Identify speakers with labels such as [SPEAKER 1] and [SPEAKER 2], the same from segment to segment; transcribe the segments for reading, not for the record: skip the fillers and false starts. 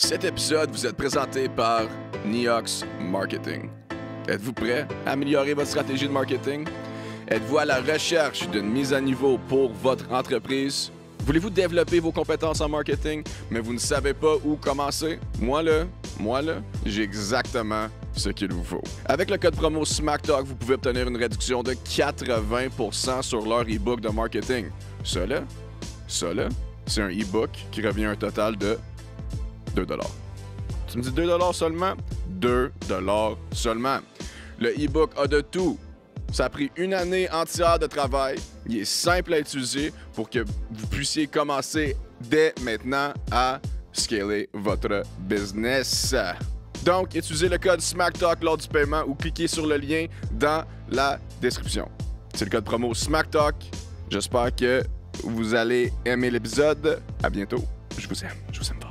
[SPEAKER 1] Cet épisode vous est présenté par Neox Marketing. Êtes-vous prêt à améliorer votre stratégie de marketing? Êtes-vous à la recherche d'une mise à niveau pour votre entreprise? Voulez-vous développer vos compétences en marketing, mais vous ne savez pas où commencer? Moi là, j'ai exactement ce qu'il vous faut. Avec le code promo SmackTalk, vous pouvez obtenir une réduction de 80% sur leur e-book de marketing. Ça là, c'est un e-book qui revient à un total de 2 $. Tu me dis 2 $ seulement? 2 $ seulement. Le e-book a de tout. Ça a pris une année entière de travail. Il est simple à utiliser pour que vous puissiez commencer dès maintenant à scaler votre business. Donc, utilisez le code SmackTalk lors du paiement ou cliquez sur le lien dans la description. C'est le code promo SmackTalk. J'espère que vous allez aimer l'épisode. À bientôt. Je vous aime. Je vous aime fort.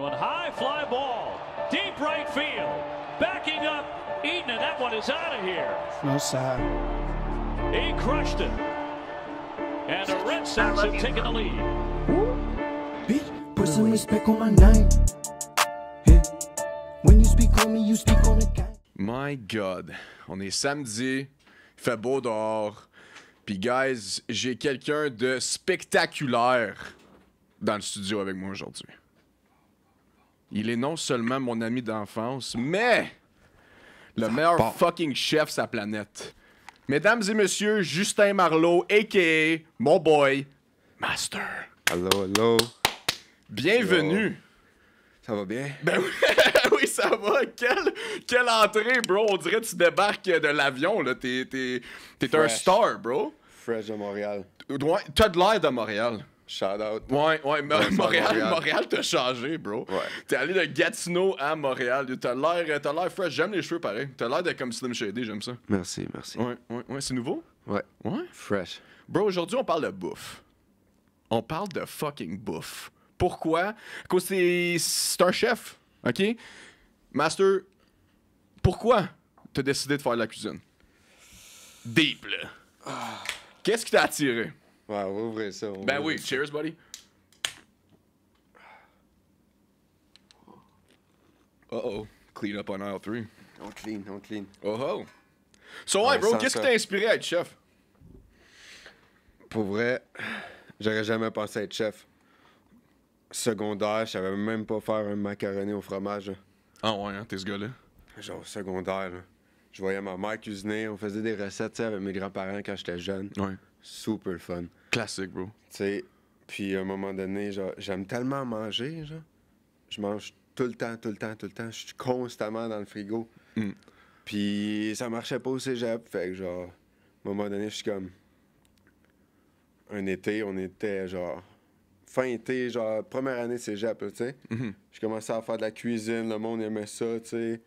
[SPEAKER 2] One high fly ball, deep right field, backing up, Eaton, and that one is out of here.
[SPEAKER 3] No side.
[SPEAKER 2] He crushed it. And the Red Sox have taken the lead.
[SPEAKER 3] Bitch, put some respect on my name. Hey. When you speak on me, you speak on the game.
[SPEAKER 1] My God, on est samedi, il fait beau dehors. Puis guys, j'ai quelqu'un de spectaculaire dans le studio avec moi aujourd'hui. Il est non seulement mon ami d'enfance, mais le meilleur fucking chef sa planète. Mesdames et messieurs, Justin Marleau, a.k.a. mon boy, Master.
[SPEAKER 4] Allô.
[SPEAKER 1] Bienvenue.
[SPEAKER 4] Yo. Ça va bien?
[SPEAKER 1] Ben oui, oui, ça va. Quelle entrée, bro. On dirait que tu débarques de l'avion, là. T'es un star, bro.
[SPEAKER 4] Fresh de Montréal.
[SPEAKER 1] Ouais, t'as de l'air de Montréal.
[SPEAKER 4] Shout out.
[SPEAKER 1] Ouais, Montréal t'a changé, bro.
[SPEAKER 4] Ouais.
[SPEAKER 1] T'es allé de Gatineau à Montréal. T'as l'air fresh. J'aime les cheveux pareil. T'as l'air d'être comme Slim Shady, j'aime ça.
[SPEAKER 4] Merci.
[SPEAKER 1] Ouais. C'est nouveau?
[SPEAKER 4] Ouais.
[SPEAKER 1] Ouais.
[SPEAKER 4] Fresh.
[SPEAKER 1] Bro, aujourd'hui, on parle de bouffe. On parle de fucking bouffe. Pourquoi? Parce que c'est un chef, OK? Master, pourquoi t'as décidé de faire de la cuisine? Deep, là. Qu'est-ce qui t'a attiré?
[SPEAKER 4] Ouais, on va ouvrir ça.
[SPEAKER 1] Ben oui, cheers, buddy. Uh-oh. Clean up on aisle 3.
[SPEAKER 4] On clean.
[SPEAKER 1] Oh-oh. So, ouais, bro,
[SPEAKER 4] sans
[SPEAKER 1] qu'est-ce qui
[SPEAKER 4] ça.
[SPEAKER 1] t'a inspiré à être chef?
[SPEAKER 4] Pour vrai, j'aurais jamais pensé être chef. Secondaire, je savais même pas faire un macaroni au fromage. Là.
[SPEAKER 1] Ah ouais, hein, t'es ce gars-là.
[SPEAKER 4] Genre secondaire, là. Je voyais ma mère cuisiner, on faisait des recettes, tu sais, avec mes grands-parents quand j'étais jeune.
[SPEAKER 1] Ouais.
[SPEAKER 4] Super fun.
[SPEAKER 1] Classique, bro.
[SPEAKER 4] Tu sais, puis à un moment donné, genre, j'aime tellement manger, genre. Je mange tout le temps. Je suis constamment dans le frigo.
[SPEAKER 1] Mm.
[SPEAKER 4] Puis ça marchait pas au cégep. Fait que, genre, à un moment donné, je suis comme... Un été, on était, genre... Fin été, genre, première année de cégep, tu sais.
[SPEAKER 1] Mhm.
[SPEAKER 4] Je commençais à faire de la cuisine, le monde aimait ça, tu sais.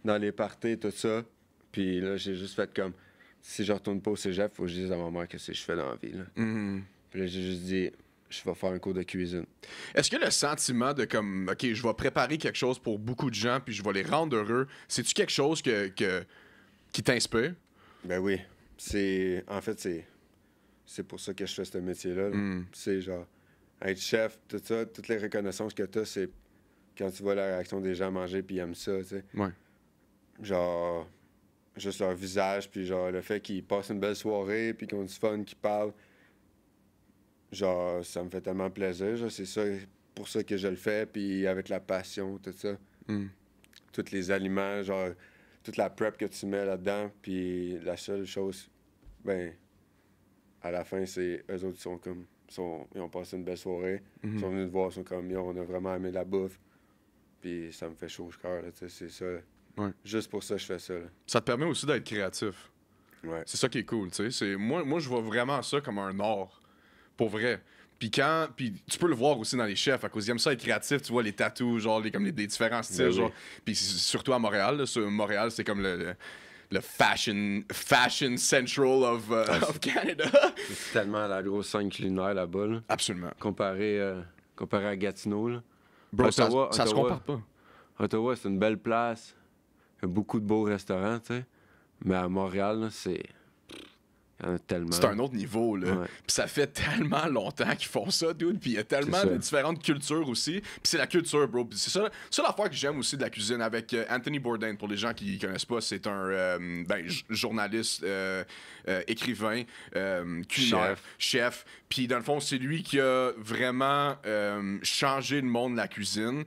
[SPEAKER 4] Dans les parties, tout ça. Puis là, j'ai juste fait comme... Si je retourne pas au cégep, faut que je dise à ma mère qu'est-ce que je fais dans la vie, là.
[SPEAKER 1] Mhm.
[SPEAKER 4] Puis là, j'ai juste dit, je vais faire un cours de cuisine.
[SPEAKER 1] Est-ce que le sentiment de comme, OK, je vais préparer quelque chose pour beaucoup de gens puis je vais les rendre heureux, c'est-tu quelque chose qui t'inspire?
[SPEAKER 4] Ben oui. En fait, c'est pour ça que je fais ce métier-là. là.
[SPEAKER 1] Mm.
[SPEAKER 4] C'est genre, être chef, tout ça, toutes les reconnaissances que t'as, c'est quand tu vois la réaction des gens manger puis ils aiment ça, tu sais.
[SPEAKER 1] Ouais.
[SPEAKER 4] Genre, juste leur visage, puis genre, le fait qu'ils passent une belle soirée, puis qu'ils ont du fun, qu'ils parlent. Genre, ça me fait tellement plaisir. Genre, c'est ça, pour ça que je le fais, puis avec la passion, tout ça.
[SPEAKER 1] Mm.
[SPEAKER 4] Tous les aliments, genre, toute la prep que tu mets là-dedans, puis la seule chose, ben, à la fin, c'est eux autres, ils ont passé une belle soirée, ils sont venus te voir, ils sont comme, yo, on a vraiment aimé la bouffe, puis ça me fait chaud au cœur, là, tu sais, c'est ça.
[SPEAKER 1] Ouais.
[SPEAKER 4] Juste pour ça, je fais ça, là.
[SPEAKER 1] Ça te permet aussi d'être créatif.
[SPEAKER 4] Ouais.
[SPEAKER 1] C'est ça qui est cool, tu sais. Moi, je vois vraiment ça comme un art. Pour vrai. Puis tu peux le voir aussi dans les chefs, à cause ils aiment ça être créatif, tu vois, les tatous, genre, des différents styles,
[SPEAKER 4] Ben oui.
[SPEAKER 1] genre. Puis surtout à Montréal, là, Montréal, c'est comme le fashion central of Canada.
[SPEAKER 4] C'est tellement la grosse scène culinaire là-bas, là.
[SPEAKER 1] Absolument.
[SPEAKER 4] Comparé à Gatineau, là.
[SPEAKER 1] Bro, ça
[SPEAKER 4] Ottawa-
[SPEAKER 1] se compare pas.
[SPEAKER 4] Ottawa, c'est une belle place. Il y a beaucoup de beaux restaurants, tu sais. Mais à Montréal, là, c'est...
[SPEAKER 5] Il y en a tellement.
[SPEAKER 1] C'est un autre niveau, là.
[SPEAKER 5] Ouais.
[SPEAKER 1] Puis ça fait tellement longtemps qu'ils font ça, dude. Puis il y a tellement de différentes cultures aussi. Puis c'est la culture, bro. Puis c'est ça l'affaire que j'aime aussi de la cuisine avec Anthony Bourdain. Pour les gens qui connaissent pas, c'est un journaliste, écrivain, culinaire, chef. Puis dans le fond, c'est lui qui a vraiment changé le monde de la cuisine.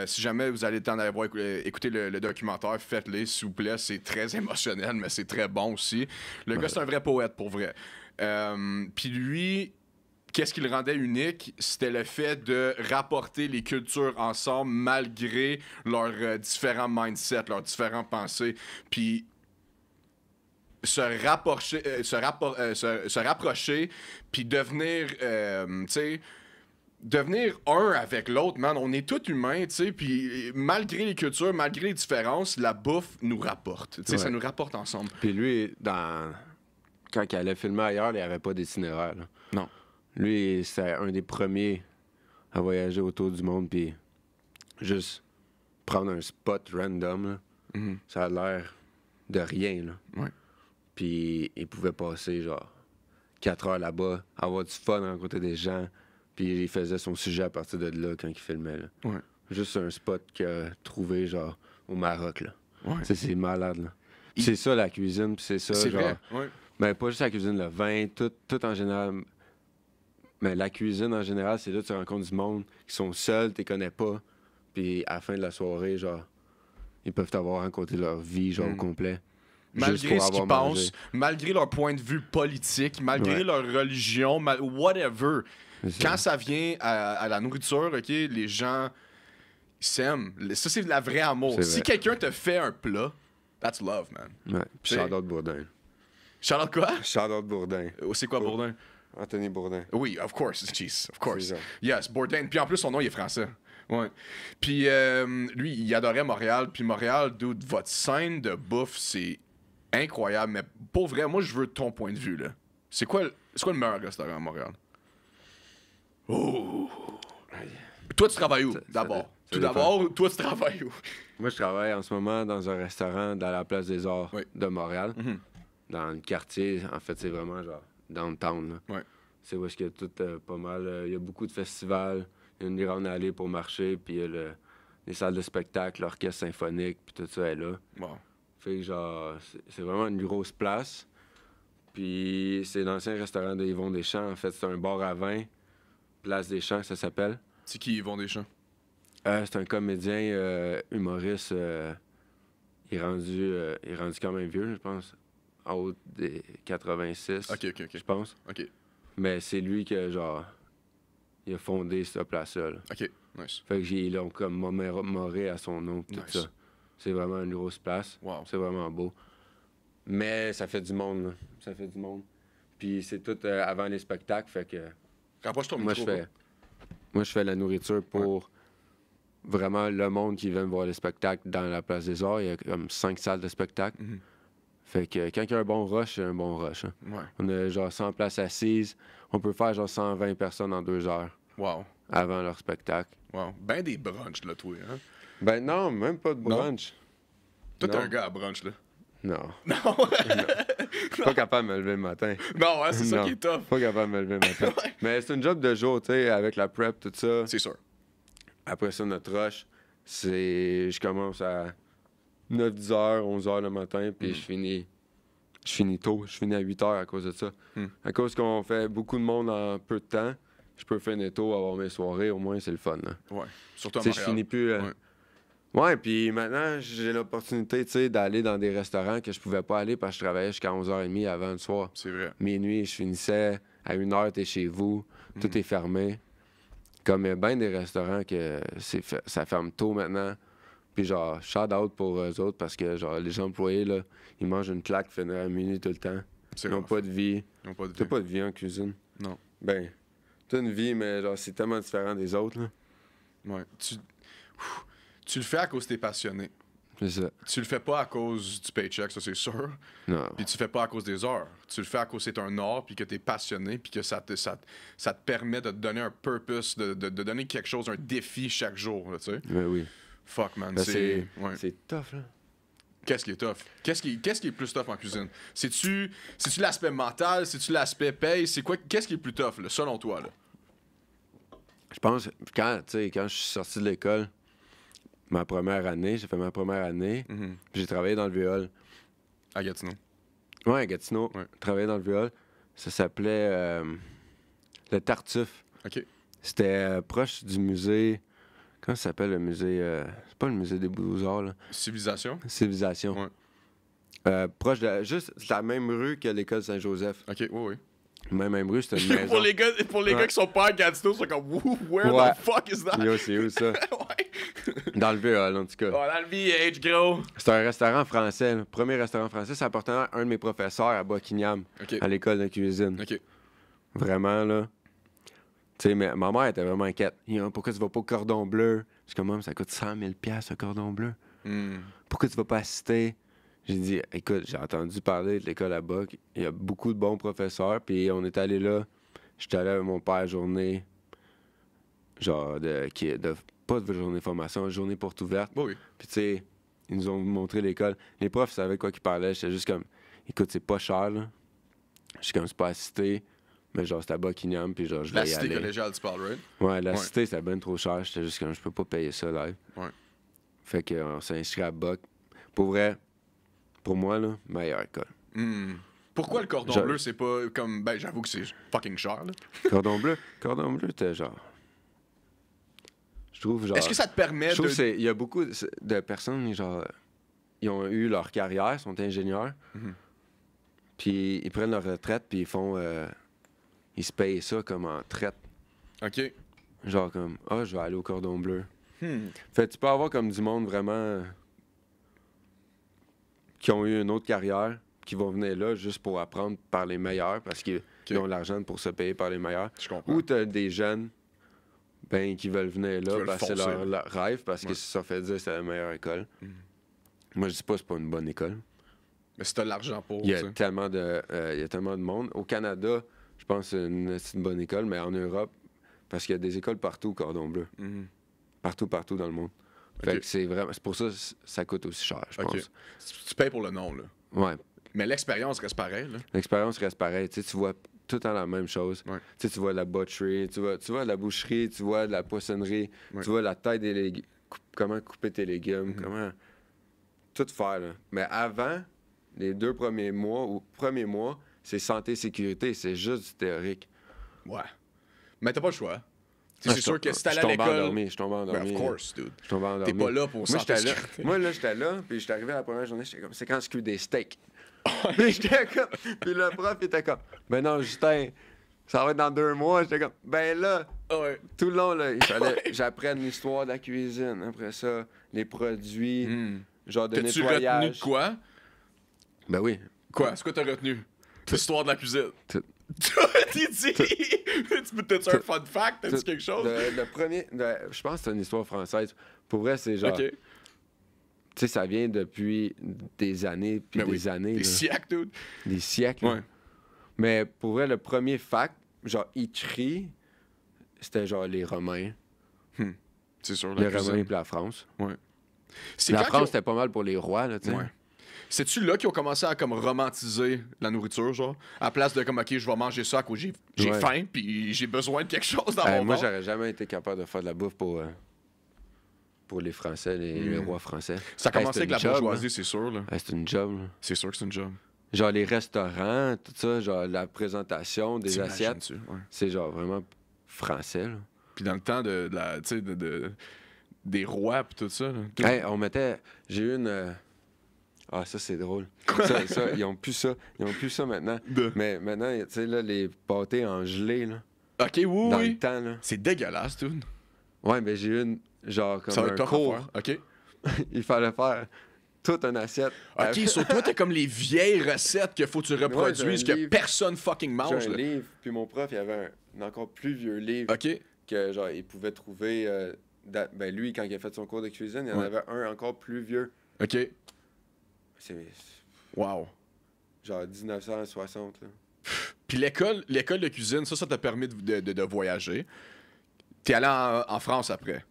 [SPEAKER 1] Si jamais vous avez le temps d'aller voir écouter le documentaire, faites-le, s'il vous plaît. C'est très émotionnel, mais c'est très bon aussi. Le gars, c'est un vrai poète, pour vrai. Puis lui, qu'est-ce qui le rendait unique? C'était le fait de rapporter les cultures ensemble malgré leurs différents mindsets, leurs différentes pensées. Puis se rapprocher, puis devenir, tu sais, devenir un avec l'autre, man. On est tous humains, tu sais, puis malgré les cultures, malgré les différences, la bouffe nous rapporte. Tu sais, ça nous rapporte ensemble.
[SPEAKER 5] Puis lui, quand il allait filmer ailleurs, il n'y avait pas d'itinéraire. Là.
[SPEAKER 1] Non.
[SPEAKER 5] Lui, c'était un des premiers à voyager autour du monde, puis juste prendre un spot random, là. Ça a l'air de rien, là.
[SPEAKER 1] Ouais.
[SPEAKER 5] Puis il pouvait passer, genre, 4 heures là-bas, avoir du fun, rencontrer des gens, puis il faisait son sujet à partir de là quand il filmait, là.
[SPEAKER 1] Ouais.
[SPEAKER 5] Juste un spot qu'il a trouvé, genre, au Maroc, là.
[SPEAKER 1] Ouais.
[SPEAKER 5] C'est malade, là. C'est ça, la cuisine, puis c'est ça,
[SPEAKER 1] C'est
[SPEAKER 5] genre...
[SPEAKER 1] vrai, ouais.
[SPEAKER 5] Ben, pas juste la cuisine, le vin, tout en général. Mais la cuisine, en général, c'est là que tu rencontres du monde qui sont seuls, tu les connais pas. Puis à la fin de la soirée, genre, ils peuvent t'avoir raconté leur vie, genre, au complet.
[SPEAKER 1] Malgré ce qu'ils pensent, malgré leur point de vue politique, malgré leur religion, whatever. Quand ça vient à la nourriture, OK, les gens s'aiment. Ça, c'est la vraie amour. Si quelqu'un te fait un plat, that's love, man.
[SPEAKER 5] Ouais, puis Charlotte Bourdin.
[SPEAKER 1] Charlotte quoi?
[SPEAKER 5] Charlotte Bourdin.
[SPEAKER 1] C'est quoi Bourdin?
[SPEAKER 5] Anthony Bourdin.
[SPEAKER 1] Oui, of course, jeez, of course. Yes, Bourdin. Puis en plus, son nom, il est français. Ouais. Puis lui, il adorait Montréal. Puis Montréal, dude, votre scène de bouffe, c'est incroyable. Mais pour vrai, moi, je veux ton point de vue, là. C'est quoi le meilleur restaurant à Montréal? Oh! Toi, tu travailles où, d'abord? Tout d'abord, toi, tu travailles où?
[SPEAKER 5] Moi, je travaille en ce moment dans un restaurant dans la Place des Arts de Montréal. Dans le quartier, en fait, c'est vraiment genre downtown. Là.
[SPEAKER 1] Ouais.
[SPEAKER 5] C'est où est-ce qu'il y a tout pas mal. Il y a beaucoup de festivals, il y a une grande allée pour marcher, puis il y a les salles de spectacle, l'orchestre symphonique, puis tout ça est là.
[SPEAKER 1] Wow.
[SPEAKER 5] Fait que genre, c'est vraiment une grosse place. Puis c'est l'ancien restaurant de Yvon Deschamps. En fait, c'est un bar à vin, Place des Champs, ça s'appelle.
[SPEAKER 1] C'est qui Yvon Deschamps?
[SPEAKER 5] C'est un comédien humoriste. Il est rendu quand même vieux, je pense. En haut des 86,
[SPEAKER 1] OK.
[SPEAKER 5] je pense.
[SPEAKER 1] OK.
[SPEAKER 5] Mais c'est lui qui a, genre, il a fondé cette place-là. Là.
[SPEAKER 1] OK, nice.
[SPEAKER 5] Fait que ils l'ont comme Moré à son nom, tout ça. C'est vraiment une grosse place.
[SPEAKER 1] Wow.
[SPEAKER 5] C'est vraiment beau. Mais ça fait du monde, là. Ça fait du monde. Puis c'est tout avant les spectacles, fait que...
[SPEAKER 1] Rapproche-toi
[SPEAKER 5] Moi, je fais la nourriture pour vraiment le monde qui vient voir les spectacles dans la Place des Arts. Il y a comme 5 salles de spectacle. Fait que quand il y a un bon rush, c'est un bon rush. Hein.
[SPEAKER 1] Ouais.
[SPEAKER 5] On a genre 100 places assises. On peut faire genre 120 personnes en 2 heures.
[SPEAKER 1] Wow.
[SPEAKER 5] Avant leur spectacle.
[SPEAKER 1] Wow. Ben des brunchs, là, toi, hein?
[SPEAKER 5] Ben non, même pas de brunch.
[SPEAKER 1] Toi, t'es un gars à brunch, là.
[SPEAKER 5] Non.
[SPEAKER 1] Non.
[SPEAKER 5] Je suis pas capable de me lever le matin.
[SPEAKER 1] Non, hein, c'est ça qui est tough.
[SPEAKER 5] Pas capable de me lever le matin.
[SPEAKER 1] Ouais.
[SPEAKER 5] Mais c'est une job de jour, tu sais, avec la prep, tout ça.
[SPEAKER 1] C'est sûr.
[SPEAKER 5] Après ça, notre rush, je commence à 9-10 heures, 11 heures le matin, puis je finis tôt. Je finis à 8 heures à cause de ça. À cause qu'on fait beaucoup de monde en peu de temps, je peux finir tôt, avoir mes soirées, au moins, c'est le fun. Là.
[SPEAKER 1] Ouais. Surtout à
[SPEAKER 5] Tu sais,
[SPEAKER 1] Montréal.
[SPEAKER 5] je finis plus... Ouais, puis maintenant, j'ai l'opportunité, tu sais, d'aller dans des restaurants que je pouvais pas aller parce que je travaillais jusqu'à 11h30 avant le soir.
[SPEAKER 1] C'est vrai.
[SPEAKER 5] Minuit, je finissais. À 1h, t'es chez vous. Tout est fermé. Comme il y a bien des restaurants que ça ferme tôt maintenant. Puis genre, shout-out pour eux autres parce que genre les employés, là, ils mangent une claque finir à minuit tout le temps. Ils n'ont pas de vie.
[SPEAKER 1] Ils ont pas de vie.
[SPEAKER 5] T'as pas de vie en cuisine.
[SPEAKER 1] Non.
[SPEAKER 5] Ben, t'as une vie, mais genre, c'est tellement différent des autres, là.
[SPEAKER 1] Ouais. Tu le fais à cause que t'es passionné.
[SPEAKER 5] C'est ça.
[SPEAKER 1] Tu le fais pas à cause du paycheck, ça c'est sûr.
[SPEAKER 5] Non.
[SPEAKER 1] Puis tu le fais pas à cause des heures. Tu le fais à cause que c'est un art, puis que t'es passionné, puis que ça te permet de te donner un purpose, de donner quelque chose, un défi chaque jour, là, tu sais.
[SPEAKER 5] Ben oui.
[SPEAKER 1] Fuck, man.
[SPEAKER 5] Ben,
[SPEAKER 1] c'est
[SPEAKER 5] c'est tough, là.
[SPEAKER 1] Qu'est-ce qui est tough? Qu'est-ce qui est plus tough en cuisine? C'est-tu l'aspect mental? C'est-tu l'aspect paye? C'est quoi? Qu'est-ce qui est plus tough, là, selon toi? Là?
[SPEAKER 5] Je pense, quand je suis sorti de l'école, ma première année, j'ai fait ma première année, puis j'ai travaillé dans le viol.
[SPEAKER 1] À Gatineau.
[SPEAKER 5] Ouais, à Gatineau.
[SPEAKER 1] Ouais.
[SPEAKER 5] Travaillé dans le viol. Ça s'appelait le Tartuffe.
[SPEAKER 1] OK.
[SPEAKER 5] C'était proche du musée. Comment ça s'appelle le musée? C'est pas le musée des Beaux-Arts, là.
[SPEAKER 1] Civilisation?
[SPEAKER 5] Civilisation.
[SPEAKER 1] Ouais.
[SPEAKER 5] Proche de. Juste la même rue que l'école Saint-Joseph.
[SPEAKER 1] OK, oui.
[SPEAKER 5] Même rue, c'était une maison.
[SPEAKER 1] Pour les gars qui sont pas à Gatineau, c'est comme where
[SPEAKER 5] Ouais.
[SPEAKER 1] the fuck is that?
[SPEAKER 5] Yo, c'est où ça?
[SPEAKER 1] Ouais.
[SPEAKER 5] Dans le viol, en tout cas.
[SPEAKER 1] Oh, dans le VH, gros.
[SPEAKER 5] C'était un restaurant français. Le premier restaurant français, ça appartenait à un de mes professeurs à Buckingham,
[SPEAKER 1] OK.
[SPEAKER 5] à l'école de cuisine.
[SPEAKER 1] OK.
[SPEAKER 5] Vraiment, là. Tu sais, ma mère était vraiment inquiète. Pourquoi tu vas pas au Cordon Bleu? Je suis comme, Maman, ça coûte 100 000 $, le Cordon Bleu. Pourquoi tu vas pas assister? J'ai dit, écoute, j'ai entendu parler de l'école à Buck. Il y a beaucoup de bons professeurs. Puis on est allé là. J'étais allé avec mon père à journée. Genre, pas de journée de formation, une journée porte ouverte.
[SPEAKER 1] Oui.
[SPEAKER 5] Puis tu sais, ils nous ont montré l'école. Les profs savaient quoi qu'ils parlaient. J'étais juste comme, écoute, c'est pas cher, là. Je suis comme, c'est pas assisté. Mais genre, c'était à Buckingham, puis genre, je
[SPEAKER 1] La
[SPEAKER 5] vais y
[SPEAKER 1] cité
[SPEAKER 5] aller.
[SPEAKER 1] collégiale, tu parles, right?
[SPEAKER 5] Ouais, la
[SPEAKER 1] Ouais.
[SPEAKER 5] cité, c'était bien trop cher. J'étais juste comme, je peux pas payer ça live.
[SPEAKER 1] Ouais.
[SPEAKER 5] Fait qu'on s'est inscrit à Buck. Pour vrai, pour moi, là, meilleure école.
[SPEAKER 1] Pourquoi le cordon
[SPEAKER 5] Je-
[SPEAKER 1] bleu, c'est pas comme... Ben, j'avoue que c'est fucking cher, là.
[SPEAKER 5] Cordon bleu, t'es genre... Je trouve, genre...
[SPEAKER 1] Est-ce que ça te permet
[SPEAKER 5] Je trouve
[SPEAKER 1] de...
[SPEAKER 5] il y a beaucoup de personnes, genre... Ils ont eu leur carrière, sont ingénieurs. Puis ils prennent leur retraite, puis ils font... ils se payent ça comme en traite.
[SPEAKER 1] OK.
[SPEAKER 5] Genre comme, je vais aller au cordon bleu. Fait que tu peux avoir comme du monde vraiment... qui ont eu une autre carrière, qui vont venir là juste pour apprendre par les meilleurs, parce qu'ils ont l'argent pour se payer par les meilleurs.
[SPEAKER 1] Je comprends.
[SPEAKER 5] Ou t'as des jeunes qui veulent venir là,
[SPEAKER 1] veulent
[SPEAKER 5] parce que c'est
[SPEAKER 1] foncer,
[SPEAKER 5] leur rêve, parce que ça fait dire que c'est la meilleure école. Moi, je dis pas que c'est pas une bonne école.
[SPEAKER 1] Mais si t'as l'argent pour,
[SPEAKER 5] Il y a
[SPEAKER 1] tu sais.
[SPEAKER 5] tellement de monde. Au Canada, je pense que c'est une bonne école, mais en Europe, parce qu'il y a des écoles partout au cordon bleu. Partout dans le monde. Fait
[SPEAKER 1] Ok.
[SPEAKER 5] que c'est pour ça que ça coûte aussi cher, je
[SPEAKER 1] OK.
[SPEAKER 5] pense.
[SPEAKER 1] Tu payes pour le nom, là.
[SPEAKER 5] Ouais.
[SPEAKER 1] Mais l'expérience reste pareille, là.
[SPEAKER 5] L'expérience reste pareille. Tu sais, tu vois tout le temps la même chose.
[SPEAKER 1] Ouais.
[SPEAKER 5] Tu sais, tu vois de la butchery, tu vois de la boucherie, tu vois de la poissonnerie,
[SPEAKER 1] Ouais.
[SPEAKER 5] tu vois la taille des légumes, comment couper tes légumes, comment tout faire. Là. Mais avant, les 2 premiers mois, c'est santé, sécurité, c'est juste du théorique.
[SPEAKER 1] Ouais. Mais t'as pas le choix. Tu sais,
[SPEAKER 5] Ah,
[SPEAKER 1] c'est sûr que si t'allais
[SPEAKER 5] je
[SPEAKER 1] à
[SPEAKER 5] tombais
[SPEAKER 1] l'école...
[SPEAKER 5] endormi, je tombais
[SPEAKER 1] Ben,
[SPEAKER 5] endormi.
[SPEAKER 1] of course, dude.
[SPEAKER 5] Je tombais endormi.
[SPEAKER 1] T'es pas là pour
[SPEAKER 5] Moi,
[SPEAKER 1] santé,
[SPEAKER 5] j'étais là.
[SPEAKER 1] sécurité.
[SPEAKER 5] Moi, là, j'étais là, puis j'étais arrivé à la première journée, j'étais comme, c'est quand je cuis des steaks. Puis j'étais comme, puis le prof, il était comme, ben non, Justin, ça va être dans 2 mois. J'étais comme, ben là,
[SPEAKER 1] Ouais.
[SPEAKER 5] tout le long, là, il fallait que j'apprenne l'histoire de la cuisine. Après ça, les produits, genre de
[SPEAKER 1] T'as-tu
[SPEAKER 5] nettoyage.
[SPEAKER 1] retenu de quoi?
[SPEAKER 5] Ben oui.
[SPEAKER 1] Quoi? C'est quoi t'as retenu? L'histoire de la cuisine.
[SPEAKER 5] Tout.
[SPEAKER 1] T'es dit... T'as-tu un fun fact? T'as-tu quelque chose?
[SPEAKER 5] Le premier, je pense que c'est une histoire française. Pour vrai, c'est genre,
[SPEAKER 1] OK.
[SPEAKER 5] tu sais, ça vient depuis des années, puis
[SPEAKER 1] Ben oui.
[SPEAKER 5] des années.
[SPEAKER 1] Des
[SPEAKER 5] là.
[SPEAKER 1] siècles, dude.
[SPEAKER 5] Des siècles.
[SPEAKER 1] Ouais.
[SPEAKER 5] Mais pour vrai, le premier fact, genre écrit, c'était genre les Romains.
[SPEAKER 1] C'est sûr,
[SPEAKER 5] Les
[SPEAKER 1] la
[SPEAKER 5] Romains
[SPEAKER 1] cuisine.
[SPEAKER 5] et la France.
[SPEAKER 1] Ouais. C'est
[SPEAKER 5] La
[SPEAKER 1] quand
[SPEAKER 5] France,
[SPEAKER 1] qu'ils
[SPEAKER 5] c'était pas mal pour les rois, là, tu sais.
[SPEAKER 1] ont... Ouais. C'est-tu là qu'ils ont commencé à comme romantiser la nourriture, genre? À place de comme, OK, je vais manger ça à cause j'ai
[SPEAKER 5] Ouais.
[SPEAKER 1] faim, puis j'ai besoin de quelque chose dans mon
[SPEAKER 5] Moi,
[SPEAKER 1] ventre.
[SPEAKER 5] j'aurais jamais été capable de faire de la bouffe pour les Français, les rois français.
[SPEAKER 1] Ça a commencé
[SPEAKER 5] Hey,
[SPEAKER 1] avec la
[SPEAKER 5] c'est une job,
[SPEAKER 1] bourgeoisie, c'est sûr, là.
[SPEAKER 5] là. Hey, c'est une job, là.
[SPEAKER 1] C'est sûr que c'est une job.
[SPEAKER 5] Genre les restaurants, tout ça, genre la présentation des assiettes,
[SPEAKER 1] T'imagines-tu? Ouais.
[SPEAKER 5] c'est genre vraiment français, là.
[SPEAKER 1] Puis dans le temps de la, tu sais, des rois pis tout ça. Là.
[SPEAKER 5] Hey, on mettait... J'ai eu une... Ah, ça, c'est drôle. ça, ils ont plus ça. Ils ont plus ça maintenant. Mais maintenant, tu sais, là, les pâtés en gelée, là,
[SPEAKER 1] OK, oui,
[SPEAKER 5] dans
[SPEAKER 1] oui.
[SPEAKER 5] le temps, là.
[SPEAKER 1] C'est dégueulasse, dude.
[SPEAKER 5] Ouais, mais j'ai eu une... Genre, comme
[SPEAKER 1] Ça va
[SPEAKER 5] un
[SPEAKER 1] être tough à
[SPEAKER 5] cours.
[SPEAKER 1] faire. OK.
[SPEAKER 5] Il fallait faire toute une assiette.
[SPEAKER 1] OK, sur toi, t'as comme les vieilles recettes qu'il faut que tu reproduises,
[SPEAKER 5] j'ai un
[SPEAKER 1] que
[SPEAKER 5] livre.
[SPEAKER 1] personne fucking
[SPEAKER 5] J'ai
[SPEAKER 1] mange.
[SPEAKER 5] un
[SPEAKER 1] Là.
[SPEAKER 5] livre, puis mon prof, il avait un encore plus vieux livre
[SPEAKER 1] OK.
[SPEAKER 5] que, genre, il pouvait trouver... ben, lui, quand il a fait son cours de cuisine, il y en
[SPEAKER 1] Ouais.
[SPEAKER 5] avait un encore plus vieux.
[SPEAKER 1] OK.
[SPEAKER 5] C'est
[SPEAKER 1] Wow.
[SPEAKER 5] genre 1960, là.
[SPEAKER 1] Puis l'école de cuisine, ça t'a permis de voyager. T'es allé en France après.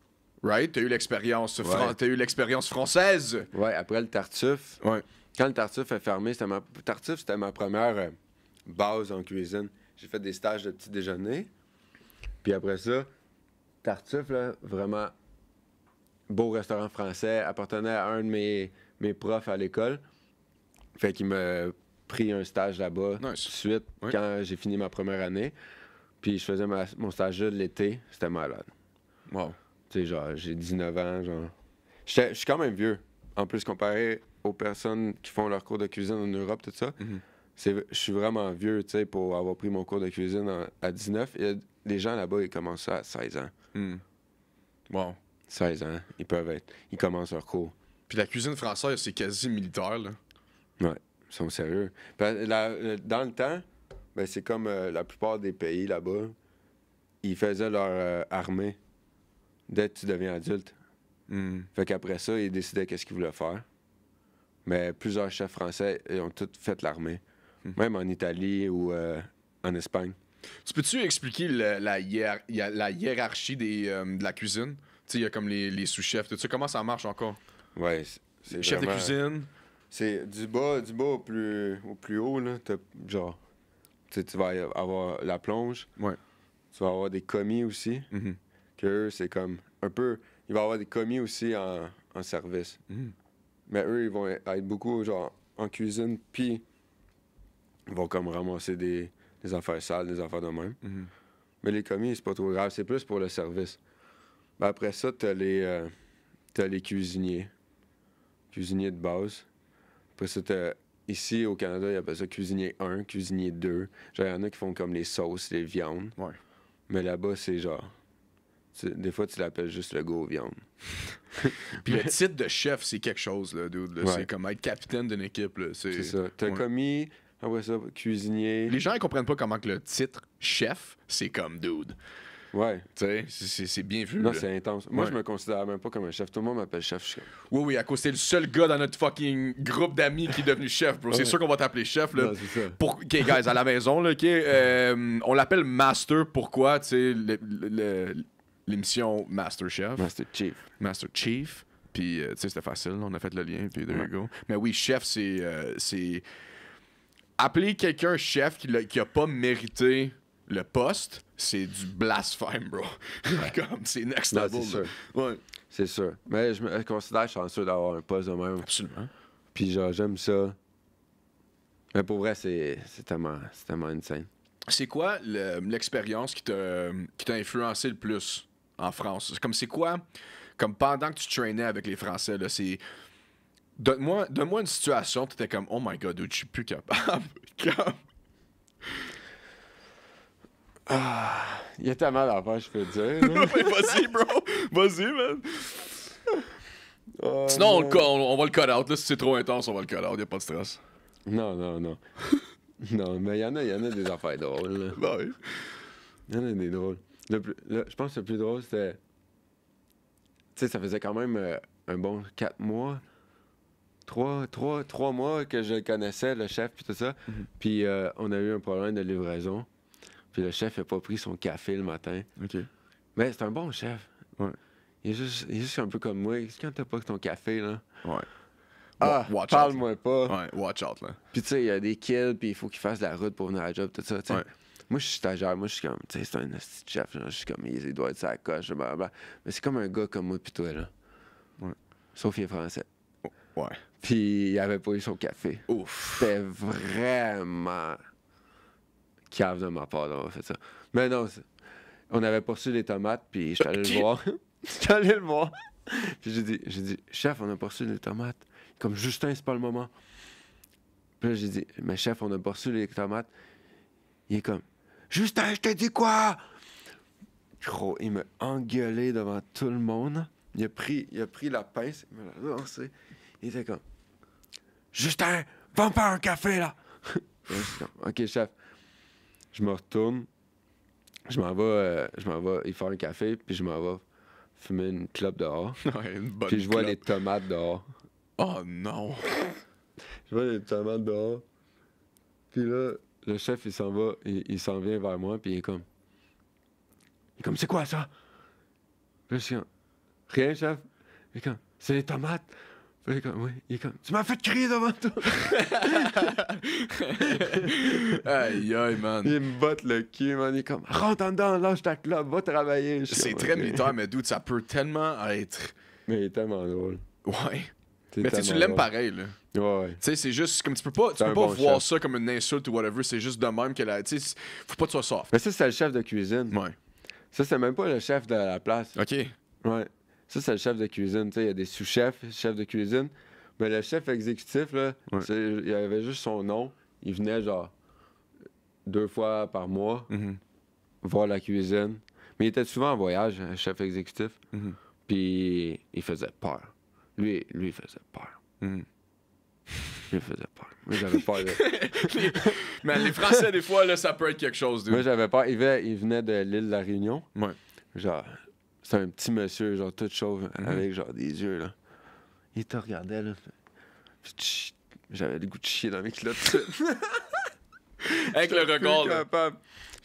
[SPEAKER 1] right? T'as eu l'expérience
[SPEAKER 5] Ouais.
[SPEAKER 1] t'as eu l'expérience française.
[SPEAKER 5] Ouais, après le Tartuffe.
[SPEAKER 1] Ouais.
[SPEAKER 5] Quand le Tartuffe est fermé, Tartuffe, c'était ma première base en cuisine. J'ai fait des stages de petit déjeuner. Puis après ça, Tartuffe, là, vraiment beau restaurant français, appartenait à un de mes profs à l'école. Fait qu'il m'a pris un stage là-bas tout de suite
[SPEAKER 1] Ouais.
[SPEAKER 5] quand j'ai fini ma première année. Puis je faisais mon stage là de l'été. C'était malade.
[SPEAKER 1] Wow.
[SPEAKER 5] Tu sais, genre, j'ai 19 ans, genre. Je suis quand même vieux. En plus, comparé aux personnes qui font leur cours de cuisine en Europe, tout ça, je suis vraiment vieux, tu sais, pour avoir pris mon cours de cuisine à 19. Et les gens là-bas, ils commencent ça à 16 ans.
[SPEAKER 1] Wow.
[SPEAKER 5] 16 ans, ils commencent leur cours.
[SPEAKER 1] Puis la cuisine française, c'est quasi militaire, là.
[SPEAKER 5] Ouais, ils sont sérieux. Dans le temps, ben, c'est comme la plupart des pays là-bas, ils faisaient leur armée dès que tu deviens adulte. Fait qu'après ça, ils décidaient qu'est-ce qu'ils voulaient faire. Mais plusieurs chefs français, ils ont tous fait l'armée. Même en Italie ou en Espagne.
[SPEAKER 1] Tu peux-tu expliquer la hiérarchie de la cuisine? Tu sais, il y a comme les sous-chefs, tout ça. Comment ça marche encore?
[SPEAKER 5] Ouais, c'est
[SPEAKER 1] Chef
[SPEAKER 5] vraiment...
[SPEAKER 1] de cuisine?
[SPEAKER 5] C'est du bas au plus haut, là. Genre, tu sais, tu vas avoir la plonge.
[SPEAKER 1] Ouais.
[SPEAKER 5] Tu vas avoir des commis aussi. Que eux, c'est comme un peu... Il va y avoir des commis aussi en service. Mais eux, ils vont être beaucoup, genre, en cuisine, puis ils vont comme ramasser des affaires sales, des affaires de même. Mais les commis, c'est pas trop grave. C'est plus pour le service. Ben après ça, t'as les cuisiniers. Cuisiniers de base. Après ça, ici, au Canada, ils appellent ça cuisinier 1, cuisinier 2. Genre, il y en a qui font comme les sauces, les viandes.
[SPEAKER 1] Ouais.
[SPEAKER 5] Mais là-bas, c'est genre... Des fois, tu l'appelles juste le go viande.
[SPEAKER 1] Puis le titre de chef, c'est quelque chose, là, dude. Là.
[SPEAKER 5] Ouais.
[SPEAKER 1] C'est comme être capitaine d'une équipe, là.
[SPEAKER 5] C'est ça. T'as
[SPEAKER 1] Ouais.
[SPEAKER 5] commis, après ça, cuisinier.
[SPEAKER 1] Les gens, ils comprennent pas comment que le titre chef, c'est comme dude.
[SPEAKER 5] Ouais.
[SPEAKER 1] Tu sais, c'est bien vu,
[SPEAKER 5] Non,
[SPEAKER 1] là.
[SPEAKER 5] c'est intense. Moi,
[SPEAKER 1] Ouais.
[SPEAKER 5] je me considère même pas comme un chef. Tout le monde m'appelle chef. Je suis comme...
[SPEAKER 1] Oui, oui, à cause c'est le seul gars dans notre fucking groupe d'amis qui est devenu chef, bro. C'est
[SPEAKER 5] Ouais.
[SPEAKER 1] sûr qu'on va t'appeler chef, là.
[SPEAKER 5] Non, c'est ça.
[SPEAKER 1] OK, guys, à la maison, là, OK, on l'appelle Master. Pourquoi, tu sais, l'émission Master Chef.
[SPEAKER 5] Master Chief.
[SPEAKER 1] Master Chief. Puis, tu sais, c'était facile, on a fait le lien, puis there you go. Mais oui, chef, c'est... Appeler quelqu'un chef qui a pas mérité le poste, c'est du blasphème, bro. Comme, c'est next
[SPEAKER 5] Non,
[SPEAKER 1] level.
[SPEAKER 5] c'est
[SPEAKER 1] là.
[SPEAKER 5] sûr.
[SPEAKER 1] Ouais.
[SPEAKER 5] C'est sûr. Mais je me considère chanceux d'avoir un poste de même.
[SPEAKER 1] Absolument.
[SPEAKER 5] Puis genre, j'aime ça. Mais pour vrai, c'est tellement insane.
[SPEAKER 1] C'est quoi l'expérience qui t'a influencé le plus en France? C'est quoi, comme pendant que tu traînais avec les Français, là, c'est... Donne-moi une situation, t'étais comme, oh my god, dude, je suis plus capable. Comme-
[SPEAKER 5] Il y a tellement d'affaires, je peux te dire. là.
[SPEAKER 1] Ouais, vas-y, bro. Vas-y, man.
[SPEAKER 5] Oh,
[SPEAKER 1] Sinon,
[SPEAKER 5] man.
[SPEAKER 1] on va le cut out. Là, si c'est trop intense, on va le cut out. Y'a pas de stress.
[SPEAKER 5] Non. Non, mais il y en a des affaires drôles. Là.
[SPEAKER 1] Bah oui.
[SPEAKER 5] Il y en a des drôles. Je pense que le plus drôle, c'était... Tu sais, ça faisait quand même un bon 4 mois. 3 mois que je connaissais, le chef, puis tout ça. Puis on a eu un problème de livraison. Puis le chef n'a pas pris son café le matin.
[SPEAKER 1] OK.
[SPEAKER 5] Mais c'est un bon chef.
[SPEAKER 1] Ouais.
[SPEAKER 5] Il est juste un peu comme moi. Quand t'as pas ton café, là...
[SPEAKER 1] Ouais.
[SPEAKER 5] Ah,
[SPEAKER 1] Watch out.
[SPEAKER 5] parle-moi pas.
[SPEAKER 1] Ouais, watch out, là.
[SPEAKER 5] Puis tu sais, il y a des kills, puis il faut qu'il fasse la route pour venir à la job, tout ça, tu sais.
[SPEAKER 1] Ouais.
[SPEAKER 5] Moi, je suis stagiaire, moi, je suis comme, tu sais, c'est un petit chef, là. Je suis comme, il doit être sa coche, blablabla. Mais c'est comme un gars comme moi, puis toi, là.
[SPEAKER 1] Ouais.
[SPEAKER 5] Sauf qu'il est français.
[SPEAKER 1] Ouais.
[SPEAKER 5] Puis il avait pas eu son café.
[SPEAKER 1] Ouf.
[SPEAKER 5] C'était vraiment cave de ma part d'avoir fait ça. Mais non, on avait pas reçu les tomates, puis j'étais allé le voir. J'étais allé le voir. Puis j'ai dit, chef, on a pas reçu les tomates. Comme Justin, c'est pas le moment. Puis là, j'ai dit, mais chef, on a pas reçu les tomates. Il est comme, Justin, je te dis quoi? Gros, il m'a engueulé devant tout le monde. Il a pris la pince, il me l'a lancé. Il était comme, Justin, va me faire un café, là! Là, je suis comme, OK, chef. Je me retourne. Je m'en vais y faire un café, puis je m'en vais fumer une clope dehors.
[SPEAKER 1] Ouais, une bonne
[SPEAKER 5] Puis je vois
[SPEAKER 1] clope.
[SPEAKER 5] les tomates dehors.
[SPEAKER 1] Oh non.
[SPEAKER 5] Je vois les tomates dehors. Puis là, le chef, il s'en va, il s'en vient vers moi, puis il est comme, c'est quoi ça? Puis là, je suis comme, Rien, chef. Il est comme, c'est les tomates. Puis il est comme, oui. Il est comme, tu m'as fait crier devant toi.
[SPEAKER 1] Aïe, aïe, man.
[SPEAKER 5] Il me botte le cul, man. Il est comme, rentre en dedans, lâche ta club, va travailler. Je suis
[SPEAKER 1] C'est
[SPEAKER 5] comme,
[SPEAKER 1] très
[SPEAKER 5] OK.
[SPEAKER 1] militaire, mais dude, ça peut tellement être.
[SPEAKER 5] Mais il est tellement drôle.
[SPEAKER 1] Ouais.
[SPEAKER 5] C'est
[SPEAKER 1] Mais tu sais, tu
[SPEAKER 5] tellement
[SPEAKER 1] l'aimes
[SPEAKER 5] drôle.
[SPEAKER 1] pareil, là.
[SPEAKER 5] Ouais.
[SPEAKER 1] Tu sais, c'est juste comme tu peux pas
[SPEAKER 5] C'est un
[SPEAKER 1] voir
[SPEAKER 5] bon chef.
[SPEAKER 1] ça comme une insulte ou whatever, c'est juste de même que la. Tu sais, faut pas que tu sois soft.
[SPEAKER 5] Mais ça, c'est le chef de cuisine.
[SPEAKER 1] Ouais.
[SPEAKER 5] Ça, c'est même pas le chef de la place.
[SPEAKER 1] OK.
[SPEAKER 5] Ouais. Ça, c'est le chef de cuisine. Tu sais, il y a des sous-chefs, chef de cuisine. Mais le chef exécutif, là,
[SPEAKER 1] Ouais.
[SPEAKER 5] il avait juste son nom. Il venait, genre, 2 fois par mois
[SPEAKER 1] Mhm.
[SPEAKER 5] voir la cuisine. Mais il était souvent en voyage, un chef exécutif.
[SPEAKER 1] Mhm.
[SPEAKER 5] Puis il faisait peur. Lui, il faisait peur.
[SPEAKER 1] Mhm.
[SPEAKER 5] Lui, il faisait peur. Moi, j'avais peur.
[SPEAKER 1] Mais les Français, des fois, là, ça peut être quelque chose, dude.
[SPEAKER 5] Moi, j'avais peur. Il venait de l'île de la Réunion.
[SPEAKER 1] Ouais.
[SPEAKER 5] Genre, c'est un petit monsieur, genre, tout chauve,
[SPEAKER 1] Mhm.
[SPEAKER 5] avec, genre, des yeux, là. Il te regardait, là. Puis, j'avais le goût de chier dans mes culottes.
[SPEAKER 1] Avec le regard,
[SPEAKER 5] Plus
[SPEAKER 1] là.
[SPEAKER 5] capable.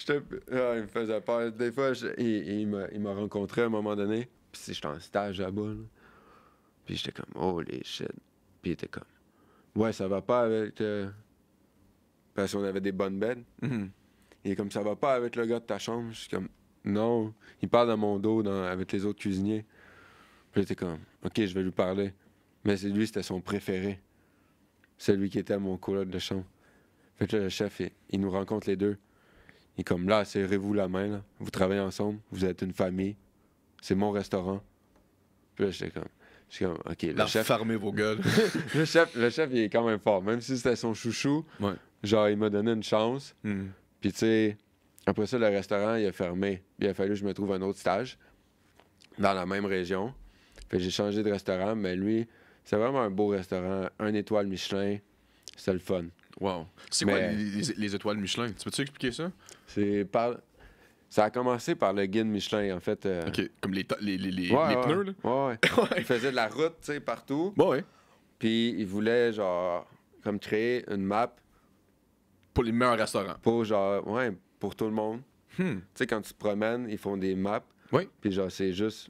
[SPEAKER 5] Il me faisait peur. Des fois, il m'a rencontré à un moment donné. Puis j'étais en stage là-bas. Là. Puis j'étais comme, holy shit. Puis il était comme, ouais, ça va pas avec. Parce qu'on avait des bonnes beds.
[SPEAKER 1] Mhm.
[SPEAKER 5] Il est comme, ça va pas avec le gars de ta chambre. Je suis comme, non. Il parle dans mon dos avec les autres cuisiniers. Puis il était comme, ok, je vais lui parler. Mais c'était son préféré. Celui qui était à mon coloc de chambre. Fait que là, le chef, il nous rencontre les deux. Il est comme, là, serrez-vous la main, là. Vous travaillez ensemble, vous êtes une famille. C'est mon restaurant. Puis là, j'étais comme, OK, le chef...
[SPEAKER 1] Fermez vos gueules.
[SPEAKER 5] le chef, il est quand même fort. Même si c'était son chouchou,
[SPEAKER 1] Ouais.
[SPEAKER 5] genre, il m'a donné une chance.
[SPEAKER 1] Mhm.
[SPEAKER 5] Puis, tu sais, après ça, le restaurant, il a fermé. Puis, il a fallu que je me trouve un autre stage dans la même région. Fait que j'ai changé de restaurant, mais lui, c'est vraiment un beau restaurant. 1 étoile Michelin. C'est le fun.
[SPEAKER 1] Wow. C'est
[SPEAKER 5] Mais-
[SPEAKER 1] quoi les étoiles Michelin? Tu peux-tu expliquer ça?
[SPEAKER 5] Ça a commencé par le guide Michelin, en fait.
[SPEAKER 1] OK. Comme les
[SPEAKER 5] Ouais,
[SPEAKER 1] pneus, là?
[SPEAKER 5] Ouais. Il faisait de la route, tu sais, partout.
[SPEAKER 1] Bon, ouais.
[SPEAKER 5] Puis il voulait, genre, comme créer une map
[SPEAKER 1] Pour les meilleurs restaurants.
[SPEAKER 5] pour, genre, ouais, pour tout le monde.
[SPEAKER 1] Hmm.
[SPEAKER 5] Tu sais, quand tu te promènes, ils font des maps.
[SPEAKER 1] Oui.
[SPEAKER 5] Puis, genre, c'est juste,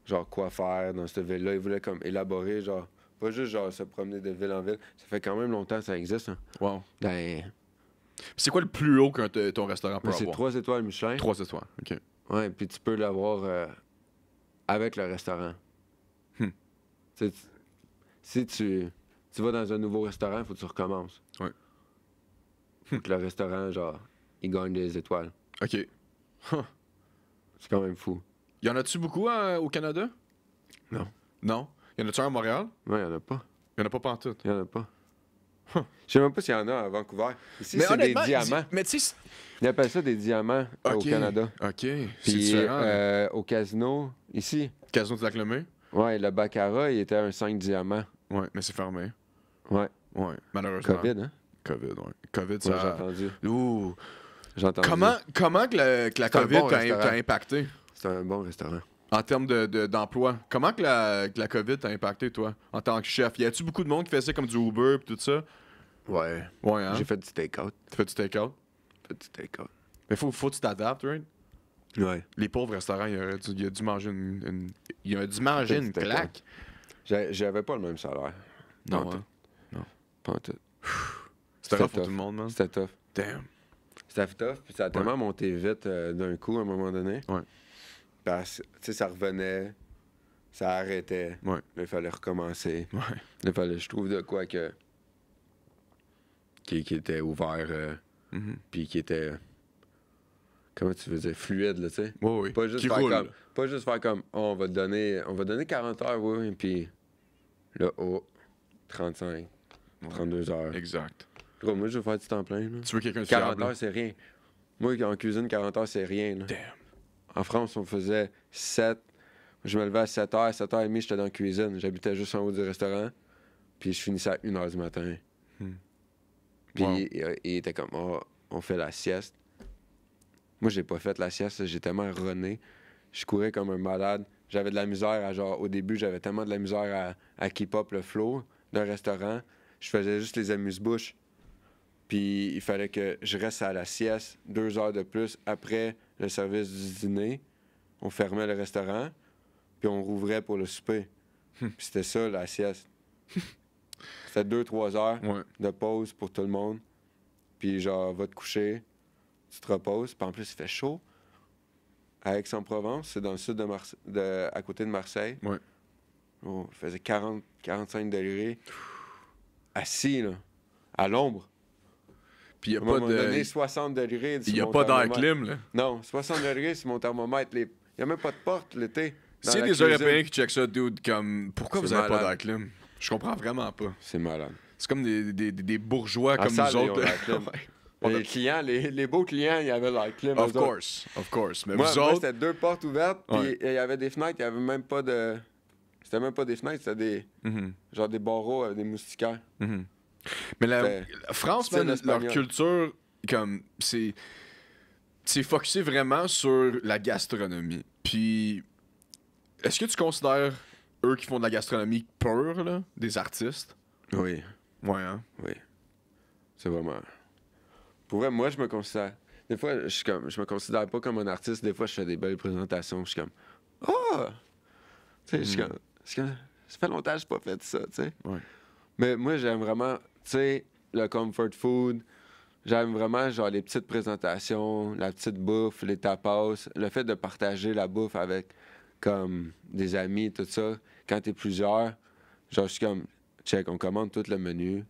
[SPEAKER 5] genre, quoi faire dans cette ville-là. Il voulait, comme, élaborer, genre, pas juste, genre, se promener de ville en ville. Ça fait quand même longtemps que ça existe, hein.
[SPEAKER 1] Wow.
[SPEAKER 5] Ben,
[SPEAKER 1] C'est quoi le plus haut qu'un ton restaurant peut
[SPEAKER 5] c'est
[SPEAKER 1] avoir?
[SPEAKER 5] 3 étoiles Michelin.
[SPEAKER 1] 3 étoiles. OK.
[SPEAKER 5] Ouais, puis tu peux l'avoir avec le restaurant.
[SPEAKER 1] Hmm.
[SPEAKER 5] Tu sais, si tu vas dans un nouveau restaurant, il faut que tu recommences.
[SPEAKER 1] Ouais.
[SPEAKER 5] Faut que le restaurant, genre, il gagne des étoiles.
[SPEAKER 1] OK. Huh.
[SPEAKER 5] C'est quand même fou.
[SPEAKER 1] Y en a-tu beaucoup au Canada?
[SPEAKER 5] Non.
[SPEAKER 1] Non? Y en a-tu un à Montréal?
[SPEAKER 5] Non, il n'y en a pas.
[SPEAKER 1] Y en a pas pantoute.
[SPEAKER 5] Il n'y en a pas.
[SPEAKER 1] Huh.
[SPEAKER 5] Je sais même pas s'il y en a à Vancouver. Ici, c'est des
[SPEAKER 1] honnêtement,
[SPEAKER 5] diamants.
[SPEAKER 1] Mais tu sais...
[SPEAKER 5] Ils appellent ça des diamants au
[SPEAKER 1] OK.
[SPEAKER 5] Canada.
[SPEAKER 1] OK. C'est
[SPEAKER 5] Puis
[SPEAKER 1] différent. là.
[SPEAKER 5] au casino, ici,
[SPEAKER 1] Casino de Lac-Lemay?
[SPEAKER 5] ouais, le Baccarat, il était un 5 diamants.
[SPEAKER 1] Ouais, mais c'est fermé.
[SPEAKER 5] Ouais.
[SPEAKER 1] Ouais, malheureusement.
[SPEAKER 5] COVID, hein?
[SPEAKER 1] COVID, ouais. COVID,
[SPEAKER 5] Ouais,
[SPEAKER 1] ça...
[SPEAKER 5] j'ai entendu.
[SPEAKER 1] Ouh.
[SPEAKER 5] J'ai entendu.
[SPEAKER 1] Comment que la
[SPEAKER 5] C'est un
[SPEAKER 1] COVID
[SPEAKER 5] bon
[SPEAKER 1] t'a
[SPEAKER 5] restaurant.
[SPEAKER 1] impacté
[SPEAKER 5] C'est un bon restaurant.
[SPEAKER 1] en termes d'emploi? Comment que la COVID t'a impacté, toi, en tant que chef? Y a-tu beaucoup de monde qui fait ça comme du Uber et tout ça?
[SPEAKER 5] Ouais.
[SPEAKER 1] Ouais, hein?
[SPEAKER 5] J'ai fait du take-out.
[SPEAKER 1] Tu fais du take-out?
[SPEAKER 5] Fait du take-out.
[SPEAKER 1] Mais faut que tu t'adaptes, right?
[SPEAKER 5] Ouais.
[SPEAKER 1] Les pauvres restaurants, il a dû manger il a dû manger une
[SPEAKER 5] C'était
[SPEAKER 1] claque.
[SPEAKER 5] J'avais pas le même salaire.
[SPEAKER 1] Non,
[SPEAKER 5] Pas en
[SPEAKER 1] hein?
[SPEAKER 5] tout. Pas en tout.
[SPEAKER 1] C'était rough
[SPEAKER 5] tough.
[SPEAKER 1] pour tout le monde, man.
[SPEAKER 5] C'était tough.
[SPEAKER 1] Damn.
[SPEAKER 5] C'était tough, puis ça a tellement monté vite d'un coup à un moment donné.
[SPEAKER 1] Ouais.
[SPEAKER 5] Parce que, tu sais, ça revenait, ça arrêtait.
[SPEAKER 1] Ouais.
[SPEAKER 5] Là, il fallait recommencer.
[SPEAKER 1] Ouais.
[SPEAKER 5] Là, il fallait, je trouve, de quoi que. Qui était ouvert,
[SPEAKER 1] Mhm.
[SPEAKER 5] puis qui était. Comment tu veux dire? Fluide, là, tu sais.
[SPEAKER 1] Ouais, oui.
[SPEAKER 5] Pas juste
[SPEAKER 1] Qui
[SPEAKER 5] faire
[SPEAKER 1] roule.
[SPEAKER 5] comme. Pas juste faire comme. Oh, on va te donner 40 heures, oui, puis. Là, 35, 32 heures.
[SPEAKER 1] Exact.
[SPEAKER 5] Gros, moi, je veux faire du temps plein, là.
[SPEAKER 1] Tu veux quelqu'un de
[SPEAKER 5] 40
[SPEAKER 1] fiable?
[SPEAKER 5] heures, c'est rien. Moi, en cuisine, 40 heures, c'est rien, là.
[SPEAKER 1] Damn.
[SPEAKER 5] En France, on faisait 7. Je me levais à 7h, 7h30, j'étais dans la cuisine. J'habitais juste en haut du restaurant. Puis je finissais à 1h du matin.
[SPEAKER 1] Hmm.
[SPEAKER 5] Puis
[SPEAKER 1] Wow.
[SPEAKER 5] il était comme, oh, on fait la sieste. Moi, j'ai pas fait la sieste, j'ai tellement runné. Je courais comme un malade. J'avais de la misère à genre, au début, j'avais tellement de la misère à keep up le flow d'un restaurant. Je faisais juste les amuse-bouches. Puis il fallait que je reste à la sieste 2 heures de plus après le service du dîner. On fermait le restaurant.
[SPEAKER 4] puis on rouvrait pour le souper. Puis c'était ça, la sieste. C'était 2-3 heures
[SPEAKER 1] Ouais.
[SPEAKER 4] de pause pour tout le monde. Puis genre, va te coucher, tu te reposes. Puis en plus, il fait chaud. À Aix-en-Provence, c'est dans le sud à côté de Marseille.
[SPEAKER 1] Ouais.
[SPEAKER 4] Oh, il faisait 40-45 degrés. Assis, là, à l'ombre.
[SPEAKER 1] Puis il
[SPEAKER 4] À un
[SPEAKER 1] n'y a
[SPEAKER 4] moment
[SPEAKER 1] pas
[SPEAKER 4] donné,
[SPEAKER 1] de.
[SPEAKER 4] 60 degrés.
[SPEAKER 1] Il n'y a pas d'air clim, là.
[SPEAKER 4] Non, 60 degrés, c'est mon thermomètre. Il n'y a même pas de porte l'été. dans
[SPEAKER 1] S'il y a
[SPEAKER 4] la
[SPEAKER 1] des
[SPEAKER 4] cuisine.
[SPEAKER 1] Européens qui checkent ça, dude, comme. Pourquoi
[SPEAKER 4] C'est
[SPEAKER 1] vous avez pas
[SPEAKER 4] malade.
[SPEAKER 1] d'air clim? Je comprends vraiment pas.
[SPEAKER 4] C'est malade.
[SPEAKER 1] C'est comme des bourgeois
[SPEAKER 4] En
[SPEAKER 1] comme
[SPEAKER 4] salle,
[SPEAKER 1] nous
[SPEAKER 4] ils ont
[SPEAKER 1] autres.
[SPEAKER 4] l'air clim.
[SPEAKER 1] Ouais. On a-
[SPEAKER 4] Les clients, les beaux clients, il y avait l'air clim.
[SPEAKER 1] Of
[SPEAKER 4] eux autres.
[SPEAKER 1] course. Mais
[SPEAKER 4] Moi,
[SPEAKER 1] vous
[SPEAKER 4] moi,
[SPEAKER 1] autres.
[SPEAKER 4] c'était 2 portes ouvertes, puis
[SPEAKER 1] Ouais.
[SPEAKER 4] il y avait des fenêtres, il y avait même pas de. C'était même pas des fenêtres, c'était des.
[SPEAKER 1] Mhm,
[SPEAKER 4] Genre des barreaux avec des moustiquaires.
[SPEAKER 1] mhm. Mais la
[SPEAKER 4] C'était
[SPEAKER 1] France,
[SPEAKER 4] style
[SPEAKER 1] man, leur
[SPEAKER 4] espagnol.
[SPEAKER 1] culture, comme, c'est focusé vraiment sur la gastronomie. Puis, est-ce que tu considères eux qui font de la gastronomie pure, là, des artistes?
[SPEAKER 4] Oui,
[SPEAKER 1] Ouais, hein?
[SPEAKER 4] oui. C'est vraiment. Pour vrai, moi, je me considère. Des fois, je me considère pas comme un artiste. Des fois, je fais des belles présentations. Je suis comme. Oh! Tu sais, je suis comme. Ça fait longtemps que j'ai pas fait ça, tu sais.
[SPEAKER 1] Ouais.
[SPEAKER 4] Mais moi, j'aime vraiment, tu sais, le comfort food. J'aime vraiment, genre, les petites présentations, la petite bouffe, les tapas, le fait de partager la bouffe avec, comme, des amis, tout ça. Quand t'es plusieurs, genre, je suis comme, check, on commande tout le menu,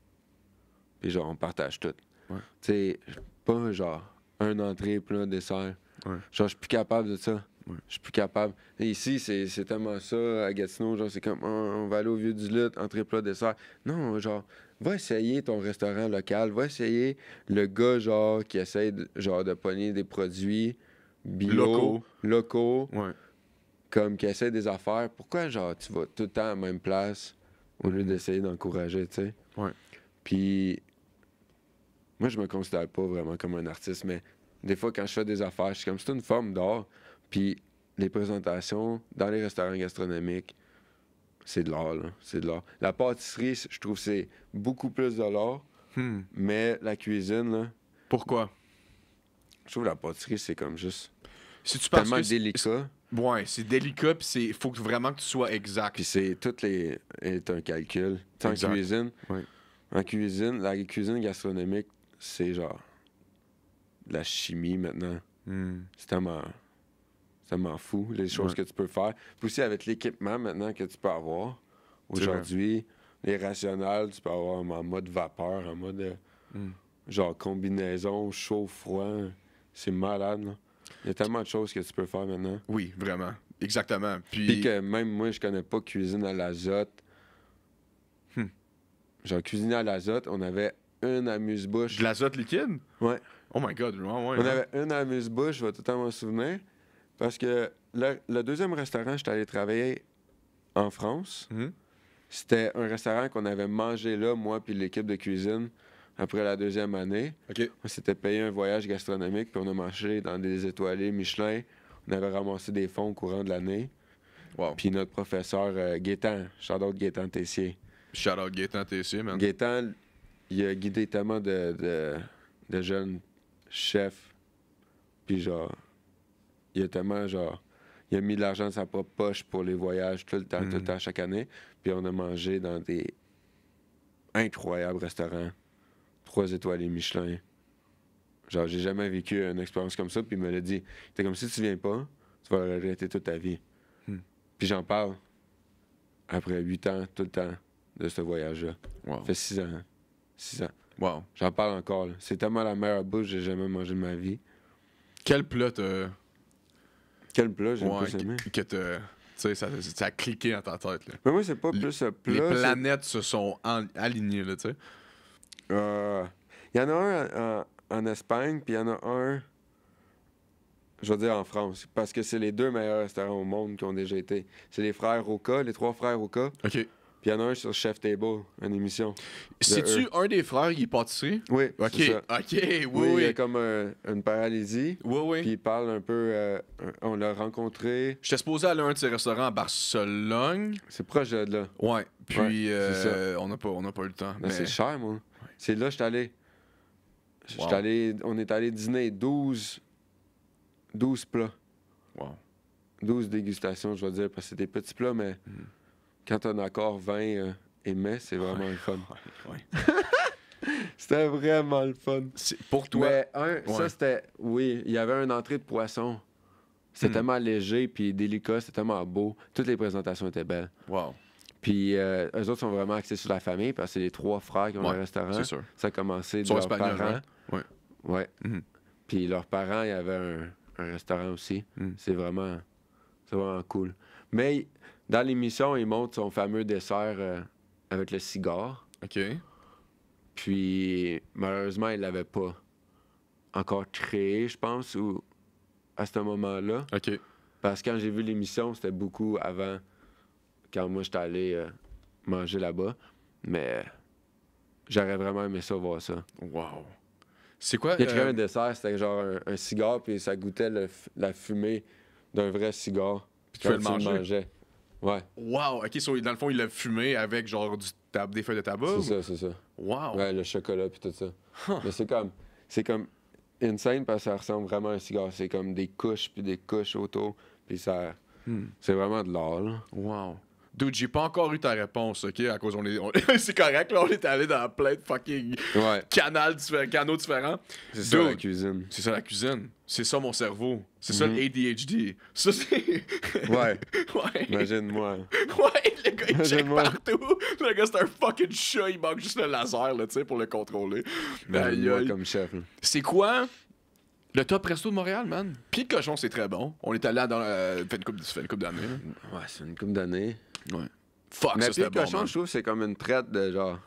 [SPEAKER 4] puis genre, on partage tout.
[SPEAKER 1] Ouais.
[SPEAKER 4] Tu sais, pas, genre, un entrée, plat, dessert.
[SPEAKER 1] Ouais.
[SPEAKER 4] Genre, je suis plus capable de ça.
[SPEAKER 1] Ouais.
[SPEAKER 4] Je suis plus capable. Et ici, c'est tellement ça, à Gatineau, genre, c'est comme, oh, on va aller au Vieux du Lutte, entrée, plat, dessert. Non, genre, va essayer ton restaurant local, va essayer le gars, genre, qui essaye, genre, de pogner des produits bio, locaux,
[SPEAKER 1] Ouais.
[SPEAKER 4] comme qui essaie des affaires. Pourquoi, genre, tu vas tout le temps à la même place au lieu d'essayer d'encourager, tu sais?
[SPEAKER 1] Ouais.
[SPEAKER 4] Puis, moi, je me considère pas vraiment comme un artiste, mais des fois, quand je fais des affaires, je suis comme, c'est une forme d'art. Puis, les présentations dans les restaurants gastronomiques, c'est de l'art, là. C'est de l'art. La pâtisserie, je trouve que c'est beaucoup plus de l'art,
[SPEAKER 1] Hmm.
[SPEAKER 4] mais la cuisine, là,
[SPEAKER 1] Pourquoi?
[SPEAKER 4] je trouve que la pâtisserie, c'est comme juste
[SPEAKER 1] Si tu penses
[SPEAKER 4] tellement
[SPEAKER 1] que
[SPEAKER 4] délicat.
[SPEAKER 1] Ouais, c'est délicat, puis il faut vraiment que tu sois exact.
[SPEAKER 4] Puis c'est toutes les. est un calcul. Tu sais, en
[SPEAKER 1] Exact.
[SPEAKER 4] cuisine.
[SPEAKER 1] Ouais.
[SPEAKER 4] En cuisine, la cuisine gastronomique, c'est genre de la chimie maintenant.
[SPEAKER 1] Hmm.
[SPEAKER 4] C'est tellement fou, les choses
[SPEAKER 1] Ouais.
[SPEAKER 4] que tu peux faire. Puis aussi avec l'équipement maintenant que tu peux avoir.
[SPEAKER 1] C'est
[SPEAKER 4] Aujourd'hui, les rationnels, tu peux avoir en mode vapeur, en mode genre combinaison, chaud, froid. C'est malade, là. Il y a tellement de choses que tu peux faire maintenant.
[SPEAKER 1] Oui, vraiment. Exactement.
[SPEAKER 4] Puis que même moi, je connais pas cuisine à l'azote. Genre, cuisiner à l'azote, on avait une amuse-bouche.
[SPEAKER 1] De l'azote liquide?
[SPEAKER 4] Ouais.
[SPEAKER 1] Oh my god, ouais,
[SPEAKER 4] On
[SPEAKER 1] hein?
[SPEAKER 4] avait une amuse-bouche, je vais tout le temps m'en souvenir. Parce que le deuxième restaurant, j'étais allé travailler en France.
[SPEAKER 1] Mhm.
[SPEAKER 4] C'était un restaurant qu'on avait mangé là, moi puis l'équipe de cuisine, après la deuxième année.
[SPEAKER 1] OK.
[SPEAKER 4] On s'était payé un voyage gastronomique, puis on a mangé dans des étoilés Michelin. On avait ramassé des fonds au courant de l'année.
[SPEAKER 1] Wow.
[SPEAKER 4] Puis notre professeur Gaétan, shout-out Gaétan Tessier.
[SPEAKER 1] Shout out Gaétan TC, man.
[SPEAKER 4] Gaétan, il a guidé tellement de jeunes chefs. Puis genre, il a tellement genre, il a mis de l'argent de sa propre poche pour les voyages tout le temps, chaque année. Puis on a mangé dans des incroyables restaurants, 3 étoilés Michelin. Genre, j'ai jamais vécu une expérience comme ça. Puis il me l'a dit, c'est comme si tu viens pas, tu vas le regretter toute ta vie. Puis j'en parle après 8 ans, tout le temps, de ce voyage-là.
[SPEAKER 1] Wow.
[SPEAKER 4] Ça fait 6 ans. Hein. 6 ans.
[SPEAKER 1] Wow.
[SPEAKER 4] J'en parle encore. Là. C'est tellement la meilleure bouffe que j'ai jamais mangé de ma vie.
[SPEAKER 1] Quel plat t'as.
[SPEAKER 4] Quel plat j'ai le
[SPEAKER 1] Ouais,
[SPEAKER 4] plus aimé?
[SPEAKER 1] que t'as. Tu sais, ça a cliqué dans ta tête, là.
[SPEAKER 4] Mais moi, c'est pas plus un plat.
[SPEAKER 1] Les
[SPEAKER 4] c'est-
[SPEAKER 1] planètes se sont alignées, là, tu sais.
[SPEAKER 4] Il y en a un en Espagne, puis il y en a un, je veux dire, en France. Parce que c'est les 2 meilleurs restaurants au monde qui ont déjà été. C'est les frères Roca, les 3 frères Roca.
[SPEAKER 1] OK.
[SPEAKER 4] Puis il y en a un sur Chef Table, une émission.
[SPEAKER 1] C'est-tu
[SPEAKER 4] eux.
[SPEAKER 1] un des frères qui est pâtissier?
[SPEAKER 4] Oui,
[SPEAKER 1] OK.
[SPEAKER 4] c'est ça.
[SPEAKER 1] OK, oui,
[SPEAKER 4] Oui, il
[SPEAKER 1] oui.
[SPEAKER 4] a comme une paralysie.
[SPEAKER 1] Oui, oui.
[SPEAKER 4] Puis il parle un peu. On l'a rencontré.
[SPEAKER 1] J'étais supposé aller à un de ses restaurants à Barcelone.
[SPEAKER 4] C'est proche de là.
[SPEAKER 1] Ouais. Puis,
[SPEAKER 4] Ouais, c'est ça.
[SPEAKER 1] on n'a pas eu le temps.
[SPEAKER 4] Non,
[SPEAKER 1] mais...
[SPEAKER 4] c'est cher, moi. C'est là que j'étais allé.
[SPEAKER 1] Wow.
[SPEAKER 4] On est allé dîner 12 plats.
[SPEAKER 1] Wow.
[SPEAKER 5] 12 dégustations, je vais dire, parce que c'est des petits plats, mais quand t'en as encore 20 et mai, c'est vraiment le fun. C'était vraiment le fun.
[SPEAKER 1] Pour toi...
[SPEAKER 5] Mais ça, c'était... Oui, il y avait une entrée de poisson. C'était tellement léger puis délicat, c'était tellement beau. Toutes les présentations étaient belles.
[SPEAKER 1] Wow.
[SPEAKER 5] Puis eux autres sont vraiment axés sur la famille parce que c'est les 3 frères qui ont un restaurant.
[SPEAKER 1] C'est sûr.
[SPEAKER 5] Ça a commencé de
[SPEAKER 1] Ils sont
[SPEAKER 5] leurs
[SPEAKER 1] espagnols,
[SPEAKER 5] parents.
[SPEAKER 1] hein? Ouais.
[SPEAKER 5] Ouais. Puis leurs parents, il y avait un restaurant aussi. C'est vraiment cool. Mais dans l'émission, il montre son fameux dessert avec le cigare.
[SPEAKER 1] OK.
[SPEAKER 5] Puis malheureusement, il l'avait pas encore créé, je pense, ou à ce moment-là.
[SPEAKER 1] OK.
[SPEAKER 5] Parce que quand j'ai vu l'émission, c'était beaucoup avant, quand moi j'étais allé manger là-bas. Mais j'aurais vraiment aimé ça, voir ça.
[SPEAKER 1] Wow. C'est quoi?
[SPEAKER 5] Il a créé un dessert, c'était genre un cigare, puis ça goûtait la fumée d'un vrai cigare.
[SPEAKER 1] Puis tu fais le
[SPEAKER 5] quand
[SPEAKER 1] manger?
[SPEAKER 5] mangeais. Ouais,
[SPEAKER 1] Wow. OK, dans le fond, il l'a fumé avec genre des feuilles de tabac?
[SPEAKER 5] c'est ça.
[SPEAKER 1] Wow.
[SPEAKER 5] Ouais, le chocolat puis tout ça. Mais c'est comme insane parce que ça ressemble vraiment à un cigare. C'est comme des couches puis des couches autour. Puis ça... C'est vraiment de l'art, là.
[SPEAKER 1] Wow. Dude, j'ai pas encore eu ta réponse, OK? À cause c'est correct, là, on est allé dans plein de fucking
[SPEAKER 5] Ouais.
[SPEAKER 1] canaux différents.
[SPEAKER 5] C'est ça, la
[SPEAKER 1] Dude,
[SPEAKER 5] cuisine.
[SPEAKER 1] c'est ça la cuisine. C'est ça mon cerveau. C'est ça le ADHD. Ça, c'est...
[SPEAKER 5] Ouais.
[SPEAKER 1] Ouais.
[SPEAKER 5] Imagine-moi.
[SPEAKER 1] Ouais, le gars, il check
[SPEAKER 5] Imagine-moi.
[SPEAKER 1] partout. Le gars, c'est un fucking chat. Il manque juste le laser, là, tu sais, pour le contrôler. Aïe,
[SPEAKER 5] Imagine-moi
[SPEAKER 1] aïe.
[SPEAKER 5] comme chef, là.
[SPEAKER 1] C'est quoi le top resto de Montréal, man? Pied de cochon, c'est très bon. On est allé là dans... fait une couple d'années. là.
[SPEAKER 5] Ouais, c'est une couple d'années.
[SPEAKER 1] Ouais. Fuck,
[SPEAKER 5] Mais
[SPEAKER 1] ça,
[SPEAKER 5] puis
[SPEAKER 1] c'était
[SPEAKER 5] le
[SPEAKER 1] bon,
[SPEAKER 5] cochon,
[SPEAKER 1] man.
[SPEAKER 5] je trouve, c'est comme une traite de genre...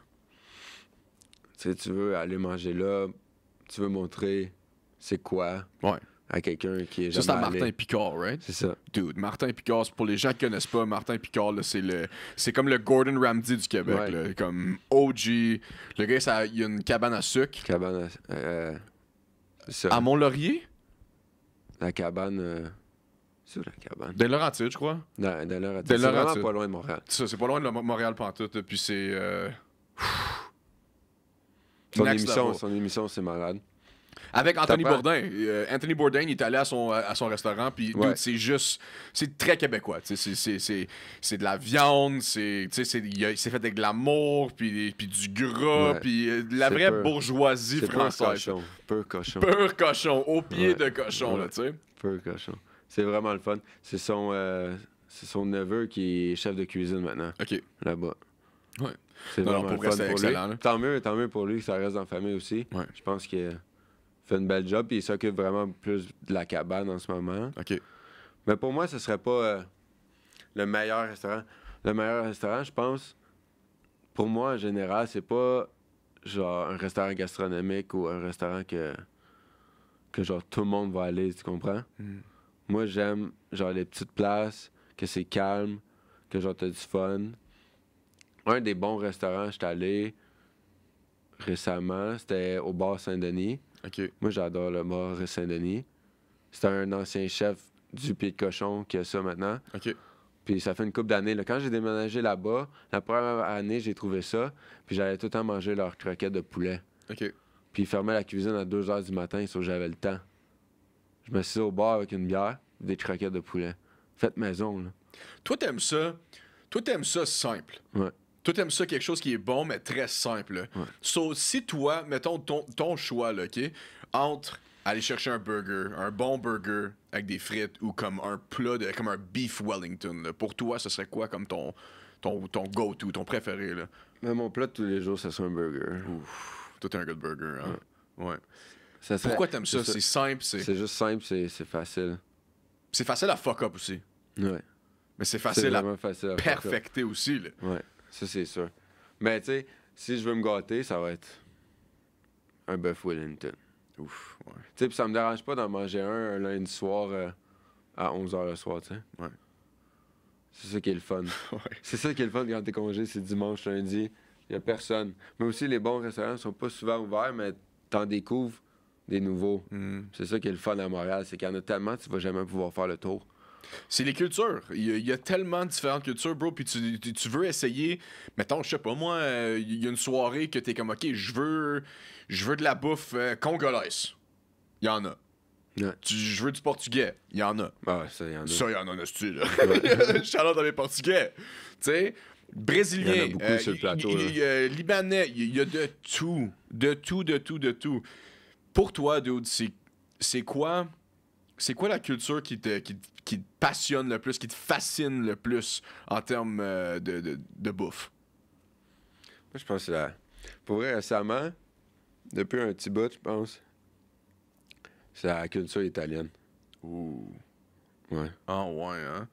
[SPEAKER 5] Tu sais, tu veux aller manger là, tu veux montrer c'est quoi
[SPEAKER 1] Ouais.
[SPEAKER 5] à quelqu'un qui est
[SPEAKER 1] Ça,
[SPEAKER 5] jamais
[SPEAKER 1] c'est à
[SPEAKER 5] allé.
[SPEAKER 1] Martin Picard, right?
[SPEAKER 5] C'est ça.
[SPEAKER 1] Dude, Martin Picard, pour les gens qui connaissent pas, Martin Picard, là, c'est comme le Gordon Ramsay du Québec,
[SPEAKER 5] Ouais.
[SPEAKER 1] là, comme OG. Le gars, il a une cabane à sucre.
[SPEAKER 5] Cabane c'est ça.
[SPEAKER 1] À Mont-Laurier?
[SPEAKER 5] La cabane... c'est où la cabane?
[SPEAKER 1] Dans Laurentides, je crois.
[SPEAKER 5] Dans l'heure
[SPEAKER 1] Des
[SPEAKER 5] C'est vraiment
[SPEAKER 1] Laurentides.
[SPEAKER 5] pas loin de Montréal.
[SPEAKER 1] C'est pas loin de Montréal pantoute, puis c'est...
[SPEAKER 5] Son
[SPEAKER 1] next level.
[SPEAKER 5] émission, c'est malade.
[SPEAKER 1] Avec Anthony
[SPEAKER 5] T'apprends?
[SPEAKER 1] Bourdain. Anthony Bourdain, il est allé à son restaurant, puis dude,
[SPEAKER 5] Ouais.
[SPEAKER 1] c'est juste... C'est très québécois, tu sais, c'est de la viande, c'est fait avec de l'amour, puis du gras,
[SPEAKER 5] Ouais.
[SPEAKER 1] puis de la
[SPEAKER 5] C'est
[SPEAKER 1] vraie
[SPEAKER 5] pur.
[SPEAKER 1] bourgeoisie
[SPEAKER 5] C'est
[SPEAKER 1] française.
[SPEAKER 5] Pur cochon.
[SPEAKER 1] Pur cochon, au pied
[SPEAKER 5] Ouais.
[SPEAKER 1] de cochon, là,
[SPEAKER 5] Ouais.
[SPEAKER 1] tu sais.
[SPEAKER 5] Pur cochon. C'est vraiment le fun. C'est son neveu qui est chef de cuisine maintenant,
[SPEAKER 1] OK.
[SPEAKER 5] là-bas.
[SPEAKER 1] Ouais.
[SPEAKER 5] C'est
[SPEAKER 1] Non, non,
[SPEAKER 5] vraiment
[SPEAKER 1] pour
[SPEAKER 5] le
[SPEAKER 1] vrai,
[SPEAKER 5] fun
[SPEAKER 1] c'est
[SPEAKER 5] pour lui.
[SPEAKER 1] excellent, là.
[SPEAKER 5] Tant mieux pour lui que ça reste dans la famille aussi.
[SPEAKER 1] Ouais.
[SPEAKER 5] Je pense qu'il fait une belle job et il s'occupe vraiment plus de la cabane en ce moment.
[SPEAKER 1] OK.
[SPEAKER 5] Mais pour moi, ce serait pas le meilleur restaurant. Le meilleur restaurant, je pense, pour moi, en général, c'est pas genre un restaurant gastronomique ou un restaurant que genre tout le monde va aller, tu comprends? Moi, j'aime genre les petites places, que c'est calme, que genre t'as du fun. Un des bons restaurants, j'étais allé récemment, c'était au bar Saint-Denis.
[SPEAKER 1] OK.
[SPEAKER 5] Moi, j'adore le bar Saint-Denis. C'était un ancien chef du Pied de Cochon qui a ça maintenant.
[SPEAKER 1] OK.
[SPEAKER 5] Puis ça fait une couple d'années. Là. Quand j'ai déménagé là-bas, la première année, j'ai trouvé ça. Puis j'allais tout le temps manger leurs croquettes de poulet.
[SPEAKER 1] OK.
[SPEAKER 5] Puis ils fermaient la cuisine à 2 h du matin, sauf que j'avais le temps. Je me suis au bar avec une bière, des croquettes de poulet. Faites maison, là.
[SPEAKER 1] Toi, t'aimes ça simple.
[SPEAKER 5] Ouais.
[SPEAKER 1] Toi, t'aimes ça quelque chose qui est bon, mais très simple. Là. So, si toi, mettons ton choix, là, OK, entre aller chercher un bon burger avec des frites ou comme un plat, comme un beef Wellington, là, pour toi, ce serait quoi comme ton go-to, ton préféré, là?
[SPEAKER 5] Mais mon plat de tous les jours, ça serait un burger.
[SPEAKER 1] Toi, t'es un gars de burger, hein? Ouais.
[SPEAKER 5] Ça serait-
[SPEAKER 1] Pourquoi t'aimes ça? C'est simple,
[SPEAKER 5] C'est juste simple, c'est facile.
[SPEAKER 1] c'est facile à fuck up aussi.
[SPEAKER 5] Ouais.
[SPEAKER 1] Mais c'est
[SPEAKER 5] C'est
[SPEAKER 1] facile à
[SPEAKER 5] vraiment facile à faire ça.
[SPEAKER 1] perfecter aussi, là.
[SPEAKER 5] Ouais, ça c'est sûr. Mais tu sais, si je veux me gâter, ça va être un bœuf Wellington.
[SPEAKER 1] Ouf, ouais.
[SPEAKER 5] Tu sais, puis ça me dérange pas d'en manger un lundi soir à 11h le soir, tu sais.
[SPEAKER 1] Ouais.
[SPEAKER 5] C'est ça qui est le fun.
[SPEAKER 1] Ouais.
[SPEAKER 5] C'est ça qui est le fun quand t'es congé, c'est dimanche, lundi, y a personne. Mais aussi, les bons restaurants sont pas souvent ouverts, mais t'en découvres des nouveaux. C'est ça qui est le fun à Montréal, c'est qu'il y en a tellement, tu vas jamais pouvoir faire le tour.
[SPEAKER 1] C'est les cultures. Il y a tellement de différentes cultures, bro. Puis tu veux essayer. Mettons, je sais pas, moi, il y a une soirée que t'es comme, OK, je veux de la bouffe congolaise. Il y en a.
[SPEAKER 5] Ouais.
[SPEAKER 1] Je veux du portugais. Il y en a.
[SPEAKER 5] Ah, ça, y en a.
[SPEAKER 1] Ça, il y en a un esti, là. Shout-out à mes portugais. Tu sais, brésilien.
[SPEAKER 5] Il y en a beaucoup sur le plateau,
[SPEAKER 1] Libanais. Il y a de tout. De tout. Pour toi, dude, c'est quoi la culture qui te passionne le plus, qui te fascine le plus en termes de bouffe?
[SPEAKER 5] Moi, je pense que pour vrai, récemment, depuis un petit bout, je pense, c'est la culture italienne.
[SPEAKER 1] Ouh.
[SPEAKER 5] Ouais.
[SPEAKER 1] Ah ouais, hein?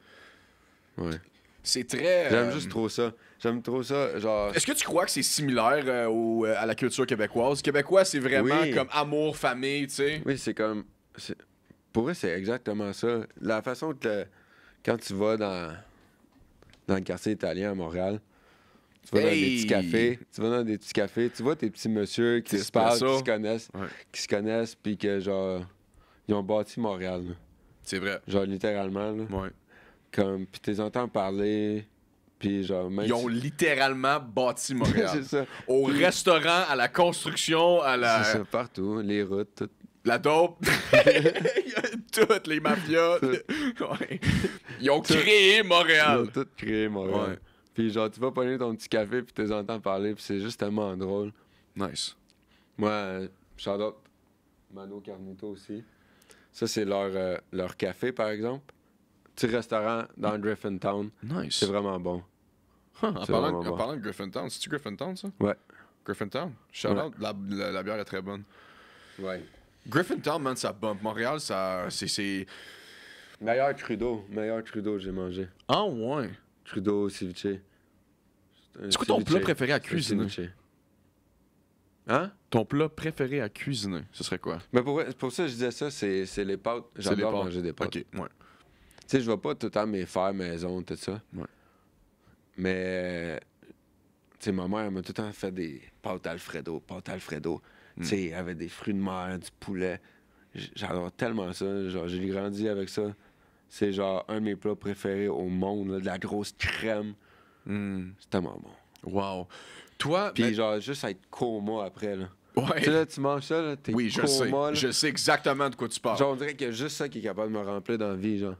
[SPEAKER 5] Ouais.
[SPEAKER 1] C'est très...
[SPEAKER 5] J'aime juste trop ça. J'aime trop ça, genre...
[SPEAKER 1] Est-ce que tu crois que c'est similaire à la culture québécoise? Québécois, c'est vraiment
[SPEAKER 5] Oui.
[SPEAKER 1] comme amour, famille, tu sais?
[SPEAKER 5] Oui, c'est comme... Pour vrai, c'est exactement ça. La façon que... Quand tu vas dans le quartier italien à Montréal, tu vas dans des petits cafés, tu vois tes petits messieurs qui se parlent, qui se connaissent, puis que, genre, ils ont bâti Montréal, là.
[SPEAKER 1] C'est vrai.
[SPEAKER 5] Genre, littéralement, là.
[SPEAKER 1] Ouais.
[SPEAKER 5] Comme, puis tu les entends parler, puis genre... Même
[SPEAKER 1] Ils ont littéralement bâti Montréal.
[SPEAKER 5] c'est ça.
[SPEAKER 1] Au restaurant, à la construction, à la...
[SPEAKER 5] C'est ça, partout, les routes, tout.
[SPEAKER 1] La dope. Toutes les mafias. Ouais. Ils ont créé
[SPEAKER 5] Ils
[SPEAKER 1] Montréal.
[SPEAKER 5] ont tout créé, Montréal.
[SPEAKER 1] Ouais.
[SPEAKER 5] Puis genre, tu vas pogner ton petit café, puis tu les entends parler, puis c'est juste tellement drôle.
[SPEAKER 1] Nice.
[SPEAKER 5] Moi, shout-out Mano Carnito aussi. Ça, c'est leur café, par exemple. Petit restaurant dans Griffintown.
[SPEAKER 1] Nice.
[SPEAKER 5] C'est vraiment bon.
[SPEAKER 1] En
[SPEAKER 5] c'est
[SPEAKER 1] parlant,
[SPEAKER 5] vraiment bon.
[SPEAKER 1] en parlant de Griffintown, c'est-tu Griffintown, ça?
[SPEAKER 5] Ouais.
[SPEAKER 1] Griffintown? Shout-out. La bière est très bonne.
[SPEAKER 5] Ouais.
[SPEAKER 1] Griffintown, man, ça bump. Montréal, ça... c'est...
[SPEAKER 5] Meilleur Trudeau que j'ai mangé.
[SPEAKER 1] Ah ouais.
[SPEAKER 5] Trudeau, ceviche.
[SPEAKER 1] C'est quoi ton plat préféré à cuisiner?
[SPEAKER 5] Hein?
[SPEAKER 1] Ton plat préféré à cuisiner, ce serait quoi?
[SPEAKER 5] Mais pour ça, je disais ça, c'est les pâtes. J'adore manger des pâtes.
[SPEAKER 1] OK, ouais.
[SPEAKER 5] Tu sais, je vais pas tout le temps me faire maison, tout ça.
[SPEAKER 1] Ouais.
[SPEAKER 5] Mais, tu sais, ma mère elle m'a tout le temps fait des pâtes Alfredo. Tu sais, avec des fruits de mer, du poulet. J'adore tellement ça. Genre, j'ai grandi avec ça. C'est genre un de mes plats préférés au monde, là, de la grosse crème. C'est tellement bon.
[SPEAKER 1] Wow. Toi,
[SPEAKER 5] Puis genre, juste être coma après, là.
[SPEAKER 1] ouais.
[SPEAKER 5] Tu sais, là, tu manges ça, là, t'es
[SPEAKER 1] Oui, je
[SPEAKER 5] coma,
[SPEAKER 1] sais.
[SPEAKER 5] là.
[SPEAKER 1] Je sais exactement de quoi tu parles.
[SPEAKER 5] Genre, on dirait qu'il y a juste ça qui est capable de me remplir dans la vie, genre.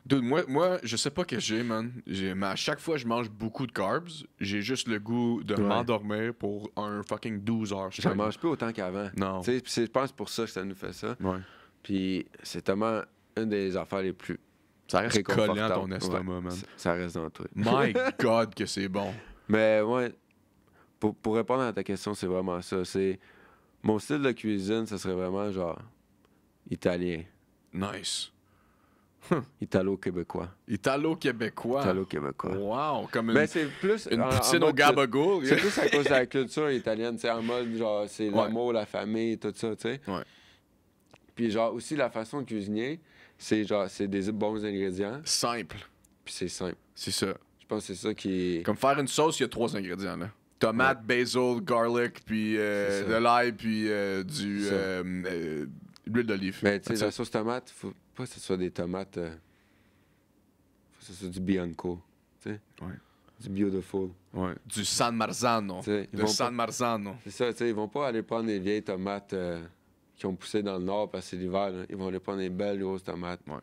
[SPEAKER 1] Dude, moi, je sais pas que j'ai, man. Mais à chaque fois que je mange beaucoup de carbs, j'ai juste le goût de m'endormir pour un fucking 12 heures.
[SPEAKER 5] J'en mange plus autant qu'avant.
[SPEAKER 1] Non.
[SPEAKER 5] Tu sais, je pense pour ça que ça nous fait ça.
[SPEAKER 1] Ouais.
[SPEAKER 5] Puis c'est tellement une des affaires les plus
[SPEAKER 1] Ça reste collant
[SPEAKER 5] réconfortantes.
[SPEAKER 1] ton estomac, man.
[SPEAKER 5] Ça reste dans toi.
[SPEAKER 1] My God, que c'est bon.
[SPEAKER 5] Mais ouais, pour répondre à ta question, c'est vraiment ça. C'est mon style de cuisine, ça serait vraiment genre italien,
[SPEAKER 1] Nice.
[SPEAKER 5] italo-québécois.
[SPEAKER 1] Italo-québécois.
[SPEAKER 5] Italo-québécois.
[SPEAKER 1] Wow, comme
[SPEAKER 5] Ben c'est plus
[SPEAKER 1] une
[SPEAKER 5] en
[SPEAKER 1] poutine au
[SPEAKER 5] mode-
[SPEAKER 1] gabagool.
[SPEAKER 5] C'est plus à cause de la culture italienne, c'est en mode genre c'est
[SPEAKER 1] Ouais.
[SPEAKER 5] l'amour, la famille, tout ça, tu sais.
[SPEAKER 1] Ouais.
[SPEAKER 5] Puis genre aussi la façon de cuisiner, c'est genre c'est des bons ingrédients,
[SPEAKER 1] Simple.
[SPEAKER 5] puis c'est simple.
[SPEAKER 1] C'est ça.
[SPEAKER 5] Je pense que c'est ça qui est...
[SPEAKER 1] Comme faire une sauce, il y a 3 ingrédients, là. Tomate, basil, garlic, puis
[SPEAKER 5] C'est ça.
[SPEAKER 1] de l'ail, puis
[SPEAKER 5] C'est ça.
[SPEAKER 1] l'huile d'olive.
[SPEAKER 5] Mais tu sais,
[SPEAKER 1] That's
[SPEAKER 5] la
[SPEAKER 1] it.
[SPEAKER 5] sauce tomate, faut pas que ce soit des tomates... faut que ce soit du Bianco, tu sais.
[SPEAKER 1] Ouais.
[SPEAKER 5] Du Beautiful.
[SPEAKER 1] Ouais. Du San Marzano.
[SPEAKER 5] T'sais, ils
[SPEAKER 1] De
[SPEAKER 5] vont
[SPEAKER 1] San
[SPEAKER 5] pas-
[SPEAKER 1] Marzano.
[SPEAKER 5] C'est ça, tu sais, ils vont pas aller prendre des vieilles tomates qui ont poussé dans le nord parce que c'est l'hiver, là. Ils vont aller prendre des belles grosses tomates.
[SPEAKER 1] Ouais.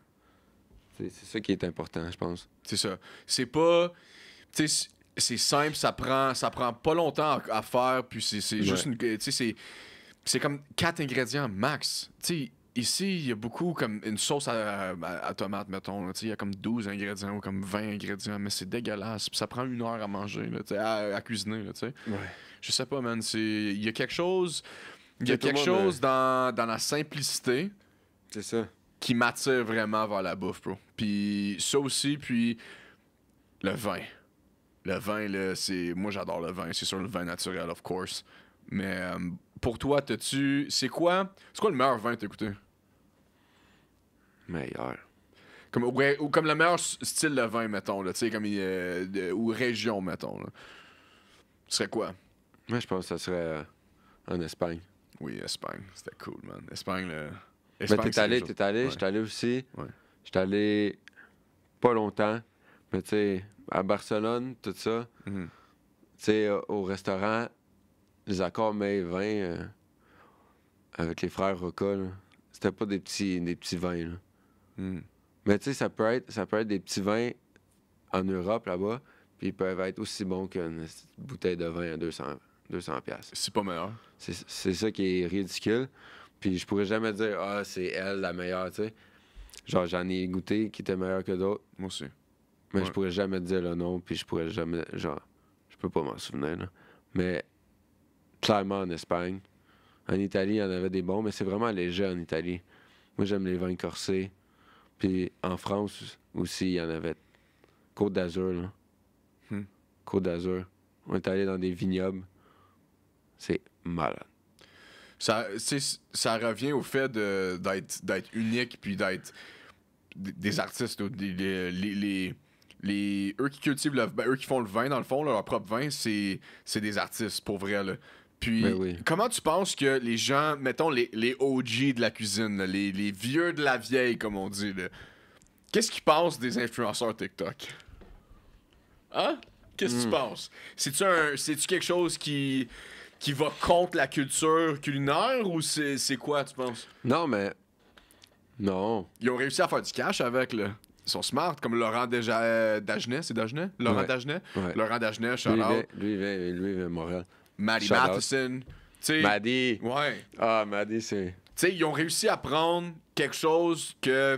[SPEAKER 5] C'est ça qui est important, je pense.
[SPEAKER 1] C'est ça. C'est pas... Tu sais, c'est simple, ça prend pas longtemps à faire, puis c'est juste une... Tu sais, c'est comme 4 ingrédients max. Tu sais, ici, il y a beaucoup comme une sauce à tomate, mettons. Tu sais, il y a comme 12 ingrédients ou comme 20 ingrédients, mais c'est dégueulasse. Puis ça prend 1 heure à manger, là, tu sais, à cuisiner, là, tu sais.
[SPEAKER 5] Ouais.
[SPEAKER 1] Je sais pas, man. Il y a quelque chose... Il y a
[SPEAKER 5] Tout le
[SPEAKER 1] quelque
[SPEAKER 5] monde,
[SPEAKER 1] chose dans la simplicité
[SPEAKER 5] C'est ça.
[SPEAKER 1] qui m'attire vraiment vers la bouffe, bro. Puis ça aussi, puis le vin. Le vin, là, c'est... Moi, j'adore le vin. C'est sûr, le vin naturel, of course. Mais pour toi, t'as-tu... C'est quoi le meilleur vin que t'as goûté?
[SPEAKER 5] Meilleur.
[SPEAKER 1] Ou comme le meilleur style de vin, mettons, là, tu sais, comme... ou région, mettons, là. Ce serait quoi?
[SPEAKER 5] Moi, je pense que ça serait en Espagne.
[SPEAKER 1] Oui, Espagne. C'était cool, man. Espagne, là...
[SPEAKER 5] Mais
[SPEAKER 1] Espagne,
[SPEAKER 5] t'es allé,
[SPEAKER 1] Ouais.
[SPEAKER 5] j'étais allé aussi.
[SPEAKER 1] Ouais.
[SPEAKER 5] J'étais allé pas longtemps, mais tu sais, à Barcelone, tout ça.
[SPEAKER 1] Mhm.
[SPEAKER 5] Tu sais, au restaurant, les accords mets et vins avec les frères Roca, là, c'était pas des petits vins, là.
[SPEAKER 1] Hmm.
[SPEAKER 5] Mais tu sais, ça peut être des petits vins en Europe, là-bas, puis ils peuvent être aussi bons qu'une bouteille de vin à 200$.
[SPEAKER 1] C'est pas meilleur.
[SPEAKER 5] C'est ça qui est ridicule. Puis je pourrais jamais dire, ah, c'est elle la meilleure, tu sais. Genre, j'en ai goûté qui était meilleur que d'autres,
[SPEAKER 1] Moi aussi.
[SPEAKER 5] mais
[SPEAKER 1] Ouais.
[SPEAKER 5] je pourrais jamais te dire le nom, puis je pourrais jamais, genre, je peux pas m'en souvenir, là. Mais clairement en Espagne. En Italie, il y en avait des bons, mais c'est vraiment léger en Italie. Moi, j'aime les vins corsés. Puis en France aussi, il y en avait. Côte d'Azur, là. Côte d'Azur. On est allé dans des vignobles. C'est malade.
[SPEAKER 1] Ça revient au fait d'être unique puis d'être des artistes. Eux qui cultivent eux qui font le vin, dans le fond, leur propre vin, c'est des artistes, pour vrai. Là. Puis,
[SPEAKER 5] Ben oui.
[SPEAKER 1] comment tu penses que les gens, mettons les OG de la cuisine, là, les vieux de la vieille, comme on dit, là, qu'est-ce qu'ils pensent des influenceurs TikTok? Hein? Qu'est-ce que tu penses? C'est-tu quelque chose qui va contre la culture culinaire ou c'est quoi, tu penses?
[SPEAKER 5] Non, mais. Non.
[SPEAKER 1] Ils ont réussi à faire du cash avec, là. Ils sont smart, comme Laurent Dagenet, c'est Dagenet? Laurent
[SPEAKER 5] Ouais.
[SPEAKER 1] Dagenet?
[SPEAKER 5] Ouais.
[SPEAKER 1] Laurent Dagenet,
[SPEAKER 5] Lui,
[SPEAKER 1] shout-out.
[SPEAKER 5] il vient de Montréal.
[SPEAKER 1] Maddie
[SPEAKER 5] Shout out.
[SPEAKER 1] Matheson. Tu sais,
[SPEAKER 5] Maddy.
[SPEAKER 1] ouais.
[SPEAKER 5] Ah, Maddy, c'est.
[SPEAKER 1] Tu sais, ils ont réussi à prendre quelque chose que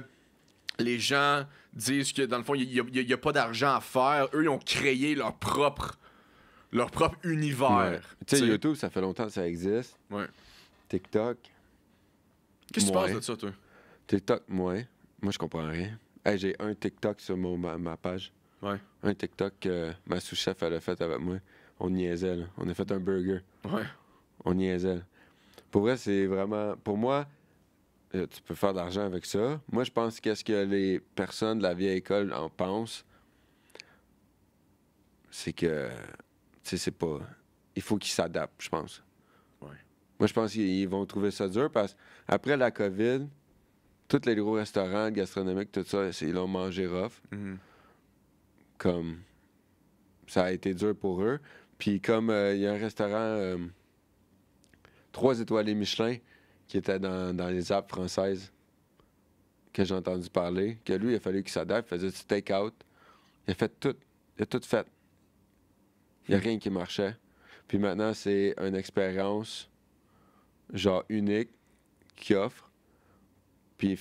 [SPEAKER 1] les gens disent que, dans le fond, il n'y a pas d'argent à faire. Eux, ils ont créé leur propre univers.
[SPEAKER 5] Ouais. Tu sais, YouTube, ça fait longtemps que ça existe.
[SPEAKER 1] Ouais.
[SPEAKER 5] TikTok.
[SPEAKER 1] Qu'est-ce que tu
[SPEAKER 5] moins.
[SPEAKER 1] penses de ça, toi?
[SPEAKER 5] TikTok, moins. Moi, je comprends rien. Hey, j'ai un TikTok sur ma page.
[SPEAKER 1] Ouais.
[SPEAKER 5] Un TikTok que ma sous-chef, elle a fait avec moi. On niaisait, là. On a fait un burger.
[SPEAKER 1] Ouais.
[SPEAKER 5] On niaisait. Là. Pour vrai, c'est vraiment... Pour moi, tu peux faire de l'argent avec ça. Moi, je pense qu'est-ce que les personnes de la vieille école en pensent, c'est que... Tu sais, c'est pas... Il faut qu'ils s'adaptent, je pense.
[SPEAKER 1] Ouais.
[SPEAKER 5] Moi, je pense qu'ils vont trouver ça dur parce qu'après la COVID, tous les gros restaurants gastronomiques, tout ça, ils l'ont mangé rough.
[SPEAKER 1] Mhm.
[SPEAKER 5] Comme... Ça a été dur pour eux. Puis comme il y a un restaurant 3 étoilés Michelin qui était dans les Alpes françaises que j'ai entendu parler, que lui, il a fallu qu'il s'adapte, il faisait du take-out. Il a fait tout. Il a tout fait. Il n'y a rien qui marchait. Puis maintenant, c'est une expérience genre unique qu'il offre. Puis il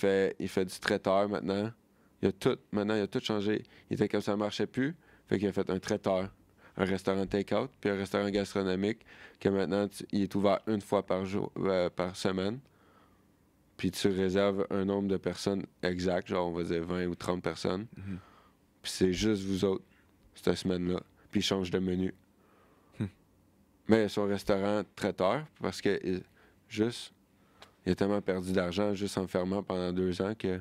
[SPEAKER 5] fait du traiteur maintenant. Maintenant, il a tout changé. Il était comme ça ne marchait plus. Fait qu'il a fait un traiteur, un restaurant take-out, puis un restaurant gastronomique, que maintenant, il est ouvert une fois par semaine. Puis tu réserves un nombre de personnes exact, genre on va dire 20 ou 30 personnes.
[SPEAKER 1] Mhm.
[SPEAKER 5] Puis c'est juste vous autres, cette semaine-là. Puis il change de menu. Mais son restaurant traiteur, parce que il a tellement perdu d'argent juste en fermant pendant 2 ans que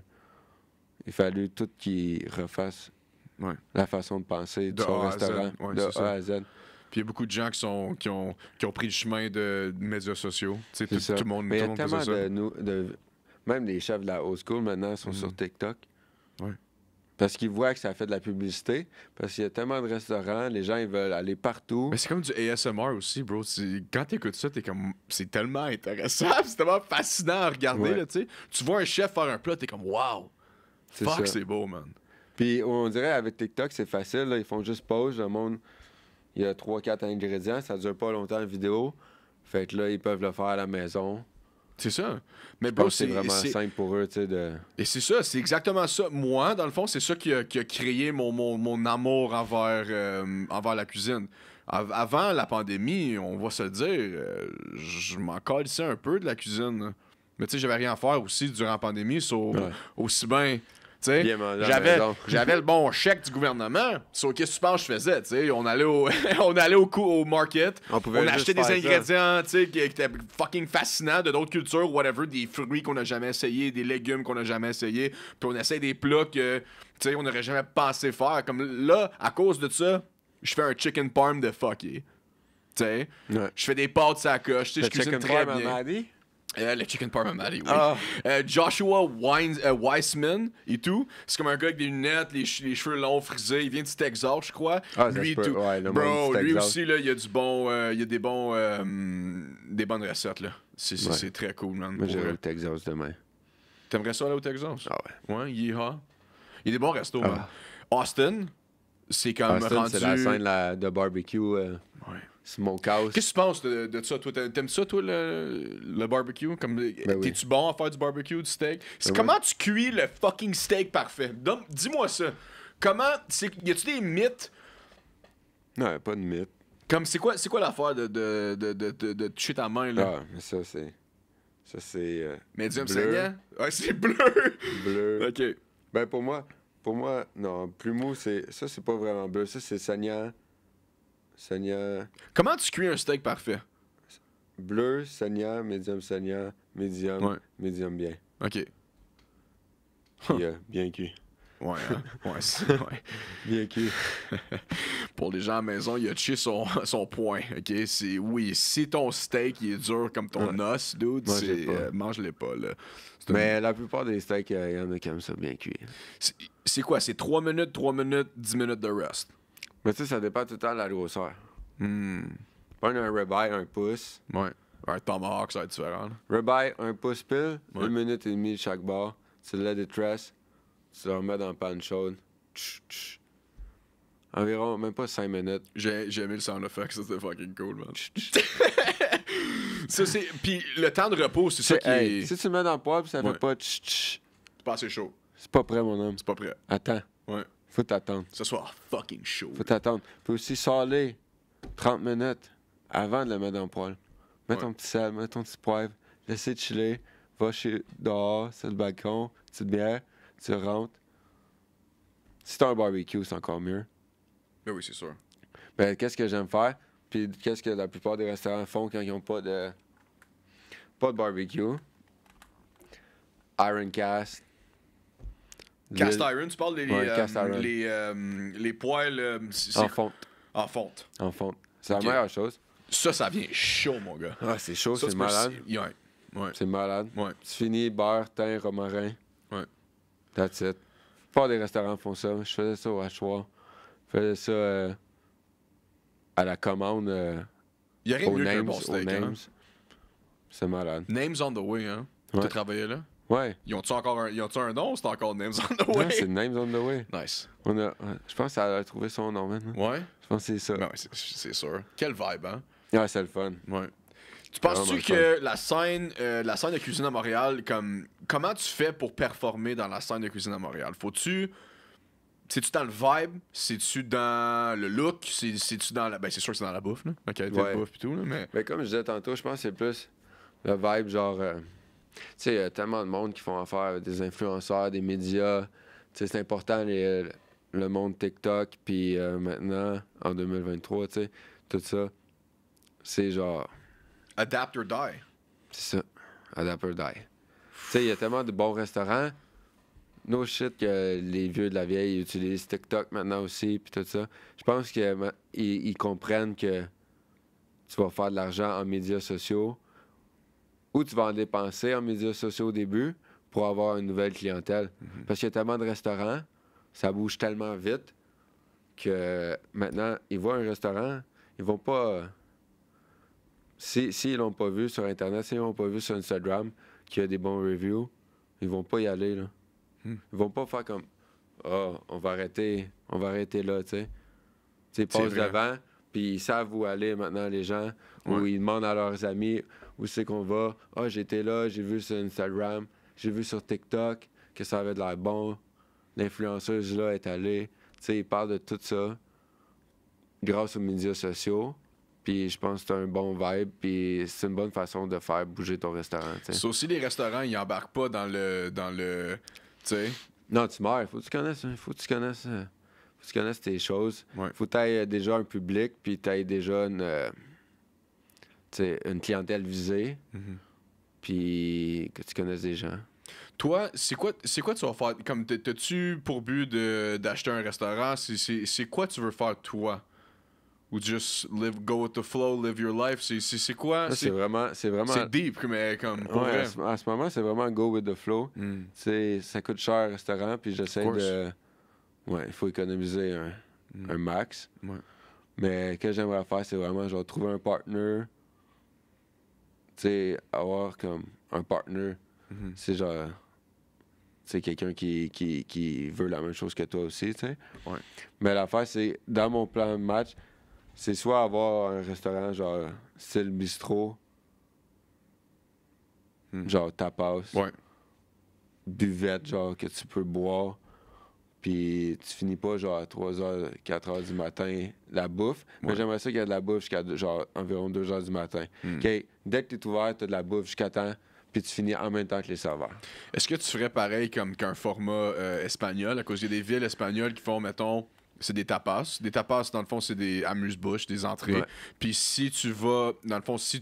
[SPEAKER 5] il fallu tout qu'il refasse
[SPEAKER 1] Ouais.
[SPEAKER 5] la façon de penser de
[SPEAKER 1] De
[SPEAKER 5] son
[SPEAKER 1] A à Z.
[SPEAKER 5] restaurant
[SPEAKER 1] Ouais,
[SPEAKER 5] de
[SPEAKER 1] c'est ça.
[SPEAKER 5] A à Z.
[SPEAKER 1] Puis il y a beaucoup de gens qui ont pris le chemin de médias sociaux. Tu sais,
[SPEAKER 5] C'est ça.
[SPEAKER 1] tout le monde,
[SPEAKER 5] Mais il y
[SPEAKER 1] tout
[SPEAKER 5] a
[SPEAKER 1] le monde faisait
[SPEAKER 5] tellement
[SPEAKER 1] ça.
[SPEAKER 5] même les chefs de la old school maintenant sont sur TikTok.
[SPEAKER 1] Ouais.
[SPEAKER 5] Parce qu'ils voient que ça fait de la publicité. Parce qu'il y a tellement de restaurants, les gens ils veulent aller partout.
[SPEAKER 1] Mais c'est comme du ASMR aussi, bro. Quand t'écoutes ça, t'es comme... C'est tellement intéressant, c'est tellement fascinant à regarder,
[SPEAKER 5] Ouais.
[SPEAKER 1] là, tu sais. Tu vois un chef faire un plat, t'es comme « Wow!
[SPEAKER 5] C'est
[SPEAKER 1] Fuck,
[SPEAKER 5] ça.
[SPEAKER 1] c'est beau, man! »
[SPEAKER 5] Puis on dirait avec TikTok, c'est facile. Là, ils font juste pause. Le monde, il y a 3-4 ingrédients. Ça dure pas longtemps la vidéo. Fait que là, ils peuvent le faire à la maison.
[SPEAKER 1] C'est ça. Mais
[SPEAKER 5] Je
[SPEAKER 1] bro,
[SPEAKER 5] pense que c'est vraiment simple pour eux, tu sais, de...
[SPEAKER 1] Et c'est ça, c'est exactement ça. Moi, dans le fond, c'est ça qui a créé mon amour envers la cuisine. Avant la pandémie, on va se le dire, je m'en calissais un peu de la cuisine. Là. Mais tu sais, j'avais rien à faire aussi durant la pandémie,
[SPEAKER 5] Ouais.
[SPEAKER 1] aussi bien... tu sais,
[SPEAKER 5] Bien manger à la maison.
[SPEAKER 1] j'avais le bon chèque du gouvernement. Qu'est-ce que tu penses que je faisais? Tu sais, on allait au market,
[SPEAKER 5] On pouvait
[SPEAKER 1] on
[SPEAKER 5] juste
[SPEAKER 1] achetait des
[SPEAKER 5] faire ça.
[SPEAKER 1] ingrédients tu sais, qui étaient fucking fascinants de d'autres cultures, whatever, des fruits qu'on n'a jamais essayé, des légumes qu'on n'a jamais essayé, puis on essaie des plats que tu sais, on n'aurait jamais pensé faire. Comme là, à cause de ça, je fais un chicken parm de fucké. Tu sais,
[SPEAKER 5] Ouais.
[SPEAKER 1] je fais des pâtes à la coche, tu sais, je cuisine
[SPEAKER 5] chicken
[SPEAKER 1] très
[SPEAKER 5] parm à
[SPEAKER 1] bien.
[SPEAKER 5] Maddie?
[SPEAKER 1] Le chicken parmesan, oui.
[SPEAKER 5] Ah.
[SPEAKER 1] Joshua Weissman et tout. C'est comme un gars avec des lunettes, les cheveux longs, frisés. Il vient du Texas, je crois.
[SPEAKER 5] Ah, ça
[SPEAKER 1] lui
[SPEAKER 5] se
[SPEAKER 1] et
[SPEAKER 5] peut.
[SPEAKER 1] tout.
[SPEAKER 5] Ouais, le
[SPEAKER 1] Bro,
[SPEAKER 5] monde du
[SPEAKER 1] lui
[SPEAKER 5] Texas.
[SPEAKER 1] aussi, là, il y a du bon. Il y a des bonnes recettes, là. C'est
[SPEAKER 5] Ouais.
[SPEAKER 1] c'est très cool, man.
[SPEAKER 5] Moi,
[SPEAKER 1] pour
[SPEAKER 5] j'irai
[SPEAKER 1] vrai.
[SPEAKER 5] au Texas demain.
[SPEAKER 1] T'aimerais ça aller au Texas?
[SPEAKER 5] Ah ouais.
[SPEAKER 1] Ouais, yeehaw. Il y a des bons restos,
[SPEAKER 5] Ah.
[SPEAKER 1] man. Austin, c'est comme
[SPEAKER 5] Austin,
[SPEAKER 1] rendu...
[SPEAKER 5] c'est la scène de barbecue.
[SPEAKER 1] Ouais.
[SPEAKER 5] Smokehouse.
[SPEAKER 1] Qu'est-ce que tu penses de ça, toi? T'aimes ça, toi, le barbecue? Comme,
[SPEAKER 5] oui.
[SPEAKER 1] t'es-tu bon à faire du barbecue, du steak?
[SPEAKER 5] Ben
[SPEAKER 1] Comment tu cuis le fucking steak parfait? Dis-moi ça. Comment... Y a-tu des mythes?
[SPEAKER 5] Non, pas de mythe.
[SPEAKER 1] Comme, c'est quoi l'affaire de toucher ta main, là?
[SPEAKER 5] Ah, mais ça, c'est... Ça, c'est...
[SPEAKER 1] Medium
[SPEAKER 5] bleu.
[SPEAKER 1] saignant? Ouais, c'est bleu!
[SPEAKER 5] Bleu.
[SPEAKER 1] OK.
[SPEAKER 5] Ben, pour moi, non, plus mou, ça, c'est pas vraiment bleu. Ça, c'est saignant. Saignant.
[SPEAKER 1] Comment tu cuis un steak parfait?
[SPEAKER 5] Bleu, saignant, medium,
[SPEAKER 1] Ouais.
[SPEAKER 5] medium bien.
[SPEAKER 1] OK.
[SPEAKER 5] Puis, bien cuit.
[SPEAKER 1] Ouais, hein? Ouais.
[SPEAKER 5] Bien cuit.
[SPEAKER 1] Pour les gens à la maison, il a touché son point, OK? Si ton steak il est dur comme ton os, dude,
[SPEAKER 5] Mange-les pas.
[SPEAKER 1] mange-les pas, là.
[SPEAKER 5] Mais la plupart des steaks, il y en a qui aiment ça bien cuit.
[SPEAKER 1] C'est quoi? C'est 3 minutes, 10 minutes de rest.
[SPEAKER 5] Mais tu sais, ça dépend tout le temps de la grosseur. Prends un ribeye, 1 pouce.
[SPEAKER 1] Ouais. Un tomahawk, ça va être différent, là.
[SPEAKER 5] Ribeye, 1 pouce pile,
[SPEAKER 1] Ouais.
[SPEAKER 5] 1 minute et demie de chaque bord. Tu le détresses, tu le remets dans la panne chaude. Tch, tch. Environ, même pas 5 minutes.
[SPEAKER 1] J'ai aimé le sound effect, ça c'était fucking cool, man. Ça, c'est... Puis le temps de repos, c'est ça qui
[SPEAKER 5] Hey,
[SPEAKER 1] est...
[SPEAKER 5] si tu le mets dans le poêle pis ça
[SPEAKER 1] Ouais.
[SPEAKER 5] fait pas tch, tch,
[SPEAKER 1] C'est pas assez chaud.
[SPEAKER 5] c'est pas prêt, mon homme.
[SPEAKER 1] C'est pas prêt.
[SPEAKER 5] Attends,
[SPEAKER 1] Ouais.
[SPEAKER 5] faut t'attendre.
[SPEAKER 1] Ça soit fucking chaud.
[SPEAKER 5] Faut t'attendre. Faut aussi saler 30 minutes avant de le mettre dans le poêle. Mets ton petit sel, mets ton petit poivre, laissez chiller, va dehors, sur le balcon, petite bière, tu rentres. Si t'as un barbecue, c'est encore mieux.
[SPEAKER 1] Ben oui, c'est sûr.
[SPEAKER 5] Ben, qu'est-ce que j'aime faire? Puis qu'est-ce que la plupart des restaurants font quand ils n'ont pas de barbecue? Iron cast.
[SPEAKER 1] Cast
[SPEAKER 5] l'huile
[SPEAKER 1] iron, tu parles des
[SPEAKER 5] cast iron.
[SPEAKER 1] les poêles
[SPEAKER 5] En fonte.
[SPEAKER 1] en fonte.
[SPEAKER 5] En fonte. C'est la
[SPEAKER 1] Ok.
[SPEAKER 5] meilleure chose.
[SPEAKER 1] Ça vient chaud, mon gars.
[SPEAKER 5] Ah, c'est chaud,
[SPEAKER 1] Ça,
[SPEAKER 5] c'est
[SPEAKER 1] tu peux-
[SPEAKER 5] malade.
[SPEAKER 1] Ouais.
[SPEAKER 5] C'est malade.
[SPEAKER 1] Ouais.
[SPEAKER 5] Tu finis beurre, thym, romarin.
[SPEAKER 1] Ouais.
[SPEAKER 5] That's it. Pas des restaurants font ça. Je faisais ça au hachoir. Je faisais ça à la commande
[SPEAKER 1] Il y a rien de
[SPEAKER 5] au
[SPEAKER 1] mieux qu'un
[SPEAKER 5] Names.
[SPEAKER 1] bon steak, hein?
[SPEAKER 5] C'est malade.
[SPEAKER 1] Names on the way, hein?
[SPEAKER 5] Ouais.
[SPEAKER 1] T'as travaillé là?
[SPEAKER 5] Ouais.
[SPEAKER 1] Ils ont-tu un nom ou c'est encore Names on the
[SPEAKER 5] Non,
[SPEAKER 1] way?
[SPEAKER 5] c'est Names on the way.
[SPEAKER 1] Nice.
[SPEAKER 5] Je pense qu'elle a trouvé son nom maintenant.
[SPEAKER 1] Ouais?
[SPEAKER 5] Je pense que c'est ça.
[SPEAKER 1] Ben oui, c'est sûr. Quel vibe, hein?
[SPEAKER 5] Ouais, c'est le fun.
[SPEAKER 1] Ouais. Tu penses-tu
[SPEAKER 5] vraiment
[SPEAKER 1] que la scène de cuisine à Montréal, comment tu fais pour performer dans la scène de cuisine à Montréal? C'est-tu dans le vibe? C'est-tu dans le look? C'est-tu dans la... Ben, c'est sûr que c'est dans la bouffe, là. La qualité
[SPEAKER 5] Ouais.
[SPEAKER 1] de bouffe et tout, là, mais...
[SPEAKER 5] Mais comme je disais tantôt, je pense que c'est plus le vibe genre. Tu sais, il y a tellement de monde qui font affaire avec des influenceurs, des médias. Tu sais, c'est important le monde TikTok. Puis maintenant, en 2023, tu sais, tout ça, c'est genre.
[SPEAKER 1] Adapt or die.
[SPEAKER 5] C'est ça. Adapt or die. Tu sais, il y a tellement de bons restaurants. No shit que les vieux de la vieille utilisent TikTok maintenant aussi, puis tout ça. Je pense qu'ils comprennent que tu vas faire de l'argent en médias sociaux ou tu vas en dépenser en médias sociaux au début pour avoir une nouvelle clientèle. Parce qu'il y a tellement de restaurants, ça bouge tellement vite que maintenant, ils voient un restaurant, ils vont pas... S'ils l'ont pas vu sur Internet, s'ils l'ont pas vu sur Instagram, qu'il y a des bons reviews, ils vont pas y aller, là. Ils vont pas faire comme on va arrêter là, tu sais. Tu sais, ils passent
[SPEAKER 1] vrai.
[SPEAKER 5] devant, puis ils savent où aller maintenant, les gens, ou
[SPEAKER 1] Ouais.
[SPEAKER 5] ils demandent à leurs amis où c'est qu'on va. Ah, j'étais là, j'ai vu sur Instagram, j'ai vu sur TikTok que ça avait de l'air bon. L'influenceuse là est allée. Tu sais, ils parlent de tout ça grâce aux médias sociaux. Puis je pense que c'est un bon vibe, puis c'est une bonne façon de faire bouger ton restaurant, tu sais.
[SPEAKER 1] C'est aussi les restaurants, ils embarquent pas dans le tu sais.
[SPEAKER 5] Non, tu meurs. Faut que tu connaisses tes choses.
[SPEAKER 1] Ouais.
[SPEAKER 5] Faut que tu aies déjà un public, puis tu aies déjà une clientèle visée, puis que tu connaisses des gens.
[SPEAKER 1] Toi, c'est quoi tu vas faire? Comme, t'as-tu pour but d'acheter un restaurant? C'est quoi tu veux faire, toi? Ou just go with the flow, live your life? C'est quoi?
[SPEAKER 5] Là, c'est vraiment...
[SPEAKER 1] C'est deep, mais comme, pour
[SPEAKER 5] Ouais,
[SPEAKER 1] vrai.
[SPEAKER 5] à ce moment, c'est vraiment go with the flow.
[SPEAKER 1] Mm.
[SPEAKER 5] Ça coûte cher un restaurant, puis j'essaie
[SPEAKER 1] Of course.
[SPEAKER 5] de... Ouais, il faut économiser un max.
[SPEAKER 1] Ouais.
[SPEAKER 5] Mais ce que j'aimerais faire, c'est vraiment genre trouver un partner. Tu sais, avoir comme un partner. C'est genre c'est quelqu'un qui veut la même chose que toi aussi, tu sais.
[SPEAKER 1] Ouais.
[SPEAKER 5] Mais l'affaire, c'est, dans mon plan de match, c'est soit avoir un restaurant genre style bistrot, genre tapas,
[SPEAKER 1] Ouais.
[SPEAKER 5] buvette, genre que tu peux boire, puis tu finis pas genre à 3h, 4h du matin la bouffe. Mais
[SPEAKER 1] Ouais.
[SPEAKER 5] j'aimerais ça qu'il y ait de la bouffe jusqu'à genre environ 2h du matin. OK? Dès que t'es ouvert, t'as de la bouffe jusqu'à temps, puis tu finis en même temps que les serveurs.
[SPEAKER 1] Est-ce que tu ferais pareil comme qu'un format espagnol, à cause qu'il y a des villes espagnoles qui font, mettons, c'est des tapas. Des tapas, dans le fond, c'est des amuse-bouches, des entrées.
[SPEAKER 5] Ouais.
[SPEAKER 1] Puis si tu vas, dans le fond, si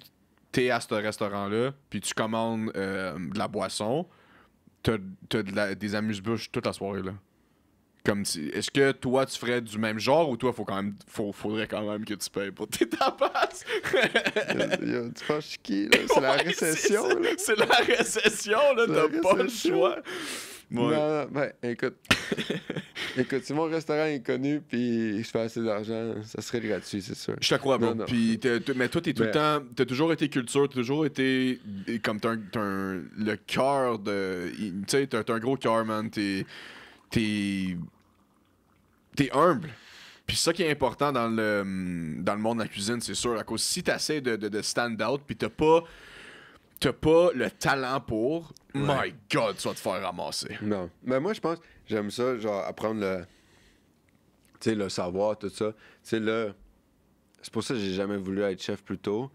[SPEAKER 1] t'es à ce restaurant-là, puis tu commandes de la boisson, t'as des amuse-bouches toute la soirée, là. Comme est-ce que toi, tu ferais du même genre ou toi, faudrait quand même que tu payes pour tes tapas?
[SPEAKER 5] Yo, tu penses qui, là? C'est la
[SPEAKER 1] Ouais,
[SPEAKER 5] récession,
[SPEAKER 1] c'est ça.
[SPEAKER 5] là.
[SPEAKER 1] C'est la récession, là.
[SPEAKER 5] C'est
[SPEAKER 1] T'as
[SPEAKER 5] la
[SPEAKER 1] pas le
[SPEAKER 5] récession.
[SPEAKER 1] choix. Ouais.
[SPEAKER 5] Non, ben, écoute. Écoute, si mon restaurant est connu puis je fais assez d'argent, ça serait gratuit, c'est sûr.
[SPEAKER 1] Je te crois, bro.
[SPEAKER 5] Non, non.
[SPEAKER 1] Puis mais toi, t'es tout le temps. T'as toujours été culture, t'as toujours été. Comme le cœur de. Tu sais, t'as un gros cœur, man. T'es humble. Puis ça qui est important dans le monde de la cuisine, c'est sûr. À cause si t'essaies de stand out, puis t'as pas le talent pour, my God, tu vas te faire ramasser.
[SPEAKER 5] Non. Mais moi, je pense, j'aime ça, genre, apprendre le savoir, tout ça. Tu sais, là, c'est pour ça que j'ai jamais voulu être chef plus tôt,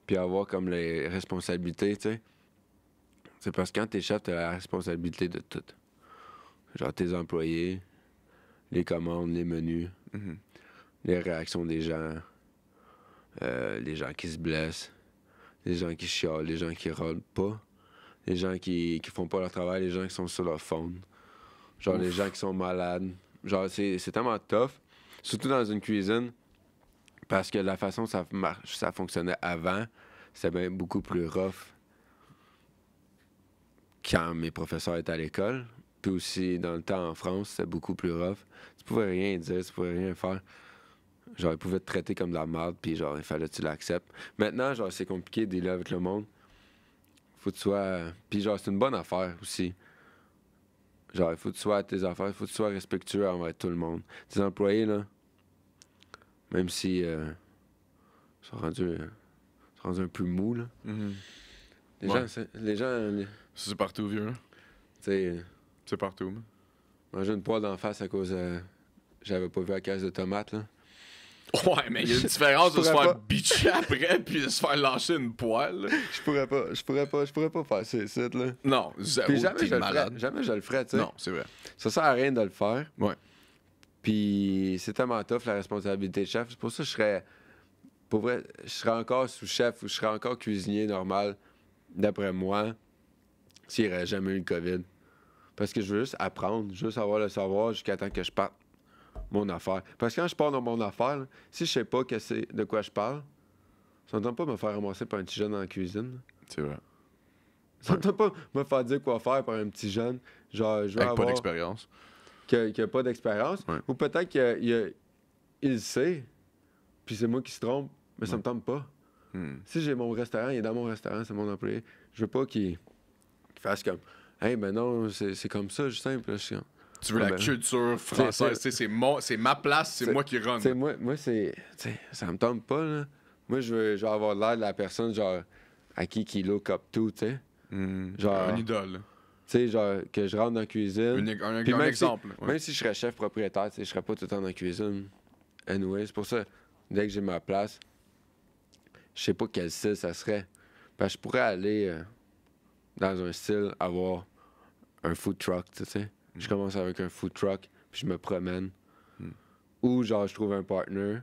[SPEAKER 5] puis avoir comme les responsabilités, tu sais. C'est parce que quand t'es chef, t'as la responsabilité de tout. Genre, tes employés, les commandes, les menus, les réactions des gens, les gens qui se blessent, les gens qui chialent, les gens qui rôlent pas, les gens qui font pas leur travail, les gens qui sont sur leur phone, genre les gens qui sont malades. Genre, c'est tellement tough, surtout dans une cuisine, parce que la façon ça fonctionnait avant, c'était bien beaucoup plus rough quand mes professeurs étaient à l'école. Puis aussi, dans le temps en France, c'était beaucoup plus rough. Tu pouvais rien dire, tu pouvais rien faire. Genre, ils pouvaient te traiter comme de la merde, puis genre, il fallait que tu l'acceptes. Maintenant, genre, c'est compliqué de dealer avec le monde. Faut que tu sois... Puis genre, c'est une bonne affaire aussi. Genre, il faut que tu sois à tes affaires, il faut que tu sois respectueux envers tout le monde. Tes employés, là, même si ils sont rendus un peu mous, là. Les
[SPEAKER 1] Ouais.
[SPEAKER 5] gens,
[SPEAKER 1] Ça, c'est partout, vieux.
[SPEAKER 5] tu sais...
[SPEAKER 1] C'est partout, man.
[SPEAKER 5] Manger une poêle d'en face à cause j'avais pas vu la caisse de tomates, là.
[SPEAKER 1] Ouais, mais il y a une différence de se
[SPEAKER 5] pourrais
[SPEAKER 1] faire
[SPEAKER 5] pas.
[SPEAKER 1] bitcher après puis de se faire lâcher une poêle. là.
[SPEAKER 5] Je pourrais pas faire ça ici, là.
[SPEAKER 1] Non, zéro,
[SPEAKER 5] Puis jamais
[SPEAKER 1] t'es
[SPEAKER 5] je le
[SPEAKER 1] malade.
[SPEAKER 5] ferais. Jamais je le ferais, tu sais.
[SPEAKER 1] Non, c'est vrai.
[SPEAKER 5] Ça sert à rien de le faire.
[SPEAKER 1] Ouais.
[SPEAKER 5] Puis c'est tellement tough, la responsabilité de chef. C'est pour ça que pour vrai, je serais encore sous-chef ou je serais encore cuisinier normal, d'après moi, s'il n'y aurait jamais eu le COVID. Parce que je veux juste apprendre, juste avoir le savoir jusqu'à temps que je parte mon affaire. Parce que quand je pars dans mon affaire, là, si je sais pas de quoi je parle, ça ne tente pas de me faire ramasser par un petit jeune dans la cuisine. Là.
[SPEAKER 1] C'est vrai.
[SPEAKER 5] Ça ne tente pas de me faire dire quoi faire par un petit jeune. Genre, je veux
[SPEAKER 1] Avec pas
[SPEAKER 5] avoir...
[SPEAKER 1] d'expérience.
[SPEAKER 5] Qui a pas d'expérience.
[SPEAKER 1] Ouais.
[SPEAKER 5] Ou peut-être qu'il le sait, puis c'est moi qui se trompe, mais ça me tente pas. Si j'ai mon restaurant, il est dans mon restaurant, c'est mon employé, je veux pas qu'il fasse comme « Hey, ben non, c'est comme ça, juste simple. »
[SPEAKER 1] Tu veux la culture française, tu sais, c'est ma place, c'est moi qui run.
[SPEAKER 5] Moi, c'est... t'sais, ça me tente pas, là. Moi, je veux avoir l'air de la personne, genre, à qui look up to, tu sais. Genre...
[SPEAKER 1] Un idole. là.
[SPEAKER 5] Tu sais, genre, que je rentre dans la cuisine.
[SPEAKER 1] Un
[SPEAKER 5] Puis même
[SPEAKER 1] exemple.
[SPEAKER 5] Si,
[SPEAKER 1] ouais.
[SPEAKER 5] Même si je serais chef propriétaire, tu sais, je serais pas tout le temps dans la cuisine. Anyway, c'est pour ça, dès que j'ai ma place, je sais pas quel style ça serait. Parce que je pourrais aller dans un style, avoir un food truck, tu sais. Je commence avec un food truck, puis je me promène. Ou genre, je trouve un partner,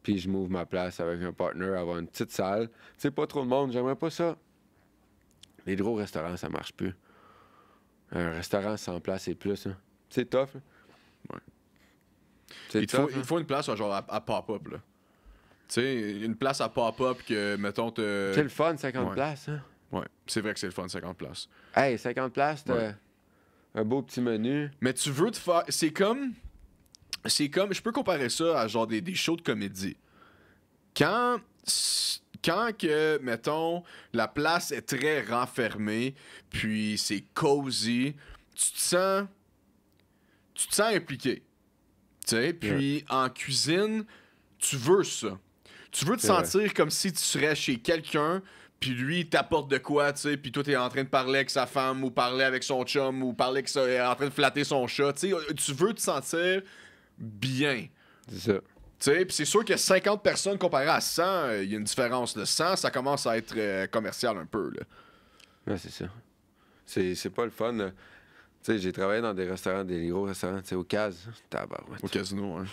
[SPEAKER 5] puis je m'ouvre ma place avec un partner, avoir une petite salle. Tu sais, pas trop de monde, j'aimerais pas ça. Les gros restaurants, ça marche plus. Un restaurant sans place et plus, hein. C'est tough. Hein?
[SPEAKER 1] Ouais.
[SPEAKER 5] C'est
[SPEAKER 1] Il te faut une place genre à pop-up. là. Tu sais, une place à pop-up que, mettons,
[SPEAKER 5] C'est le fun, 50
[SPEAKER 1] ouais.
[SPEAKER 5] places. Hein?
[SPEAKER 1] Ouais, c'est vrai que c'est le fun, 50 places.
[SPEAKER 5] Hey, 50 places, t'as
[SPEAKER 1] Ouais.
[SPEAKER 5] un beau petit menu.
[SPEAKER 1] Mais tu veux te faire... C'est comme... Je peux comparer ça à genre des shows de comédie. Quand quand que, mettons, la place est très renfermée, puis c'est cozy, tu te sens impliqué. Tu sais, puis en cuisine, tu veux ça. Tu veux te sentir comme si tu serais chez quelqu'un, puis lui, il t'apporte de quoi, tu sais, puis toi, t'es en train de parler avec sa femme, ou parler avec son chum, ou parler en train de flatter son chat, tu sais. Tu veux te sentir bien.
[SPEAKER 5] C'est ça.
[SPEAKER 1] Tu sais, puis c'est sûr que 50 personnes comparé à 100, il y a une différence. Le 100, ça commence à être commercial un peu, là.
[SPEAKER 5] Ouais, c'est ça. C'est pas le fun, là. Tu sais, j'ai travaillé dans des restaurants, des gros restaurants, tu sais, au Caz. Tabarouette.
[SPEAKER 1] Au casino, hein.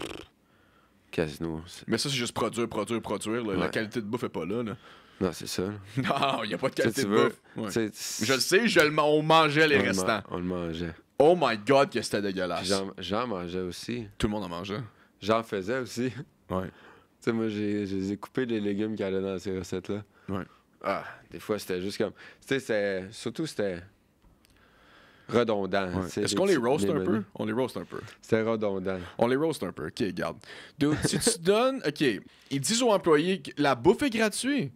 [SPEAKER 5] Casino.
[SPEAKER 1] Mais ça, c'est juste produire. Là. La qualité de bouffe est pas là.
[SPEAKER 5] Non, c'est ça.
[SPEAKER 1] Non, il n'y a pas de qualité de
[SPEAKER 5] veux,
[SPEAKER 1] bouffe. Ouais.
[SPEAKER 5] Je
[SPEAKER 1] le sais, on mangeait les restants.
[SPEAKER 5] On le mangeait.
[SPEAKER 1] Oh my God, que c'était dégueulasse.
[SPEAKER 5] J'en mangeais aussi.
[SPEAKER 1] Tout le monde en mangeait.
[SPEAKER 5] J'en faisais aussi.
[SPEAKER 1] Ouais.
[SPEAKER 5] Tu sais, moi, j'ai coupé les légumes qu'il y avait dans ces recettes-là.
[SPEAKER 1] Ouais.
[SPEAKER 5] Ah, des fois, c'était juste comme... Tu sais, surtout, c'était redondant.
[SPEAKER 1] Ouais. Est-ce qu'on les roast un peu? On les roast un peu.
[SPEAKER 5] C'était redondant.
[SPEAKER 1] On les roast un peu. OK, regarde. Dude, si tu donnes... OK, ils disent aux employés que la bouffe est gratuite.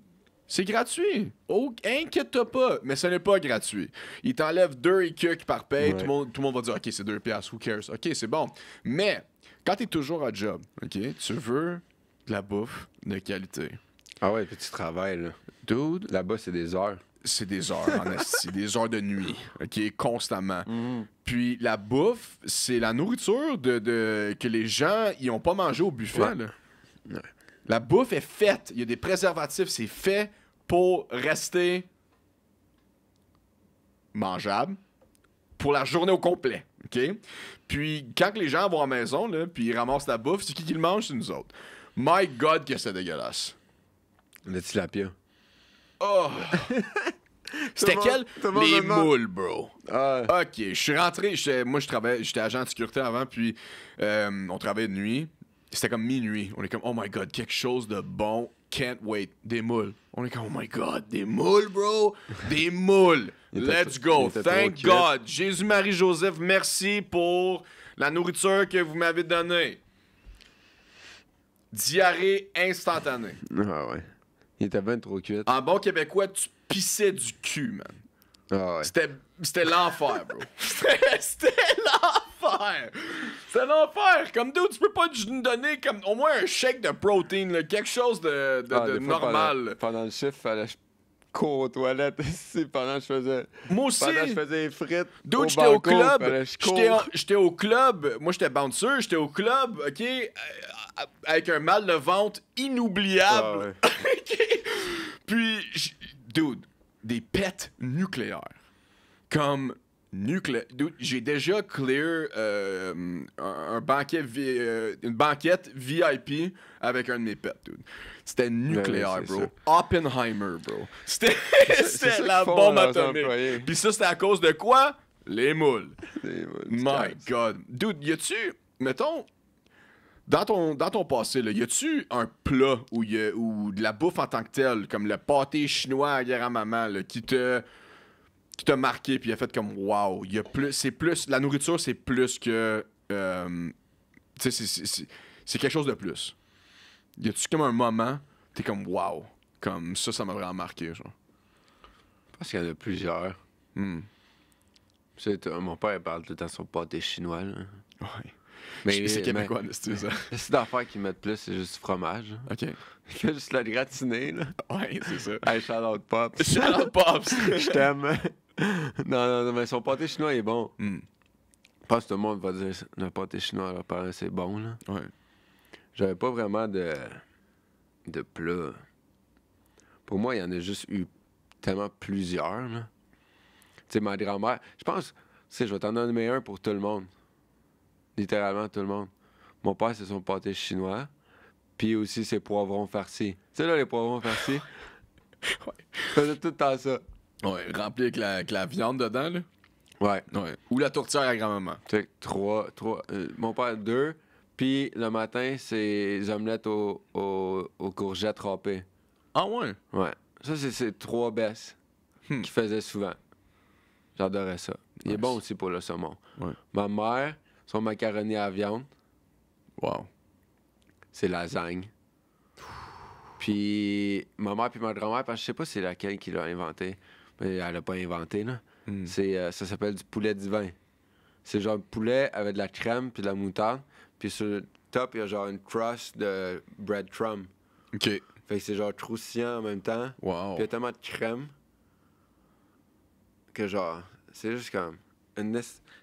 [SPEAKER 1] C'est gratuit. Oh, inquiète-toi pas. Mais ce n'est pas gratuit. Ils t'enlèvent 2 écucs par paye.
[SPEAKER 5] Ouais.
[SPEAKER 1] Tout le monde va dire, OK, c'est 2 piastres. Who cares? OK, c'est bon. Mais quand t'es toujours à job, OK, tu veux de la bouffe de qualité.
[SPEAKER 5] Ah ouais, puis tu travailles, là.
[SPEAKER 1] Dude,
[SPEAKER 5] Là-bas, c'est des heures.
[SPEAKER 1] c'est des heures en esti, des heures de nuit, OK, constamment. Puis la bouffe, c'est la nourriture que les gens, ils ont pas mangé au buffet,
[SPEAKER 5] Ouais.
[SPEAKER 1] là.
[SPEAKER 5] Ouais.
[SPEAKER 1] La bouffe est faite. Il y a des préservatifs. C'est fait pour rester mangeable pour la journée au complet. OK? Puis, quand les gens vont à la maison, là, puis ils ramassent la bouffe, c'est qui le mange? C'est nous autres. My God, que c'est dégueulasse.
[SPEAKER 5] Le tilapia.
[SPEAKER 1] Oh! C'était
[SPEAKER 5] Tout le
[SPEAKER 1] quel?
[SPEAKER 5] monde- tout le monde
[SPEAKER 1] Les
[SPEAKER 5] me demande.
[SPEAKER 1] moules, bro.
[SPEAKER 5] Ah,
[SPEAKER 1] OK, je suis rentré. J'étais agent de sécurité avant, puis on travaillait de nuit. C'était comme minuit. On est comme, oh my God, quelque chose de bon. Can't wait. Des moules. On est comme, oh my God, des moules, bro. Des moules.
[SPEAKER 5] Il était
[SPEAKER 1] Let's go.
[SPEAKER 5] il était trop
[SPEAKER 1] Thank
[SPEAKER 5] cuit.
[SPEAKER 1] God. Jésus-Marie-Joseph, merci pour la nourriture que vous m'avez donnée. Diarrhée instantanée.
[SPEAKER 5] ah ouais. Il était bien trop cuit.
[SPEAKER 1] En bon québécois, tu pissais du cul, man.
[SPEAKER 5] Ah ouais.
[SPEAKER 1] C'était l'enfer, bro. C'était l'enfer. C'était l'enfer. Comme d'où tu peux pas nous donner comme au moins un shake de protéine, là, quelque chose de
[SPEAKER 5] Ah, des fois,
[SPEAKER 1] normal.
[SPEAKER 5] Pendant le chiffre, fallait que je cours aux toilettes ici pendant que je faisais.
[SPEAKER 1] Moi aussi.
[SPEAKER 5] Pendant que je faisais les frites.
[SPEAKER 1] Dude, j'étais au club.
[SPEAKER 5] fallait que je cours.
[SPEAKER 1] J'étais au club. Moi, j'étais bouncer. J'étais au club, OK? Avec un mal de ventre inoubliable.
[SPEAKER 5] Ah
[SPEAKER 1] OK? Puis, dude, des pets nucléaires. Comme nucléaire. Dude, j'ai déjà clear un banquet une banquette VIP avec un de mes pets, dude. C'était nucléaire,
[SPEAKER 5] c'est
[SPEAKER 1] bro.
[SPEAKER 5] ça.
[SPEAKER 1] Oppenheimer, bro. C'était
[SPEAKER 5] ça
[SPEAKER 1] la
[SPEAKER 5] qu'ils font,
[SPEAKER 1] bombe
[SPEAKER 5] leurs
[SPEAKER 1] atomique.
[SPEAKER 5] employés.
[SPEAKER 1] Puis ça, c'était à cause de quoi? Les moules.
[SPEAKER 5] Des moules,
[SPEAKER 1] My
[SPEAKER 5] c'est
[SPEAKER 1] God. Dude, y a-tu, mettons, dans ton passé, là, y a-tu un plat ou de la bouffe en tant que telle, comme le pâté chinois à guerre-maman, là, qui t'a marqué puis a fait comme wow, y a plus, c'est plus, la nourriture c'est plus que, tu sais, c'est quelque chose de plus. Y a-tu comme un moment, t'es comme wow, comme ça m'a vraiment marqué, genre.
[SPEAKER 5] Je pense qu'il y en a plusieurs.
[SPEAKER 1] Hmm.
[SPEAKER 5] Tu sais, mon père il parle tout le temps de son pâté chinois. Là.
[SPEAKER 1] Ouais.
[SPEAKER 5] Mais
[SPEAKER 1] C'est québécois, c'est ça.
[SPEAKER 5] Le style d'affaires qu'ils mettent plus, c'est juste du fromage. Hein.
[SPEAKER 1] OK.
[SPEAKER 5] Il fait juste le gratiner, là.
[SPEAKER 1] Ouais, c'est ça.
[SPEAKER 5] Hey, shout-out Pops.
[SPEAKER 1] Shout-out Pops.
[SPEAKER 5] Je t'aime. non, mais son pâté chinois est bon.
[SPEAKER 1] Hmm.
[SPEAKER 5] Je pense que tout le monde va dire le pâté chinois à leurs parents, c'est bon, là.
[SPEAKER 1] Ouais.
[SPEAKER 5] J'avais pas vraiment de plat. Pour moi, il y en a juste eu tellement plusieurs, là. Tu sais, ma grand-mère, je pense, tu sais, je vais t'en donner un pour tout le monde. Littéralement tout le monde. Mon père, c'est son pâté chinois. Puis aussi ses poivrons farcis. Tu sais, là, les poivrons farcis.
[SPEAKER 1] Ouais.
[SPEAKER 5] Je faisais tout le temps ça.
[SPEAKER 1] Ouais, rempli avec la viande dedans, là.
[SPEAKER 5] Ouais.
[SPEAKER 1] Ouais. Ou la tourtière à grand-maman.
[SPEAKER 5] Tu sais, trois. Mon père, 2. Puis le matin, c'est les omelettes aux courgettes râpées.
[SPEAKER 1] Ah ouais?
[SPEAKER 5] Ouais. Ça, c'est 3 baisses qu'il faisait souvent. J'adorais ça. Il est
[SPEAKER 1] Nice.
[SPEAKER 5] bon aussi pour le saumon.
[SPEAKER 1] Ouais.
[SPEAKER 5] Ma mère, son macaroni à viande,
[SPEAKER 1] Wow.
[SPEAKER 5] c'est lasagne. Puis ma mère puis ma grand-mère, parce que je sais pas c'est laquelle qui l'a inventé. Mais elle l'a pas inventé, là. Ça s'appelle du poulet divin. C'est genre poulet avec de la crème puis de la moutarde. Puis sur le top, il y a genre une crust de breadcrumb.
[SPEAKER 1] OK.
[SPEAKER 5] Fait que c'est genre croustillant en même temps.
[SPEAKER 1] Wow.
[SPEAKER 5] Puis il y a tellement de crème que genre, c'est juste comme...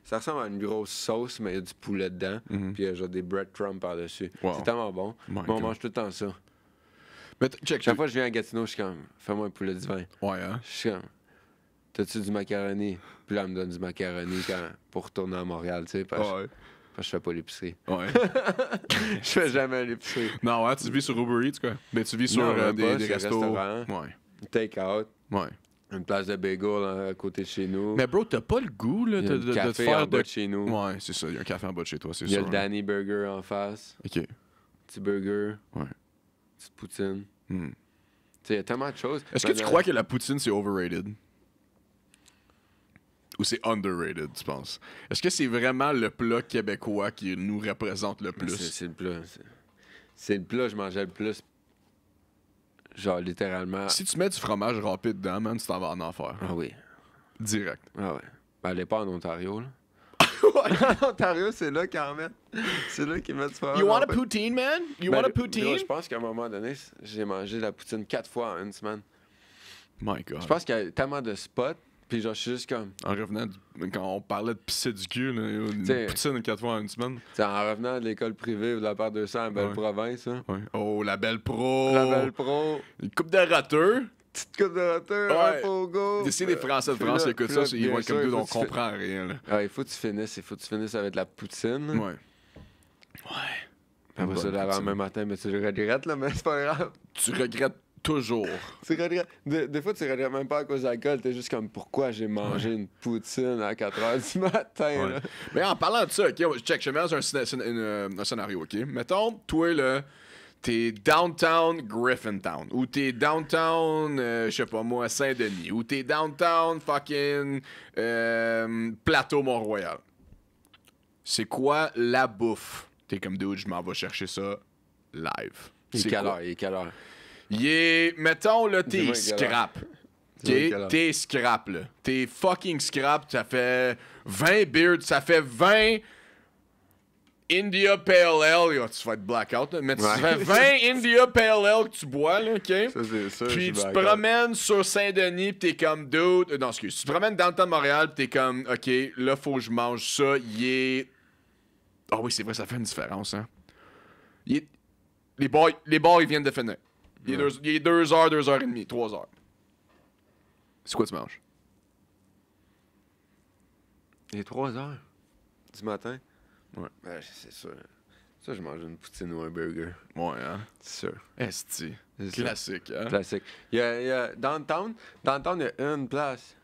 [SPEAKER 5] Ça ressemble à une grosse sauce, mais il y a du poulet dedans. Puis il y a genre des breadcrumbs par-dessus.
[SPEAKER 1] Wow.
[SPEAKER 5] C'est tellement bon.
[SPEAKER 1] My
[SPEAKER 5] Mais on
[SPEAKER 1] God.
[SPEAKER 5] mange tout le temps ça.
[SPEAKER 1] Mais check,
[SPEAKER 5] Chaque fois que je viens à Gatineau, je suis comme, fais-moi un poulet divin.
[SPEAKER 1] Ouais, hein?
[SPEAKER 5] Je suis comme, t'as-tu du macaroni? Puis là, elle me donne du macaroni pour retourner à Montréal, tu sais, parce que je fais pas l'épicerie.
[SPEAKER 1] Ouais.
[SPEAKER 5] Je fais jamais l'épicerie.
[SPEAKER 1] Non, ouais, tu vis sur Uber Eats, quoi. Mais tu vis sur
[SPEAKER 5] Non, même pas,
[SPEAKER 1] des
[SPEAKER 5] c'est
[SPEAKER 1] restos.
[SPEAKER 5] restaurant.
[SPEAKER 1] Ouais.
[SPEAKER 5] Take out,
[SPEAKER 1] Ouais.
[SPEAKER 5] une place de bagel à côté de chez nous.
[SPEAKER 1] Mais bro, t'as pas le goût, là,
[SPEAKER 5] il y a
[SPEAKER 1] de
[SPEAKER 5] le
[SPEAKER 1] te
[SPEAKER 5] café
[SPEAKER 1] faire
[SPEAKER 5] en bas de chez nous.
[SPEAKER 1] Ouais, c'est ça. Il y a un café en bas de chez toi, c'est
[SPEAKER 5] Il y a
[SPEAKER 1] sûr.
[SPEAKER 5] le Danny Burger en face.
[SPEAKER 1] OK.
[SPEAKER 5] Petit burger.
[SPEAKER 1] Ouais.
[SPEAKER 5] Petite poutine.
[SPEAKER 1] Hmm.
[SPEAKER 5] Tu sais, il y a tellement de choses.
[SPEAKER 1] Est-ce que tu crois que la poutine, c'est overrated? Ou c'est underrated, tu penses? Est-ce que c'est vraiment le plat québécois qui nous représente le plus?
[SPEAKER 5] C'est le plat. C'est le plat que je mangeais le plus. Genre, littéralement.
[SPEAKER 1] Si tu mets du fromage râpé dedans, man, tu t'en vas en enfer.
[SPEAKER 5] Ah oui.
[SPEAKER 1] Direct.
[SPEAKER 5] Ah ouais. Ben, elle est pas en Ontario, là. En Ontario, c'est là qu'ils en mettent. C'est là qu'ils mettent du fromage.
[SPEAKER 1] You want a
[SPEAKER 5] râpé.
[SPEAKER 1] poutine, man? You
[SPEAKER 5] Ben,
[SPEAKER 1] want a
[SPEAKER 5] gros,
[SPEAKER 1] poutine?
[SPEAKER 5] je pense qu'à un moment donné, j'ai mangé de la poutine 4 fois en une semaine.
[SPEAKER 1] My God.
[SPEAKER 5] Je pense qu'il y a tellement de spots, puis genre, je suis juste comme...
[SPEAKER 1] En revenant, quand on parlait de pisser du cul, là, une
[SPEAKER 5] T'sais-
[SPEAKER 1] poutine 4 fois en une semaine.
[SPEAKER 5] T'sais, en revenant de l'école privée ou de la part 200 à Belle-Province, hein.
[SPEAKER 1] Ouais. Oh, la belle pro!
[SPEAKER 5] La Belle Pro,
[SPEAKER 1] Une coupe de rateux.
[SPEAKER 5] petite coupe de rateur,
[SPEAKER 1] Ouais.
[SPEAKER 5] un pogo.
[SPEAKER 1] Si les Français de
[SPEAKER 5] Puis
[SPEAKER 1] France
[SPEAKER 5] là-
[SPEAKER 1] écoutent
[SPEAKER 5] puis
[SPEAKER 1] ça,
[SPEAKER 5] là,
[SPEAKER 1] ils
[SPEAKER 5] bien
[SPEAKER 1] vont être comme
[SPEAKER 5] sûr,
[SPEAKER 1] deux, on
[SPEAKER 5] faut que tu
[SPEAKER 1] comprend rien, là.
[SPEAKER 5] Ah, il faut que tu finisses avec de la poutine.
[SPEAKER 1] Ouais.
[SPEAKER 5] Après ça,
[SPEAKER 1] Bonne
[SPEAKER 5] le
[SPEAKER 1] poutine.
[SPEAKER 5] lendemain matin, mais tu le regrettes, là, mais c'est pas grave.
[SPEAKER 1] Tu regrettes toujours.
[SPEAKER 5] Tu regrettes. Des fois, tu regrettes même pas à cause de l'alcool. T'es juste comme, pourquoi j'ai mangé une poutine à 4 h du matin, là?
[SPEAKER 1] Mais en parlant de ça, OK, check, je te mets dans un scénario, OK? Mettons, toi, là, t'es downtown Griffintown, ou t'es downtown, je sais pas moi, Saint-Denis, ou t'es downtown fucking Plateau Mont-Royal. C'est quoi la bouffe? T'es comme, dude, je m'en vais chercher ça live.
[SPEAKER 5] Il
[SPEAKER 1] C'est
[SPEAKER 5] est quelle
[SPEAKER 1] quoi?
[SPEAKER 5] heure? Il est quelle heure?
[SPEAKER 1] Il est, mettons, là, t'es
[SPEAKER 5] Dis-moi quelle heure.
[SPEAKER 1] scrap.
[SPEAKER 5] Dis-moi
[SPEAKER 1] OK?
[SPEAKER 5] quelle heure.
[SPEAKER 1] T'es scrap, là. T'es fucking scrap. Ça fait 20 beers, ça fait 20 India Pale Ale. Yo, tu vas être blackout, là. Mais
[SPEAKER 5] Ouais.
[SPEAKER 1] ça fait 20 India Pale Ale que tu bois, là, OK?
[SPEAKER 5] Ça, c'est ça.
[SPEAKER 1] Puis tu te promènes sur Saint-Denis, pis t'es comme, dude... non, excuse. Tu te promènes dans le temps de Montréal, pis t'es comme, OK, là, faut que je mange ça. Il est... Ah oui, c'est vrai, ça fait une différence, hein. Les bars, ils viennent de finir. Il est 2 heures, 2 heures et demie, 3 heures. C'est quoi tu manges?
[SPEAKER 5] Il est 3 heures du matin?
[SPEAKER 1] Ouais.
[SPEAKER 5] Ben, c'est sûr. Ça, je mange une poutine ou un burger.
[SPEAKER 1] Ouais, hein?
[SPEAKER 5] C'est sûr.
[SPEAKER 1] Esti.
[SPEAKER 5] C'est ça.
[SPEAKER 1] Classique, hein?
[SPEAKER 5] Classique. Il y a downtown, il y a une place.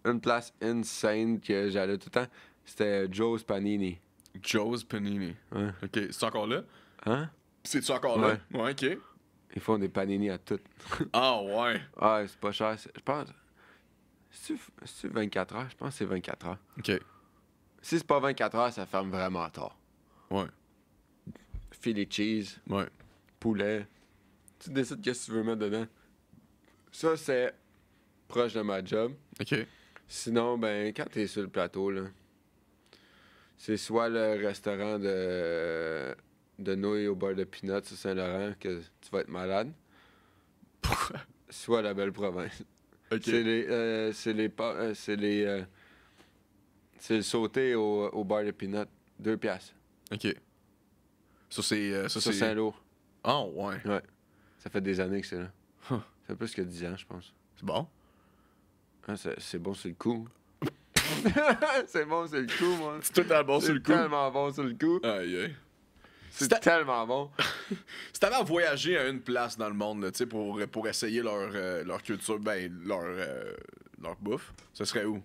[SPEAKER 5] Une place insane que j'allais tout le temps. C'était Joe's Panini.
[SPEAKER 1] Joe's Panini.
[SPEAKER 5] Ouais.
[SPEAKER 1] OK, c'est encore là?
[SPEAKER 5] Hein?
[SPEAKER 1] C'est-tu encore là? Ouais, OK.
[SPEAKER 5] Ils font des panini à tout.
[SPEAKER 1] Ah, ouais.
[SPEAKER 5] Ah, c'est pas cher. Je pense. C'est-tu 24 heures? Je pense que c'est 24 heures.
[SPEAKER 1] OK.
[SPEAKER 5] Si c'est pas 24 heures, ça ferme vraiment tard.
[SPEAKER 1] Ouais.
[SPEAKER 5] Philly cheese,
[SPEAKER 1] Ouais.
[SPEAKER 5] poulet. Tu décides qu'est-ce que tu veux mettre dedans. Ça, c'est proche de ma job.
[SPEAKER 1] OK.
[SPEAKER 5] Sinon, ben, quand t'es sur le plateau, là, c'est soit le restaurant de nouilles au beurre de peanuts sur Saint-Laurent que tu vas être malade.
[SPEAKER 1] Pourquoi?
[SPEAKER 5] Soit la belle province.
[SPEAKER 1] OK.
[SPEAKER 5] C'est le sauté au beurre de peanut. 2 piastres.
[SPEAKER 1] OK. Ça, c'est...
[SPEAKER 5] Sur Saint-Lô.
[SPEAKER 1] Ah, ouais.
[SPEAKER 5] Ouais. Ça fait des années que c'est là.
[SPEAKER 1] Huh.
[SPEAKER 5] Ça fait plus que 10 ans, je pense.
[SPEAKER 1] C'est bon?
[SPEAKER 5] Ah, c'est bon sur le coup. C'est bon sur le coup, moi.
[SPEAKER 1] C'est tout à bon sur le coup.
[SPEAKER 5] C'est tellement bon sur le coup.
[SPEAKER 1] Aïe, aïe.
[SPEAKER 5] C'est
[SPEAKER 1] C'était-
[SPEAKER 5] tellement bon.
[SPEAKER 1] Si t'avais à voyager à une place dans le monde, là, tu sais, pour essayer leur culture, ben, leur bouffe, ce serait où?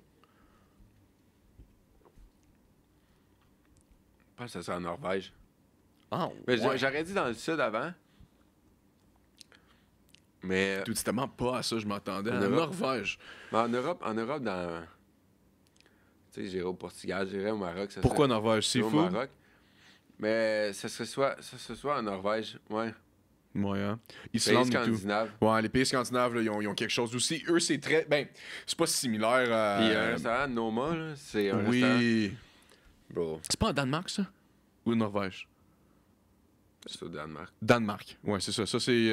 [SPEAKER 5] Je pense que ça serait en Norvège.
[SPEAKER 1] Ah,
[SPEAKER 5] Mais
[SPEAKER 1] ouais.
[SPEAKER 5] j'aurais dit dans le sud avant. Mais
[SPEAKER 1] Dude, c'est tellement pas à ça, je m'attendais.
[SPEAKER 5] En
[SPEAKER 1] En
[SPEAKER 5] Europe?
[SPEAKER 1] Norvège.
[SPEAKER 5] en Europe, dans... Tu sais, j'irais au Portugal, j'irais au Maroc. Ça
[SPEAKER 1] Pourquoi
[SPEAKER 5] serait-
[SPEAKER 1] Norvège?
[SPEAKER 5] j'irais au
[SPEAKER 1] Seafood?
[SPEAKER 5] Maroc. Mais ça serait soit en Norvège, ouais.
[SPEAKER 1] Ouais, hein.
[SPEAKER 5] Pays
[SPEAKER 1] Islande et tout.
[SPEAKER 5] scandinaves.
[SPEAKER 1] Ouais, les pays scandinaves, là, ils ont quelque chose aussi. Eux, c'est très. Ben, c'est pas similaire à.
[SPEAKER 5] Puis un restaurant, Noma, là, c'est un restaurant.
[SPEAKER 1] Oui.
[SPEAKER 5] Bro,
[SPEAKER 1] C'est pas en Danemark, ça? Ou Norvège?
[SPEAKER 5] c'est au Danemark.
[SPEAKER 1] Danemark. Ouais, c'est ça. Ça, c'est.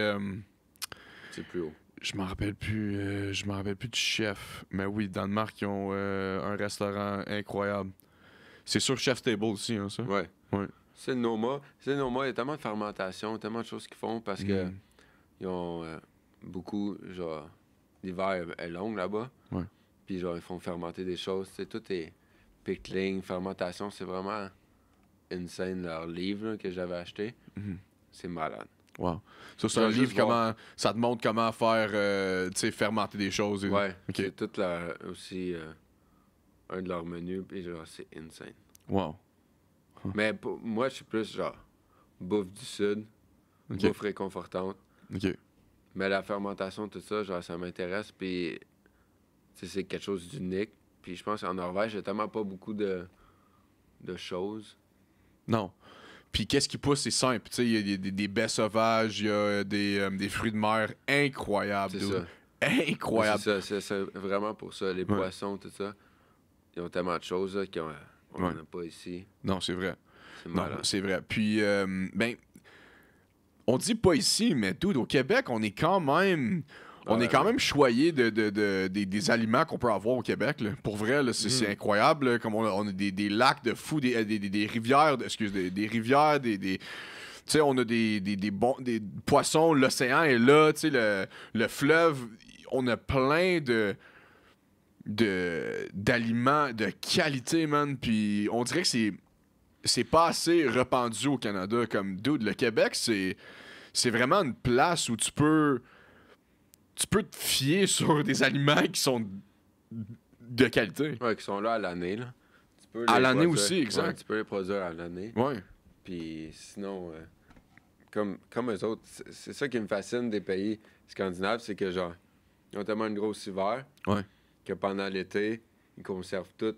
[SPEAKER 5] C'est plus haut.
[SPEAKER 1] Je m'en rappelle plus. Je m'en rappelle plus du chef. Mais oui, Danemark, ils ont un restaurant incroyable. C'est sur Chef's Table aussi, hein, ça?
[SPEAKER 5] Ouais.
[SPEAKER 1] Ouais.
[SPEAKER 5] C'est le Noma. Il y a tellement de fermentation, tellement de choses qu'ils font parce que
[SPEAKER 1] Mm.
[SPEAKER 5] ils ont beaucoup, genre, l'hiver est long là-bas.
[SPEAKER 1] Ouais.
[SPEAKER 5] Puis, genre, ils font fermenter des choses. Tu sais, tout est pickling, fermentation. C'est vraiment insane, leur livre là, que j'avais acheté.
[SPEAKER 1] Mhm.
[SPEAKER 5] C'est malade.
[SPEAKER 1] Wow. Ça, c'est
[SPEAKER 5] Je
[SPEAKER 1] un
[SPEAKER 5] vais
[SPEAKER 1] livre,
[SPEAKER 5] juste voir.
[SPEAKER 1] comment. Ça te montre comment faire, tu sais, fermenter des choses.
[SPEAKER 5] Ouais.
[SPEAKER 1] Ok.
[SPEAKER 5] C'est tout aussi un de leurs menus. Puis, genre, c'est insane.
[SPEAKER 1] Wow.
[SPEAKER 5] Mais moi, je suis plus, genre, bouffe du Sud,
[SPEAKER 1] Ok.
[SPEAKER 5] bouffe réconfortante.
[SPEAKER 1] Ok.
[SPEAKER 5] Mais la fermentation, tout ça, genre, ça m'intéresse. Puis, tu sais, c'est quelque chose d'unique. Puis, je pense qu'en Norvège, il n'y a tellement pas beaucoup de choses.
[SPEAKER 1] Non. Puis qu'est-ce qui pousse, c'est simple. Tu sais, il y a des baies sauvages, il y a des fruits de mer incroyables.
[SPEAKER 5] C'est
[SPEAKER 1] dude.
[SPEAKER 5] ça.
[SPEAKER 1] Incroyable.
[SPEAKER 5] C'est ça, c'est vraiment pour ça. Les poissons, tout ça, ils ont tellement de choses là, qu'on n'en a pas ici.
[SPEAKER 1] Non, c'est vrai.
[SPEAKER 5] C'est
[SPEAKER 1] Non,
[SPEAKER 5] malade.
[SPEAKER 1] c'est vrai. Puis, ben, on dit pas ici, mais dude, au Québec, on est quand même. On est quand même choyé des aliments qu'on peut avoir au Québec. Là. Pour vrai, là, c'est incroyable. Là, comme on a des lacs de fous, des rivières, des rivières, tu sais, on a des poissons, l'océan est là, tu sais, le fleuve, on a plein d'aliments de qualité, man. Puis on dirait que c'est pas assez répandu au Canada. Comme, dude, le Québec, c'est vraiment une place où tu peux te fier sur des aliments qui sont de qualité.
[SPEAKER 5] Ouais, qui sont là à l'année. Là. Tu peux
[SPEAKER 1] À
[SPEAKER 5] les
[SPEAKER 1] l'année
[SPEAKER 5] produire.
[SPEAKER 1] aussi, exact.
[SPEAKER 5] Ouais, tu peux les produire à l'année.
[SPEAKER 1] Ouais.
[SPEAKER 5] Puis sinon, comme eux autres, c'est ça qui me fascine des pays scandinaves, c'est que genre, ils ont tellement une grosse hiver
[SPEAKER 1] Ouais.
[SPEAKER 5] que pendant l'été, ils conservent tout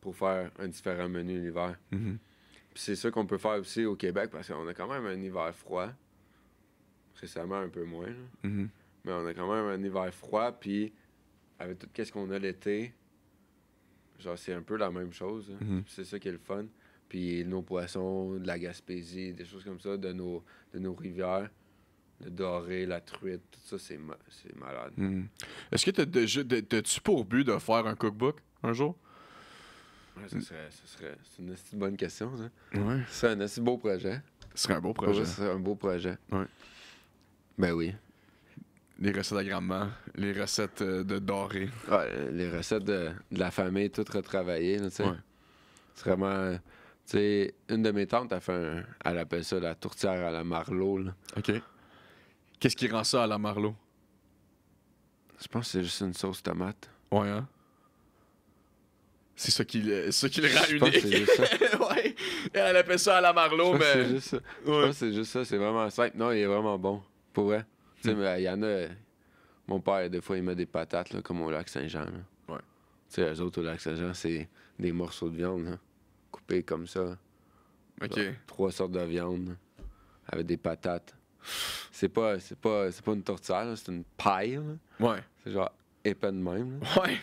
[SPEAKER 5] pour faire un différent menu l'hiver.
[SPEAKER 1] Mhm.
[SPEAKER 5] Puis c'est ça qu'on peut faire aussi au Québec parce qu'on a quand même un hiver froid. Récemment, un peu moins. Là.
[SPEAKER 1] Mhm.
[SPEAKER 5] Mais on a quand même un hiver froid, puis avec tout ce qu'on a l'été, genre c'est un peu la même chose. Hein.
[SPEAKER 1] Mhm.
[SPEAKER 5] C'est ça qui est le fun. Puis nos poissons, de la Gaspésie, des choses comme ça, de nos rivières, le doré, la truite, tout ça, c'est malade.
[SPEAKER 1] Mhm. Est-ce que t'as-tu pour but de faire un cookbook un jour?
[SPEAKER 5] Ouais, c'est une assez bonne question, ça.
[SPEAKER 1] Ouais.
[SPEAKER 5] C'est un assez beau projet.
[SPEAKER 1] Ce serait un beau
[SPEAKER 5] Pour
[SPEAKER 1] projet.
[SPEAKER 5] vrai, c'est un beau projet.
[SPEAKER 1] Ouais.
[SPEAKER 5] Ben oui.
[SPEAKER 1] Les recettes d'agrément, les recettes de doré.
[SPEAKER 5] Ouais, les recettes de la famille, toutes retravaillées, là, tu sais.
[SPEAKER 1] Ouais.
[SPEAKER 5] C'est vraiment... Tu sais, une de mes tantes, elle appelle ça la tourtière à la Marlot, là.
[SPEAKER 1] OK. Qu'est-ce qui rend ça à la Marlot?
[SPEAKER 5] Je pense que c'est juste une sauce tomate.
[SPEAKER 1] Ouais, hein? C'est ça qui le rend
[SPEAKER 5] Je pense que
[SPEAKER 1] unique.
[SPEAKER 5] c'est juste ça.
[SPEAKER 1] Ouais. Elle appelle ça à la Marlot,
[SPEAKER 5] Je pense que
[SPEAKER 1] mais...
[SPEAKER 5] c'est juste ça. Je
[SPEAKER 1] Ouais.
[SPEAKER 5] pense que c'est juste ça. C'est vraiment simple. Non, il est vraiment bon. Pour vrai. Tu sais, mais il y en a... Mon père, des fois, il met des patates, là, comme au lac Saint-Jean, là.
[SPEAKER 1] Ouais.
[SPEAKER 5] Tu sais, eux autres, au lac Saint-Jean, c'est des morceaux de viande, là, coupés comme ça.
[SPEAKER 1] OK.
[SPEAKER 5] Genre, 3 sortes de viande, là, avec des patates. C'est pas une tourtière, là, c'est une paille, là.
[SPEAKER 1] Ouais.
[SPEAKER 5] C'est genre épais de même, là.
[SPEAKER 1] Ouais.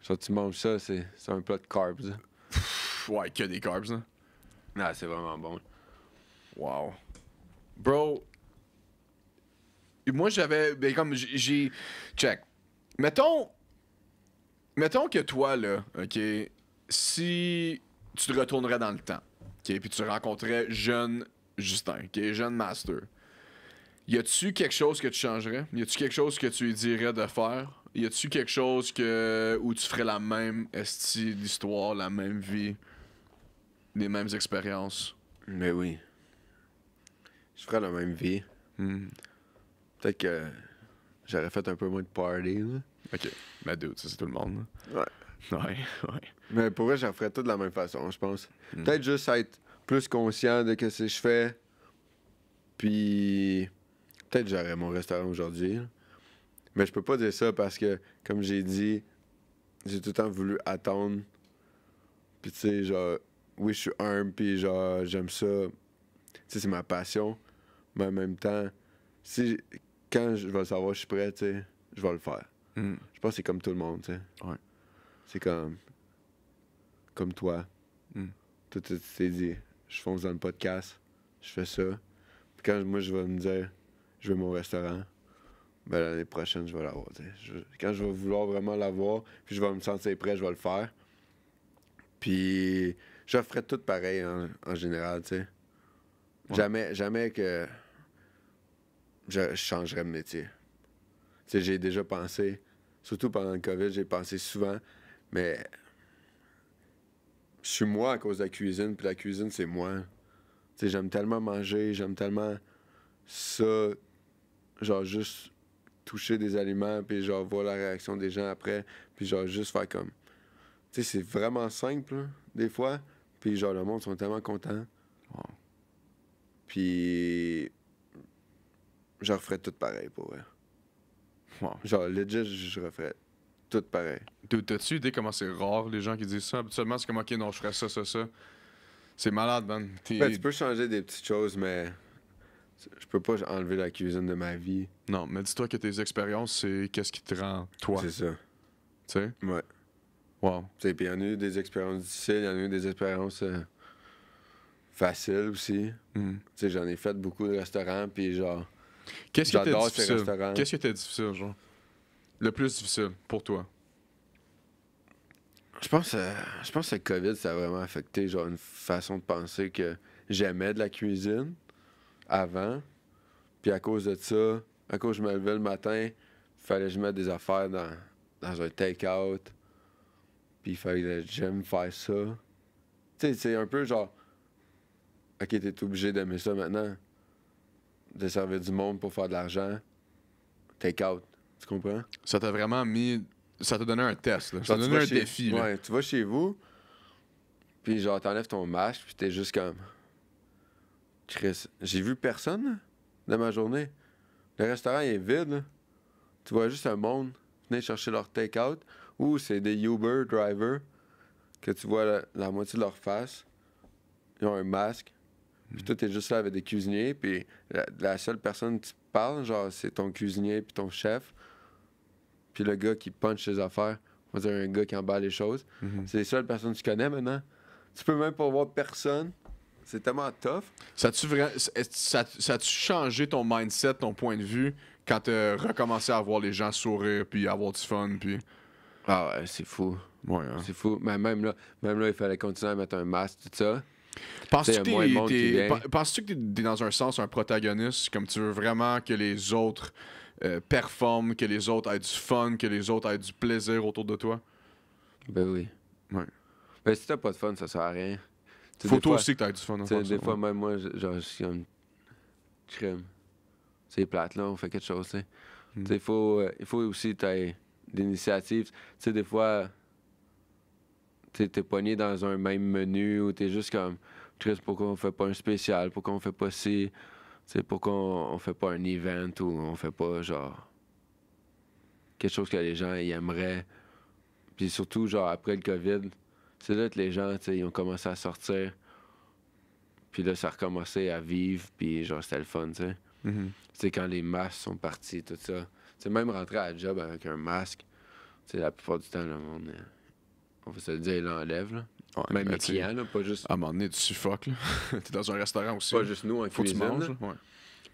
[SPEAKER 5] Genre, tu manges ça, c'est un plat de carbs, là.
[SPEAKER 1] Ouais, que des carbs, hein.
[SPEAKER 5] Ah, c'est vraiment bon.
[SPEAKER 1] Wow. Bro, moi j'avais. Ben, comme j'ai. Check. Mettons que toi, là, OK, si tu te retournerais dans le temps, OK, puis tu rencontrais jeune Justin, OK, jeune Master, y a-tu quelque chose que tu changerais? Y a-tu quelque chose que tu lui dirais de faire? Y a-tu quelque chose où tu ferais la même esti d'histoire, la même vie, les mêmes expériences?
[SPEAKER 5] Mais oui. Je ferais la même vie.
[SPEAKER 1] Hmm.
[SPEAKER 5] Peut-être que j'aurais fait un peu moins de party, là.
[SPEAKER 1] OK. Mais dude, ça c'est tout le monde.
[SPEAKER 5] Ouais.
[SPEAKER 1] Là. Ouais, ouais.
[SPEAKER 5] Mais pour vrai, j'en ferais tout de la même façon, je pense. Peut-être juste être plus conscient de ce que je fais. Puis peut-être j'aurais mon restaurant aujourd'hui. Là. Mais je peux pas dire ça parce que, comme j'ai dit, j'ai tout le temps voulu attendre. Puis tu sais, genre, oui, je suis humble, puis genre, j'aime ça. Tu sais, c'est ma passion.
[SPEAKER 4] Mais en même temps, quand je vais savoir que je suis prêt, tu sais, je vais le faire.
[SPEAKER 1] Mm.
[SPEAKER 4] Je pense que c'est comme tout le monde, tu sais.
[SPEAKER 1] Ouais.
[SPEAKER 4] C'est comme toi.
[SPEAKER 1] Mm.
[SPEAKER 4] Toi, tu t'es dit, je fonce dans le podcast, je fais ça. Puis quand moi, je vais me dire, je veux mon restaurant, ben l'année prochaine, je vais l'avoir, tu sais. Quand je vais vouloir vraiment l'avoir, puis je vais me sentir prêt, je vais le faire. Puis je ferais tout pareil en général, tu sais.
[SPEAKER 1] Ouais.
[SPEAKER 4] Jamais que je changerais de métier. Tu sais, j'ai déjà pensé, surtout pendant le COVID, j'ai pensé souvent, mais je suis moi à cause de la cuisine, puis la cuisine, c'est moi. Tu sais, j'aime tellement manger, j'aime tellement ça, genre juste toucher des aliments, puis genre voir la réaction des gens après, puis genre juste faire comme... Tu sais, c'est vraiment simple, là, des fois, puis genre le monde sont tellement contents.
[SPEAKER 1] Wow.
[SPEAKER 4] Puis je referais tout pareil pour eux.
[SPEAKER 1] Wow.
[SPEAKER 4] Genre, legit, je referais tout pareil.
[SPEAKER 1] T'as-tu idée comment c'est rare les gens qui disent ça? Habituellement, c'est comme, ok, non, je ferais ça. C'est malade, man.
[SPEAKER 4] Ben, tu peux changer des petites choses, mais je peux pas enlever la cuisine de ma vie.
[SPEAKER 1] Non, mais dis-toi que tes expériences, c'est qu'est-ce qui te rend toi.
[SPEAKER 4] C'est ça.
[SPEAKER 1] Tu sais?
[SPEAKER 4] Ouais.
[SPEAKER 1] Wow.
[SPEAKER 4] Tu sais, puis il y en a eu des expériences difficiles, il y en a eu des expériences faciles aussi.
[SPEAKER 1] Mm.
[SPEAKER 4] Tu sais, j'en ai fait beaucoup de restaurants, puis genre,
[SPEAKER 1] Qu'est-ce qui était
[SPEAKER 4] j'adore ces
[SPEAKER 1] difficile?
[SPEAKER 4] restaurants.
[SPEAKER 1] Qu'est-ce qui était difficile, genre? Le plus difficile pour toi?
[SPEAKER 4] Je pense que le COVID, ça a vraiment affecté genre une façon de penser que j'aimais de la cuisine avant. Puis à cause de ça, à cause que je me levais le matin, il fallait que je mette des affaires dans un take-out. Puis il fallait que j'aime faire ça. Tu sais, c'est un peu genre... OK, t'es obligé d'aimer ça maintenant. De servir du monde pour faire de l'argent. Take-out. Tu comprends?
[SPEAKER 1] Ça t'a vraiment mis... Ça t'a donné un test, là. Ça
[SPEAKER 4] Genre,
[SPEAKER 1] t'a
[SPEAKER 4] tu
[SPEAKER 1] donné
[SPEAKER 4] vas
[SPEAKER 1] un défi, là.
[SPEAKER 4] Ouais, tu vas chez vous, puis genre, t'enlèves ton masque, puis t'es juste comme... Chris, j'ai vu personne, là, de ma journée. Le restaurant, il est vide, là. Tu vois juste un monde venir chercher leur take-out, ou c'est des Uber drivers que tu vois la moitié de leur face. Ils ont un masque. Puis toi, t'es juste là avec des cuisiniers, puis la seule personne que tu parles, genre, c'est ton cuisinier puis ton chef. Puis le gars qui punch ses affaires, on va dire un gars qui emballe les choses.
[SPEAKER 1] Mhm.
[SPEAKER 4] C'est les seules personnes que tu connais maintenant. Tu peux même pas voir personne. C'est tellement tough.
[SPEAKER 1] Ça a-tu changé ton mindset, ton point de vue, quand t'as recommencé à voir les gens sourire, puis avoir du fun, puis...
[SPEAKER 4] Ah ouais, c'est fou.
[SPEAKER 1] Ouais, hein.
[SPEAKER 4] C'est fou. Mais même là, il fallait continuer à mettre un masque, tout ça.
[SPEAKER 1] Penses-tu
[SPEAKER 4] Il y a moins de monde qui vient.
[SPEAKER 1] penses-tu que t'es dans un sens un protagoniste, comme tu veux vraiment que les autres performent, que les autres aient du fun, que les autres aient du plaisir autour de toi?
[SPEAKER 4] Ben oui.
[SPEAKER 1] Ouais.
[SPEAKER 4] Ben si t'as pas de fun, ça sert à rien. T'sais,
[SPEAKER 1] Faut
[SPEAKER 4] des
[SPEAKER 1] toi
[SPEAKER 4] fois-
[SPEAKER 1] aussi que t'aies du fun.
[SPEAKER 4] t'sais, des fois, même moi, genre, je suis comme... crème. C'est plate, là, on fait quelque chose, tu sais. T'sais, il faut aussi que t'aies d'initiatives. Tu sais, des fois, t'es pogné dans un même menu ou t'es juste comme... Chris, pourquoi on fait pas un spécial? Pourquoi on fait pas ci? T'sais, pourquoi on fait pas un event ou on fait pas, genre... quelque chose que les gens ils aimeraient. Puis surtout, genre, après le COVID, c'est là que les gens, tu sais, ils ont commencé à sortir. Puis là, ça a recommencé à vivre, puis genre, c'était le fun, tu sais.
[SPEAKER 1] Mhm.
[SPEAKER 4] Tu sais, quand les masques sont partis, tout ça. Tu sais, même rentrer à la job avec un masque, tu sais, la plupart du temps, le monde, on va se le dire, il l'enlève, là.
[SPEAKER 1] Ouais,
[SPEAKER 4] Même
[SPEAKER 1] mais
[SPEAKER 4] les
[SPEAKER 1] tu sais,
[SPEAKER 4] clients, là, pas juste,
[SPEAKER 1] à un moment donné, tu suffoques, là. T'es dans un restaurant aussi.
[SPEAKER 4] pas juste nous en
[SPEAKER 1] Faut que tu
[SPEAKER 4] cuisine.
[SPEAKER 1] manges,
[SPEAKER 4] là.
[SPEAKER 1] là. Ouais.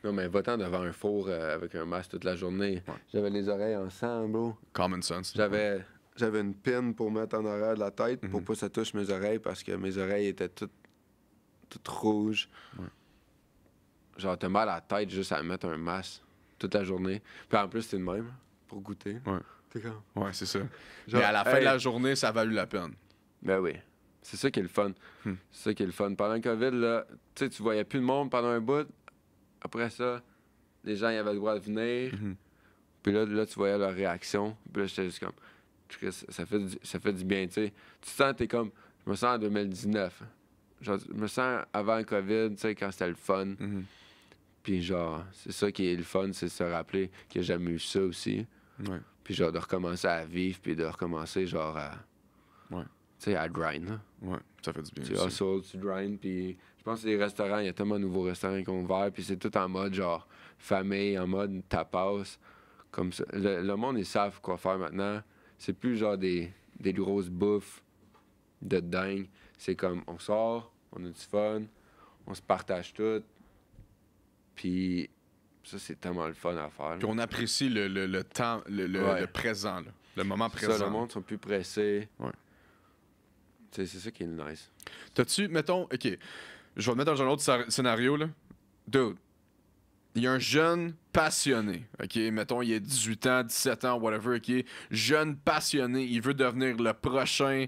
[SPEAKER 4] Non, mais va-t'en devant un four avec un masque toute la journée.
[SPEAKER 1] Ouais.
[SPEAKER 4] J'avais les oreilles en sang, bro.
[SPEAKER 1] Common sense.
[SPEAKER 4] J'avais une pin pour mettre en arrière de la tête pour
[SPEAKER 1] Mhm.
[SPEAKER 4] pas que ça touche mes oreilles parce que mes oreilles étaient toutes rouges.
[SPEAKER 1] Ouais.
[SPEAKER 4] Genre, t'as mal à la tête juste à mettre un masque toute la journée. Puis en plus, t'es de même pour goûter.
[SPEAKER 1] Ouais.
[SPEAKER 4] T'es comme...
[SPEAKER 1] Ouais, c'est ça.
[SPEAKER 4] Genre,
[SPEAKER 1] Mais à la fin
[SPEAKER 4] hey.
[SPEAKER 1] de la journée, ça a valu la peine.
[SPEAKER 4] Ben oui. C'est ça qui est le fun.
[SPEAKER 1] Hmm.
[SPEAKER 4] C'est ça qui est le fun. Pendant le COVID, là, tu sais, tu voyais plus de monde pendant un bout. Après ça, les gens, ils avaient le droit de venir.
[SPEAKER 1] Mhm.
[SPEAKER 4] Puis là, tu voyais leur réaction. Puis là, j'étais juste comme... Chris, ça fait du bien, tu sais. Tu te sens, t'es comme... Je me sens en 2019. Genre, je me sens avant le COVID, tu sais, quand c'était le fun.
[SPEAKER 1] Mhm.
[SPEAKER 4] Puis genre, c'est ça qui est le fun, c'est de se rappeler que j'ai jamais eu ça aussi.
[SPEAKER 1] Ouais.
[SPEAKER 4] Puis genre, de recommencer à vivre, puis de recommencer, genre, à...
[SPEAKER 1] Ouais.
[SPEAKER 5] sais, à grind. Là.
[SPEAKER 1] Ouais, ça fait du bien
[SPEAKER 5] Tu
[SPEAKER 1] aussi.
[SPEAKER 5] hustle, tu grind, puis je pense que les restaurants, il y a tellement de nouveaux restaurants qui ont ouvert, puis c'est tout en mode genre famille, en mode tapas, comme ça. Le monde, ils savent quoi faire maintenant. C'est plus genre des grosses bouffes de dingue. C'est comme, on sort, on a du fun, on se partage tout, puis ça, c'est tellement le fun à faire.
[SPEAKER 1] Puis on apprécie le temps,
[SPEAKER 5] Ouais.
[SPEAKER 1] le présent, là. Le moment
[SPEAKER 5] Ça,
[SPEAKER 1] présent.
[SPEAKER 5] le monde sont plus pressés.
[SPEAKER 1] Ouais.
[SPEAKER 5] C'est ça qui est nice.
[SPEAKER 1] T'as-tu, mettons, OK, je vais te mettre dans un autre scénario, là. Dude, il y a un jeune passionné, OK? Mettons, il a 18 ans, 17 ans, whatever, OK? Jeune passionné, il veut devenir le prochain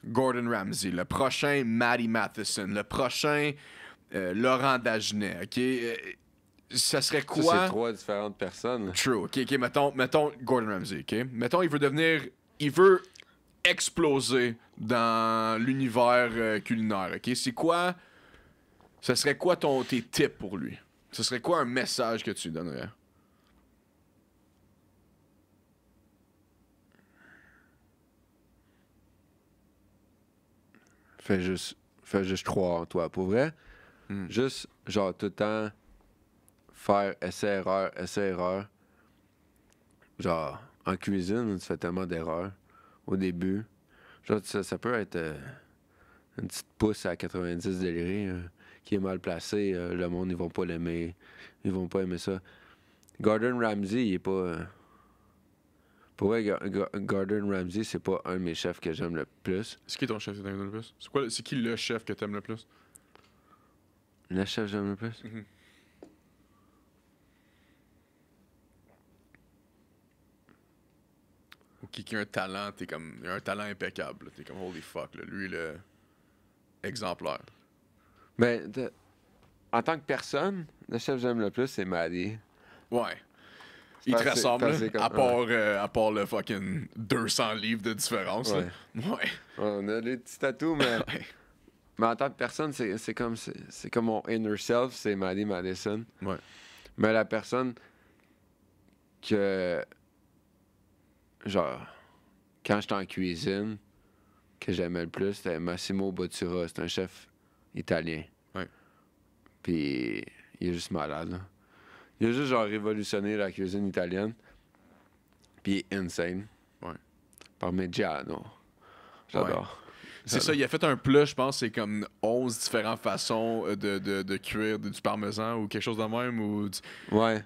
[SPEAKER 1] Gordon Ramsay, le prochain Matty Matheson, le prochain Laurent Dagenet, OK? Ça serait
[SPEAKER 5] Ça,
[SPEAKER 1] quoi?
[SPEAKER 5] c'est 3 différentes personnes. là.
[SPEAKER 1] True, OK, mettons Gordon Ramsay, OK? Mettons, il veut exploser dans l'univers culinaire, OK? C'est quoi, ce serait quoi tes tips pour lui? Ce serait quoi un message que tu lui donnerais?
[SPEAKER 5] Fais juste croire en toi. Pour vrai, juste, genre, tout le temps, faire essai-erreur. Genre, en cuisine, tu fais tellement d'erreurs au début. Genre, ça peut être une petite pousse à 90 degrés qui est mal placée. Le monde, ils vont pas l'aimer. Ils vont pas aimer ça. Gordon Ramsay, il est pas... Pour vrai, Gordon Ramsay, c'est pas un de mes chefs que j'aime le plus.
[SPEAKER 1] C'est qui ton chef que t'aimes le plus? C'est qui le chef que t'aimes le plus?
[SPEAKER 5] Le chef que j'aime le plus?
[SPEAKER 1] Ou qui a un talent, il a un talent impeccable. Là. T'es comme holy fuck, là. Lui, le exemplaire.
[SPEAKER 5] Ben, en tant que personne, le chef que j'aime le plus, c'est Maddie.
[SPEAKER 1] Ouais. Il te
[SPEAKER 5] Parce que-
[SPEAKER 1] ressemble,
[SPEAKER 5] parce
[SPEAKER 1] là,
[SPEAKER 5] que
[SPEAKER 1] à part le fucking 200 livres de différence. là. Ouais.
[SPEAKER 5] On a des petits tatous, mais...
[SPEAKER 1] Ouais.
[SPEAKER 5] Mais en tant que personne, c'est comme mon inner self, c'est Maddie Madison.
[SPEAKER 1] Ouais.
[SPEAKER 5] Mais la personne que... Genre, quand j'étais en cuisine, que j'aimais le plus, c'était Massimo Bottura. C'est un chef italien.
[SPEAKER 1] Ouais.
[SPEAKER 5] Puis, il est juste malade, là. Il a juste, genre, révolutionné la cuisine italienne. Puis, il est insane.
[SPEAKER 1] Ouais.
[SPEAKER 5] Parmigiano. J'adore.
[SPEAKER 1] C'est ça, il a fait un plat, je pense, c'est comme 11 différentes façons de cuire du parmesan ou quelque chose de même, ou
[SPEAKER 5] Ouais.
[SPEAKER 1] de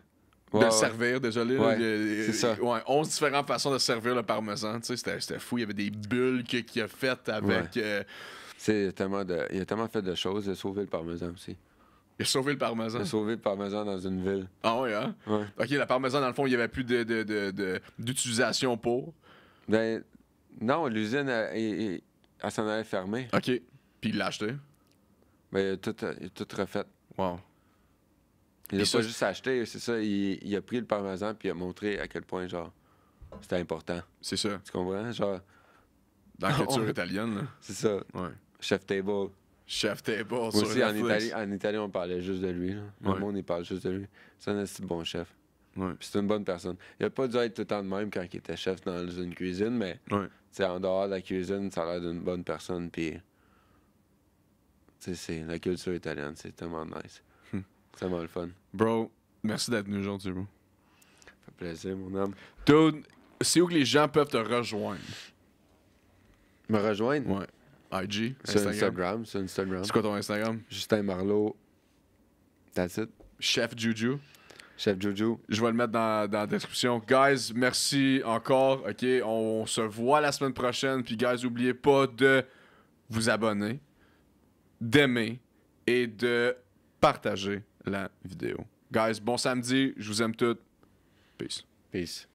[SPEAKER 5] Ouais,
[SPEAKER 1] le
[SPEAKER 5] ouais.
[SPEAKER 1] servir, désolé.
[SPEAKER 5] Ouais,
[SPEAKER 1] là,
[SPEAKER 5] c'est ça.
[SPEAKER 1] Ouais, 11 différentes façons de servir le parmesan, tu sais, c'était fou. Il y avait des bulles qu'il a faites avec...
[SPEAKER 5] Il a tellement fait de choses. Il a sauvé le parmesan aussi.
[SPEAKER 1] il a sauvé le parmesan.
[SPEAKER 5] Il a sauvé le parmesan dans une ville.
[SPEAKER 1] Ah ouais, hein?
[SPEAKER 5] Ouais.
[SPEAKER 1] OK, le parmesan, dans le fond, il n'y avait plus d'utilisation pour.
[SPEAKER 5] Ben, non, l'usine, elle s'en allait fermer.
[SPEAKER 1] OK. Puis il l'a acheté.
[SPEAKER 5] Ben, il a tout refait.
[SPEAKER 1] Wow.
[SPEAKER 5] Il
[SPEAKER 1] Et
[SPEAKER 5] a
[SPEAKER 1] ça,
[SPEAKER 5] pas juste acheté, c'est ça. Il a pris le parmesan puis il a montré à quel point, genre, c'était important.
[SPEAKER 1] C'est ça.
[SPEAKER 5] Tu comprends? Genre,
[SPEAKER 1] Dans la culture italienne, là.
[SPEAKER 5] c'est ça.
[SPEAKER 1] Ouais.
[SPEAKER 5] Chef Table.
[SPEAKER 1] Chef Table
[SPEAKER 5] Moi
[SPEAKER 1] sur
[SPEAKER 5] aussi,
[SPEAKER 1] Netflix.
[SPEAKER 5] en Italie, on parlait juste de lui. Là.
[SPEAKER 1] Ouais.
[SPEAKER 5] Le monde, il parle juste de lui. C'est un assez bon chef.
[SPEAKER 1] Ouais.
[SPEAKER 5] Puis c'est une bonne personne. Il a pas dû être tout le temps de même quand il était chef dans une cuisine, mais
[SPEAKER 1] Ouais.
[SPEAKER 5] en dehors de la cuisine, ça a l'air d'une bonne personne. Puis, c'est la culture italienne, c'est tellement nice. C'est tellement le fun.
[SPEAKER 1] Bro, merci d'être venu aujourd'hui, bro.
[SPEAKER 5] Ça fait plaisir, mon homme.
[SPEAKER 1] Dude, c'est où que les gens peuvent te rejoindre?
[SPEAKER 5] Me rejoindre?
[SPEAKER 1] Ouais. IG,
[SPEAKER 5] Sur
[SPEAKER 1] Instagram.
[SPEAKER 5] Instagram. Sur Instagram.
[SPEAKER 1] C'est quoi ton Instagram?
[SPEAKER 5] Justin Marleau. That's it.
[SPEAKER 1] Chef Juju.
[SPEAKER 5] Chef Juju.
[SPEAKER 1] Je vais le mettre dans la description. Guys, merci encore. OK, on se voit la semaine prochaine. Puis, guys, n'oubliez pas de vous abonner, d'aimer et de partager la vidéo. Guys, bon samedi. Je vous aime tous. Peace.
[SPEAKER 5] Peace.